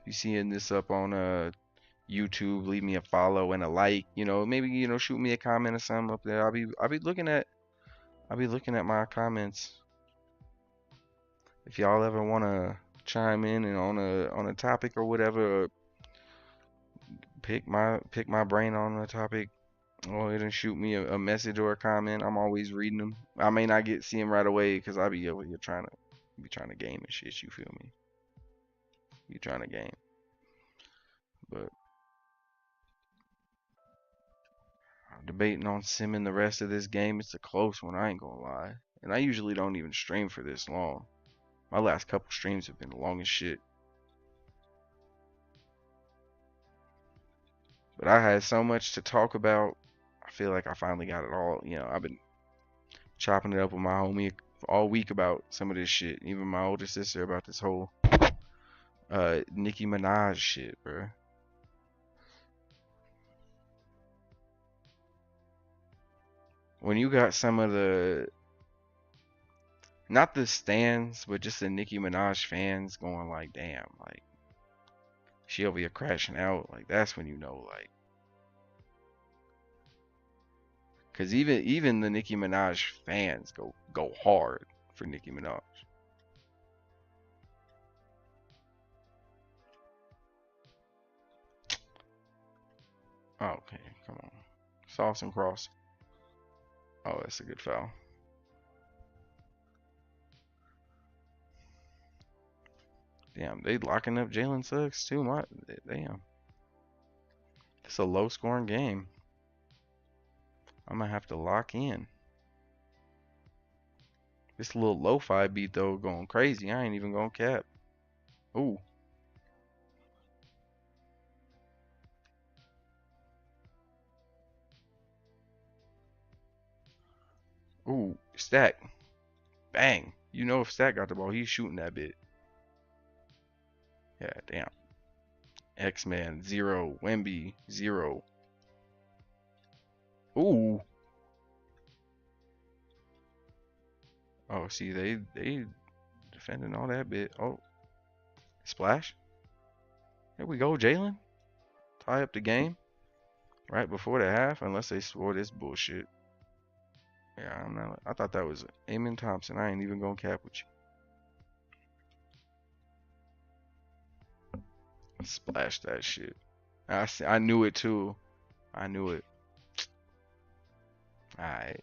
Speaker 3: If you seeing this up on YouTube, leave me a follow and a like. You know, maybe shoot me a comment or something up there. I'll be looking at my comments. If y'all ever wanna chime in and on a topic or whatever, or pick my brain on a topic, go ahead and shoot me a message or a comment. I'm always reading them. I may not see them right away because I be over here trying to game and shit. You feel me? Be trying to game, but I'm debating on simming the rest of this game. It's a close one. I ain't gonna lie. And I usually don't even stream for this long. My last couple streams have been long as shit. But I had so much to talk about. I feel like I finally got it all. I've been chopping it up with my homie all week about some of this shit. Even my older sister about this whole Nicki Minaj shit, bro. When you got some of the, not the stands, but just the Nicki Minaj fans going like, damn, like she over here crashing out, like that's when you know, like, cause even the Nicki Minaj fans go hard for Nicki Minaj. Oh, okay, come on, sauce and cross. Oh, that's a good foul. Damn, they locking up Jalen Suggs too. Damn, it's a low scoring game. I'm gonna have to lock in. This little lo-fi beat though going crazy. I ain't even gonna cap. Ooh. Ooh, Stack. Bang. You know if Stack got the ball, he's shooting that bit. Yeah, damn. X-Man, 0. Wemby, 0. Ooh. Oh, see, they defending all that bit. Oh, splash. Here we go, Jalen. Tie up the game right before the half, unless they score this bullshit. Yeah, I'm not. I thought that was Amen Thompson. I ain't even gonna cap with you. Splash that shit. I knew it too. I knew it. Alright.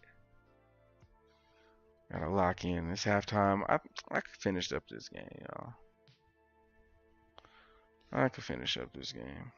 Speaker 3: Gotta lock in. It's halftime. I could finish up this game, y'all. I could finish up this game.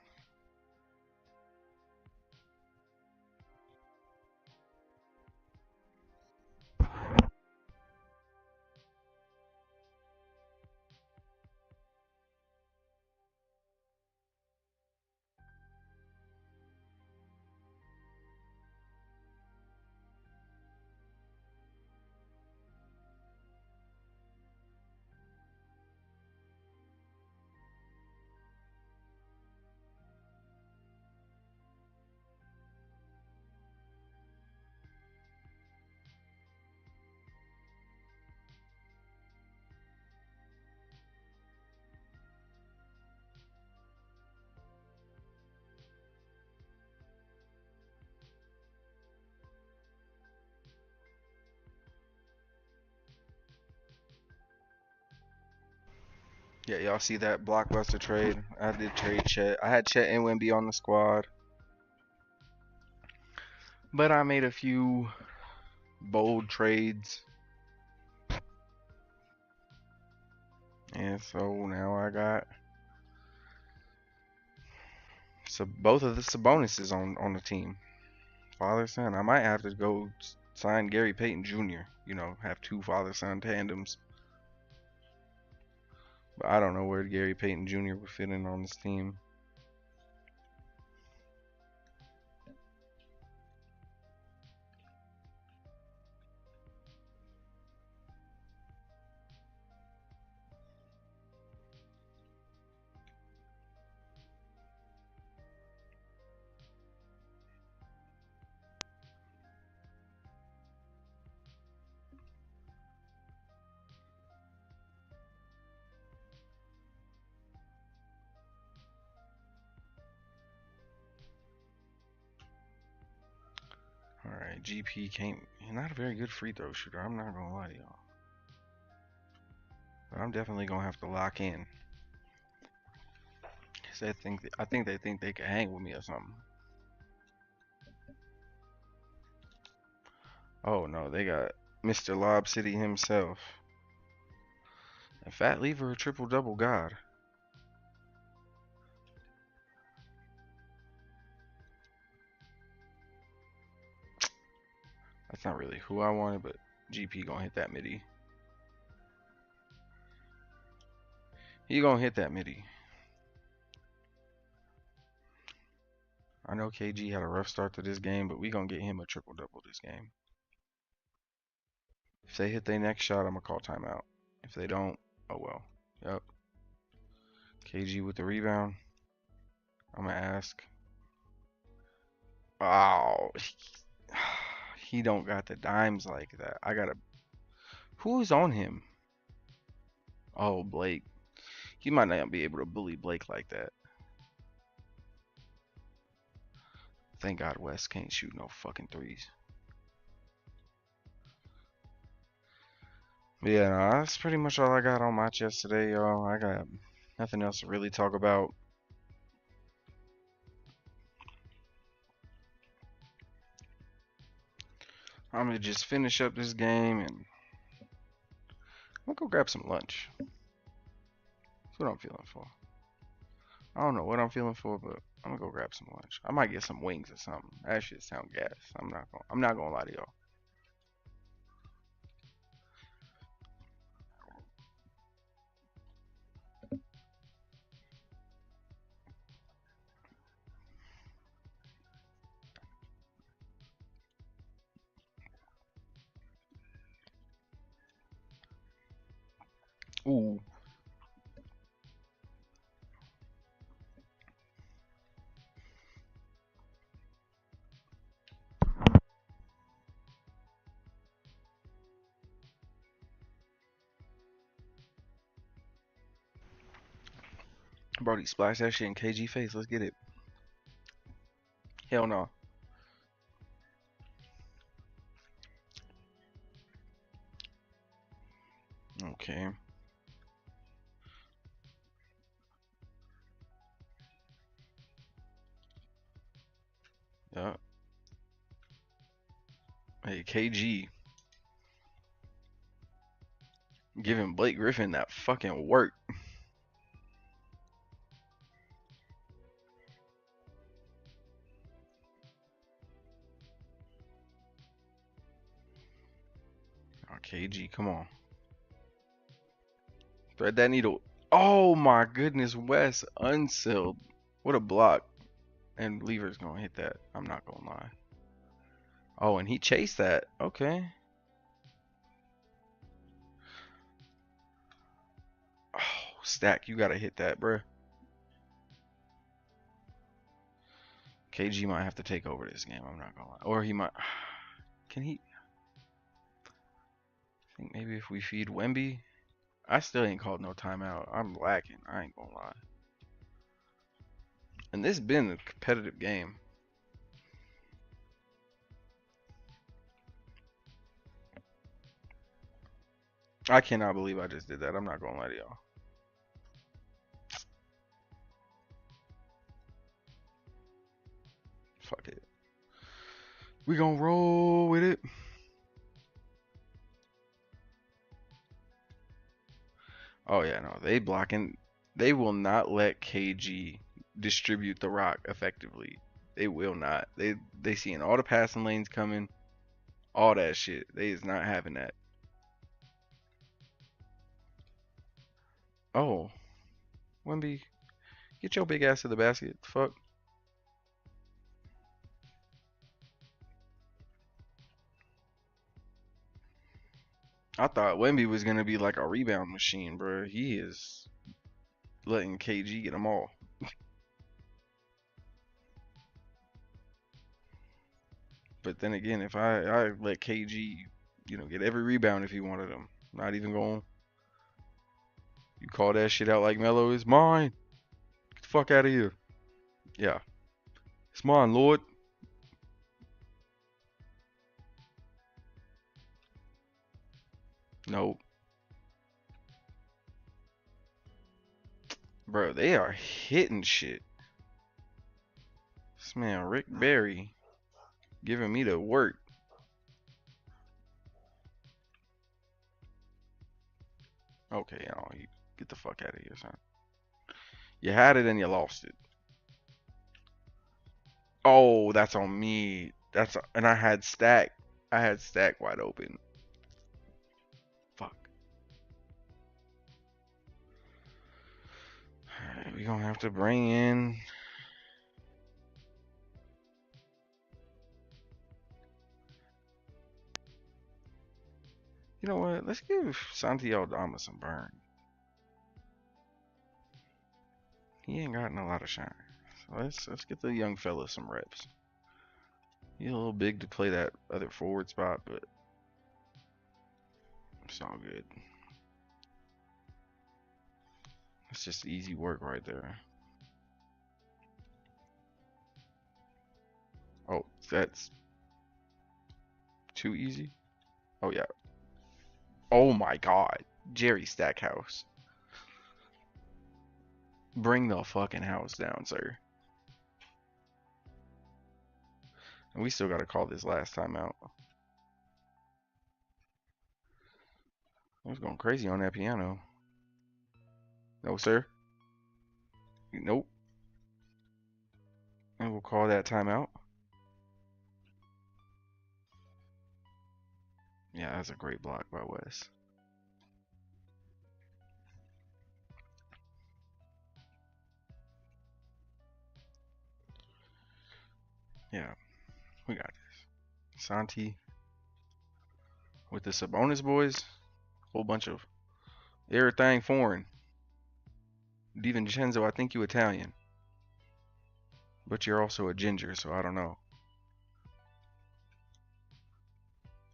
Speaker 3: Yeah, y'all see that blockbuster trade? I did trade Chet. I had Chet and Wemby on the squad, but I made a few bold trades, and so now I got both of the Sabonis on the team, father son. I might have to go sign Gary Payton Jr. You know, have two father-son tandems. But I don't know where Gary Payton Jr. would fit in on this team. Alright, GP can't. He's not a very good free throw shooter. I'm not gonna lie to y'all. But I'm definitely gonna have to lock in. Cause I think they think they can hang with me or something. Oh no, they got Mr. Lob City himself. And Fat Lever, a triple double god. That's not really who I wanted, but GP gonna hit that midi. He gonna hit that midi. I know KG had a rough start to this game, but we gonna get him a triple double this game. If they hit their next shot, I'm gonna call timeout. If they don't, oh well. Yep. KG with the rebound. I'm gonna ask. Oh, he don't got the dimes like that. I gotta. Who's on him? Oh, Blake. He might not be able to bully Blake like that. Thank God West can't shoot no fucking threes. But yeah, no, that's pretty much all I got on my chest today, y'all. I got nothing else to really talk about. I'm gonna just finish up this game and I'm gonna go grab some lunch. That's what I'm feeling for. I don't know what I'm feeling for, but I'm gonna go grab some lunch. I might get some wings or something. That shit sound gas. I'm not gonna lie to y'all. Ooh. Brody, splash that shit in KG face. Let's get it. Hell no. Okay. Yeah. Hey, KG. Giving Blake Griffin that fucking work. Oh, KG, come on. Thread that needle. Oh my goodness, Wes unsealed. What a block. And Lever's gonna hit that. I'm not gonna lie. Oh, and he chased that. Okay. Oh, Stack, you gotta hit that, bruh. KG might have to take over this game. I'm not gonna lie. Or he might. Can he? I think maybe if we feed Wemby. I still ain't called no timeout. I'm lacking. I ain't gonna lie. And this been a competitive game. I cannot believe I just did that. I'm not gonna lie to y'all. Fuck it. We gonna roll with it. Oh yeah, no, they blocking. They will not let KG distribute the rock effectively. They will not. They seeing all the passing lanes coming. All that shit. They is not having that. Oh, Wemby, get your big ass to the basket. Fuck. I thought Wemby was gonna be like a rebound machine, bro. He is letting KG get them all. But then again, if I let KG, get every rebound if he wanted them, not even going. You call that shit out like Melo is mine. Get the fuck out of here. Yeah, it's mine, Lord. Nope, bro. They are hitting shit. This man Rick Barry giving me the work. Okay, you get the fuck out of here, son. You had it and you lost it. Oh, that's on me. And I had Stack. I had Stack wide open. Fuck. Alright, we gonna have to bring in. You know what? Let's give Santi Aldama some burn. He ain't gotten a lot of shine. So let's get the young fella some reps. He's a little big to play that other forward spot, but it's all good. It's just easy work right there. Oh, that's too easy? Oh, yeah. Oh my god. Jerry Stackhouse. Bring the fucking house down, sir. And we still got to call this last time out. I was going crazy on that piano. No, sir. Nope. And we'll call that timeout. Yeah, that's a great block by Wes. Yeah, we got this. Santi with the Sabonis boys. Whole bunch of everything foreign. DiVincenzo, I think you Italian. But you're also a ginger, so I don't know.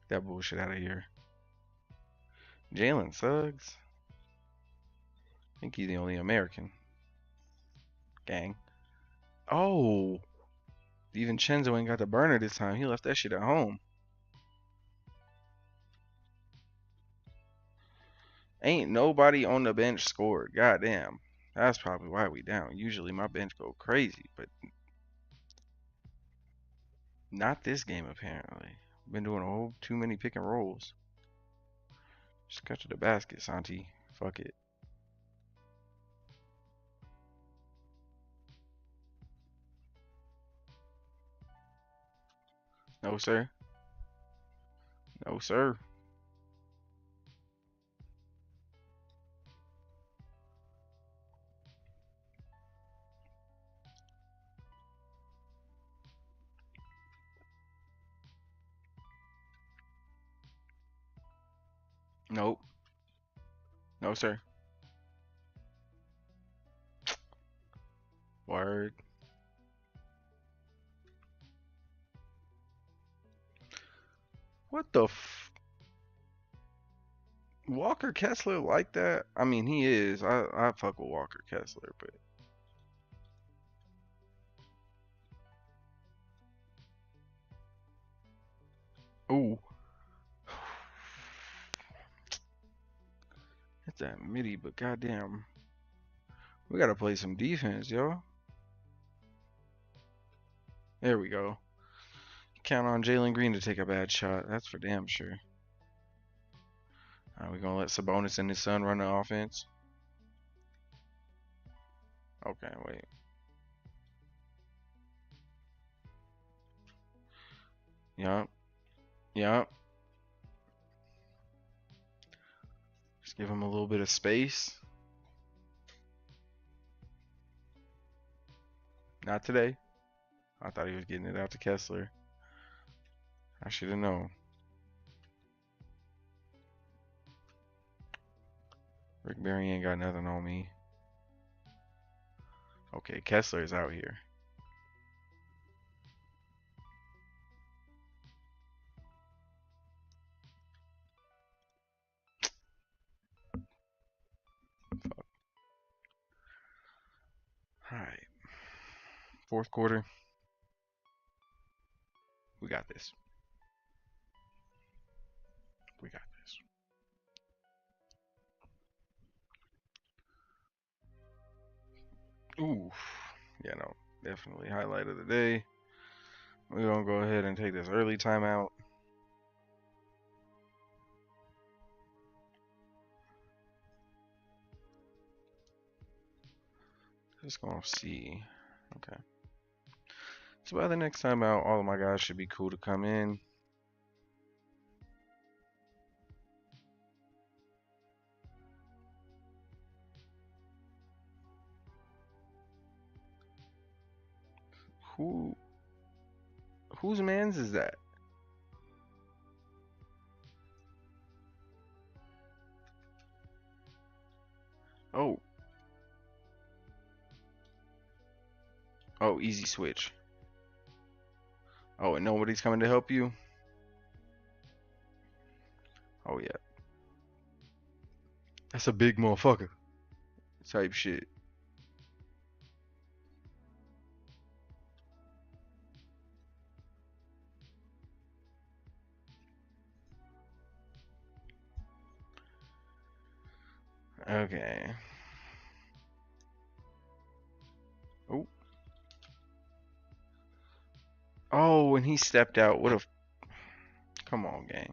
Speaker 3: That bullshit out of here. Jalen Suggs. I think he's the only American. Gang. Oh! DiVincenzo ain't got the burner this time. He left that shit at home. Ain't nobody on the bench scored. Goddamn. That's probably why we down. Usually my bench go crazy, but not this game apparently. Been doing a whole too many pick and rolls. Just cut to the basket, Santi. Fuck it. No, sir. No, sir. Nope. No, sir. Word. What the Walker Kessler like that? I mean, he is. I fuck with Walker Kessler, but ooh, it's that midi. But goddamn, we gotta play some defense, yo. There we go. Count on Jalen Green to take a bad shot. That's for damn sure. We gonna let Sabonis and his son run the offense. Okay, wait. Yup. Yeah. Just give him a little bit of space. Not today. I thought he was getting it out to Kessler. I should have known. Rick Barry ain't got nothing on me. Okay, Kessler is out here. Fuck. Alright. Fourth quarter. We got this. We got this. Ooh. Yeah, no. Definitely highlight of the day. We're going to go ahead and take this early timeout. Just going to see. Okay. So by the next timeout, all of my guys should be cool to come in. Whose man's is that? Oh. Oh, easy switch. Oh, and nobody's coming to help you? Oh, yeah. That's a big motherfucker. Type shit. Okay. Oh. Oh, and he stepped out. What a... Come on, gang.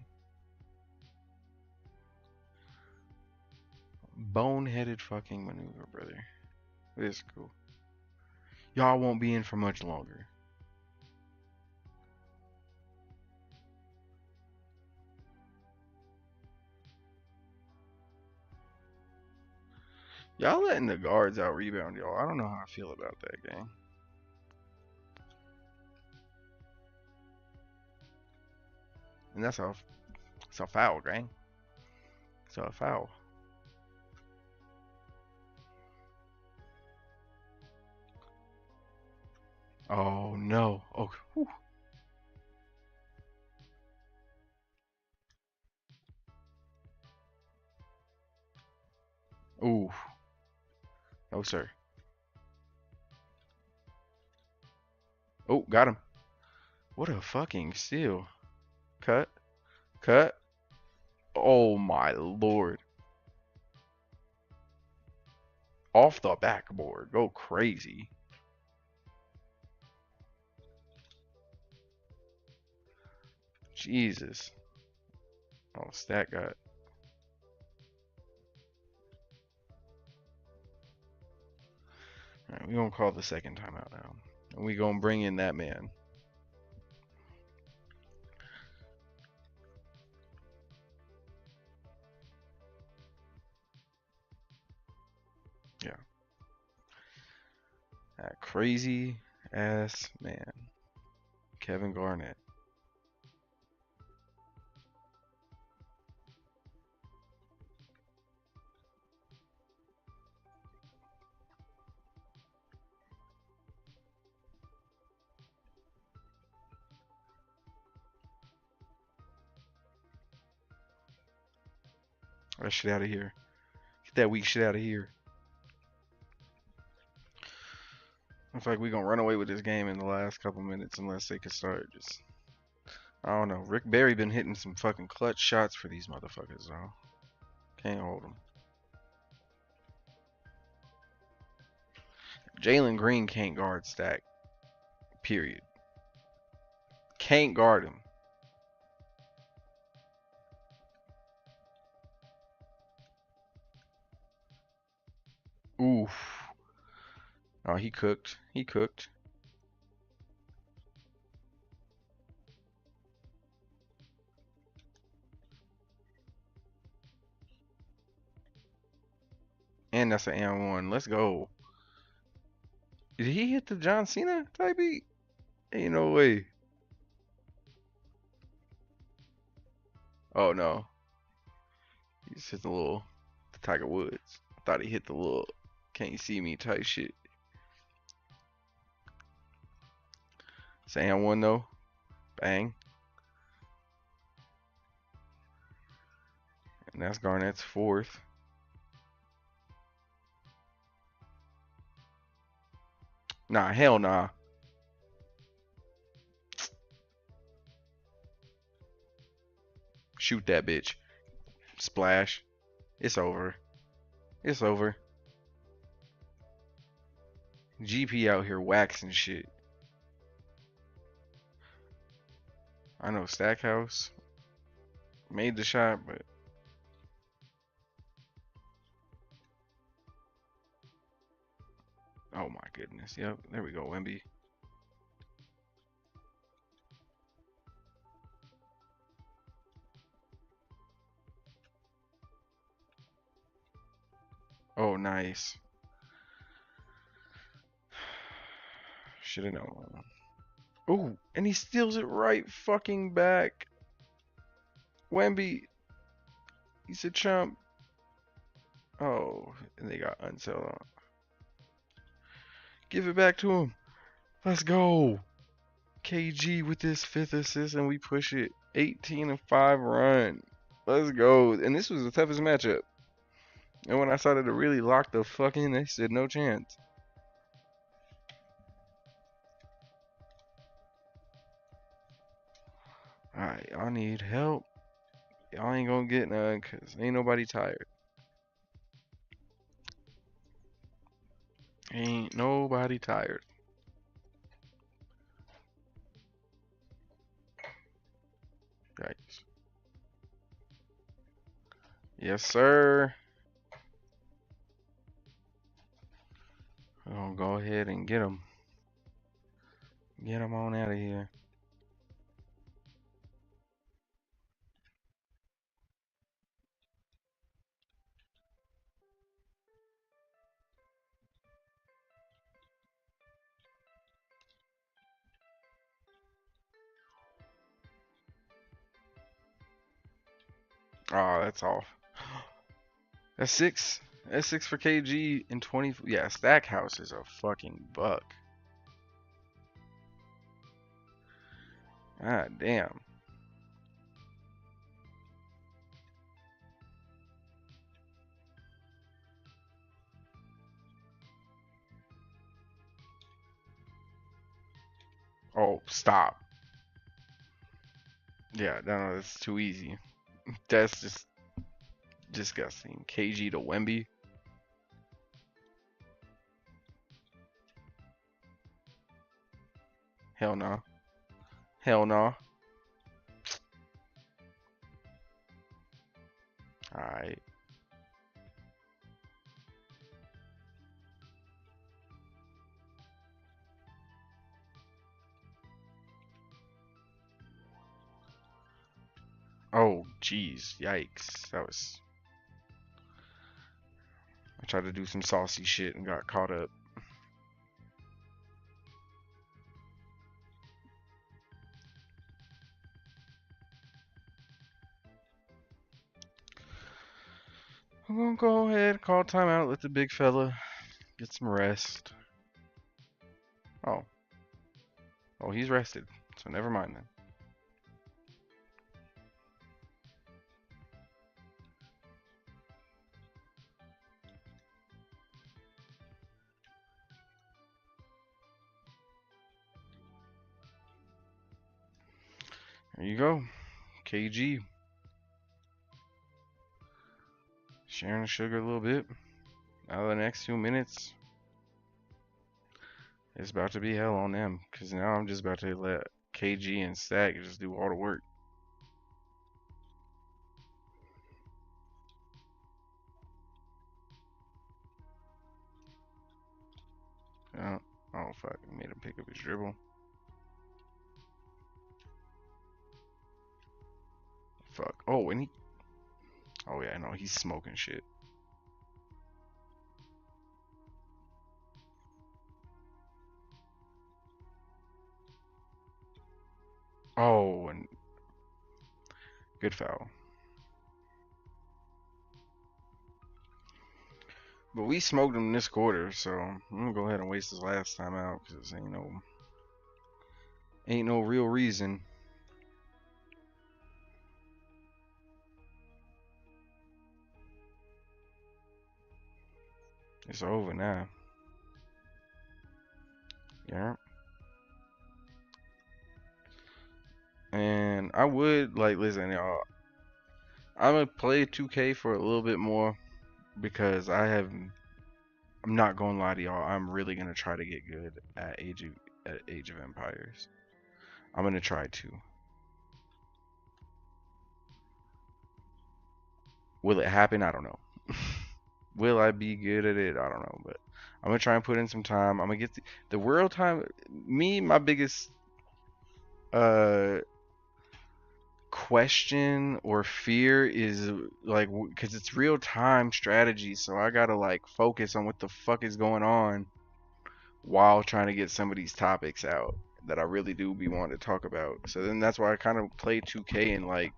Speaker 3: Boneheaded fucking maneuver, brother. It's cool. Y'all won't be in for much longer. Y'all letting the guards out rebound y'all. I don't know how I feel about that game. And that's a foul, gang. It's a foul. Oh no. Oh. Whew. Ooh. No, sir. Oh, got him. What a fucking steal. Cut. Cut. Oh my lord. Off the backboard. Go crazy. Jesus. Oh, stat got. Alright, we're gonna call the second timeout now. And we're gonna bring in that man. Yeah. That crazy ass man. Kevin Garnett. That shit out of here. Get that weak shit out of here. Looks like we're gonna run away with this game in the last couple minutes unless they can start just... I don't know. Rick Barry been hitting some fucking clutch shots for these motherfuckers, though. Can't hold them. Jalen Green can't guard Stack. Period. Can't guard him. Oof. Oh, he cooked. He cooked. And that's an and one. Let's go. Did he hit the John Cena type beat? Ain't no way. Oh no. He just hit the Tiger Woods. I thought he hit the little can't see me type shit. It's and one though. Bang. And that's Garnett's fourth. Nah, hell nah. Shoot that bitch. Splash. It's over. It's over. GP out here waxing shit. I know Stackhouse made the shot, but oh my goodness. Yep, there we go, Wemby. Oh, nice. Should have known. Oh, and he steals it right fucking back. Wemby, he's a chump. Oh, and they got unsettled on. Give it back to him. Let's go. KG with this fifth assist, and we push it 18-5 run. Let's go. And this was the toughest matchup. And when I started to really lock the fuck in, they said no chance. Alright, y'all need help. Y'all ain't gonna get none because ain't nobody tired. Ain't nobody tired. Yikes. Yes, sir. We're gonna go ahead and get him. Get him on out of here. Oh, that's off. That's six. That's six for KG and 20. Yeah, Stackhouse is a fucking buck. God damn. Oh, stop. Yeah, no, that's too easy. That's just disgusting. KG to Wemby. Hell no. Hell no. Alright. Oh, jeez. Yikes. That was... I tried to do some saucy shit and got caught up. I'm gonna go ahead, call timeout, let the big fella get some rest. Oh. Oh, he's rested. So never mind then. There you go. KG. Sharing the sugar a little bit. Now the next 2 minutes, it's about to be hell on them. Because now I'm just about to let KG and Stack just do all the work. Oh, fuck. I made him pick up his dribble. Fuck. Oh, and he... Oh, yeah, no, he's smoking shit. Oh, and good foul. But we smoked him this quarter, so I'm gonna go ahead and waste his last time out because ain't no real reason. It's over now. Yeah. And I would like listen, y'all. I'm gonna play 2K for a little bit more because I'm not gonna lie to y'all. I'm really gonna try to get good at Age of Empires. I'm gonna try to. Will it happen? I don't know. Will I be good at it? I don't know, but I'm gonna try and put in some time. I'm gonna get the world time. My biggest uh question or fear is like because it's real time strategy, so I gotta like focus on what the fuck is going on while trying to get some of these topics out that I really do be wanting to talk about. So then that's why I kind of play 2K and like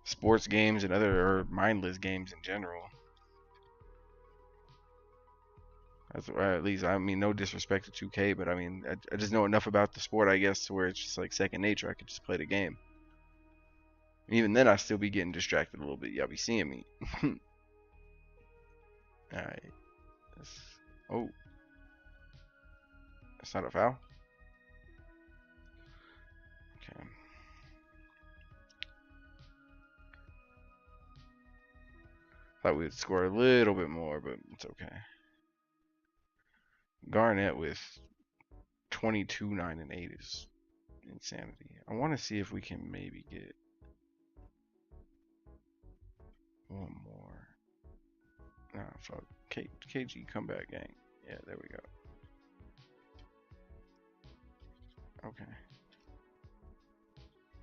Speaker 3: sports games and other or mindless games in general. That's why, at least, I mean, no disrespect to 2K, but I mean, I just know enough about the sport, I guess, to where it's just like second nature. I could just play the game. Even then, I still be getting distracted a little bit. Y'all be seeing me. Alright. Oh. That's not a foul? Okay. Thought we'd score a little bit more, but it's okay. Garnett with 22, 9, and 8 is insanity. I want to see if we can maybe get one more. Nah, fuck. KG comeback gang. Yeah, there we go. Okay.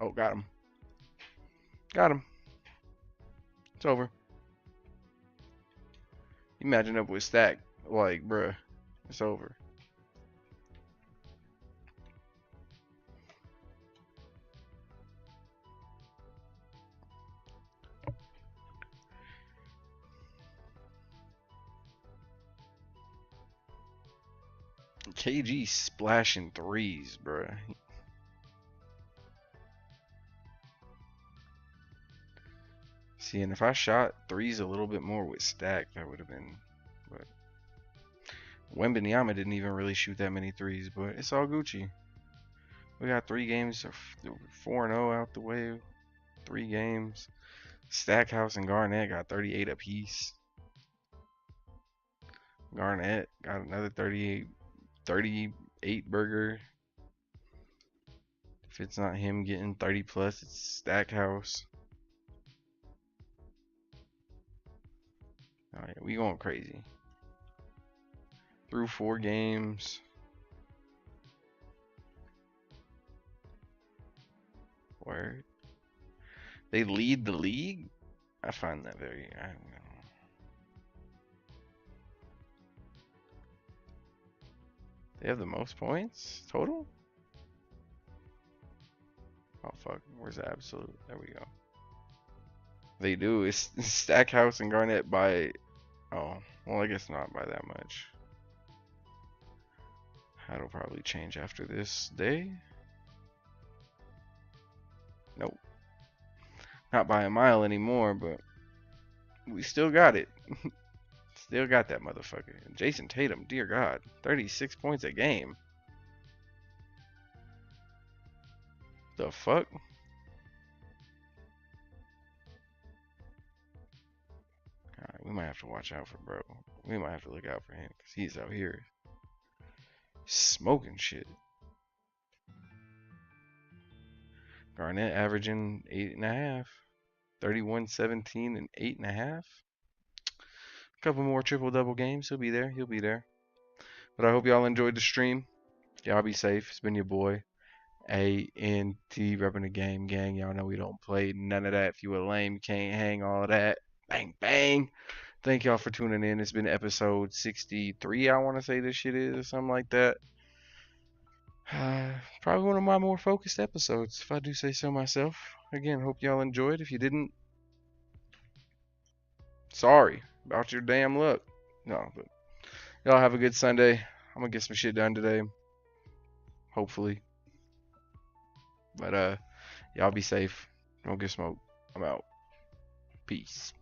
Speaker 3: Oh, got him. Got him. It's over. Imagine up with Stack. Like, bruh. It's over. KG splashing threes, bruh. See, and if I shot threes a little bit more with Stack, that would have been. But Wembanyama didn't even really shoot that many threes, but it's all Gucci. We got 3 games, 4-0 out the way. 3 games. Stackhouse and Garnett got 38 apiece. Garnett got another 38 burger. If it's not him getting 30 plus, it's Stackhouse. Oh yeah, we going crazy. Through 4 games. Word. They lead the league? I find that very, I don't know. They have the most points total? Oh fuck, where's the absolute? There we go. They do. It's Stackhouse and Garnett by, oh, well I guess not by that much. That'll probably change after this day. Nope. Not by a mile anymore, but we still got it. Still got that motherfucker. Jason Tatum, dear God, 36 points a game. The fuck? Alright, we might have to watch out for bro. We might have to look out for him because he's out here smoking shit. Garnett averaging 8.5. 31, 17, and 8.5. A couple more triple double games. He'll be there. He'll be there. But I hope y'all enjoyed the stream. Y'all be safe. It's been your boy, ANT, repping the game gang. Y'all know we don't play none of that. If you a lame, you can't hang all of that. Bang, bang. Thank y'all for tuning in. It's been episode 63, I want to say this shit is, or something like that. Probably one of my more focused episodes, if I do say so myself. Again, hope y'all enjoyed. If you didn't, sorry about your damn luck. No, but y'all have a good Sunday. I'm gonna get some shit done today, hopefully. But y'all be safe. Don't get smoked. I'm out. Peace.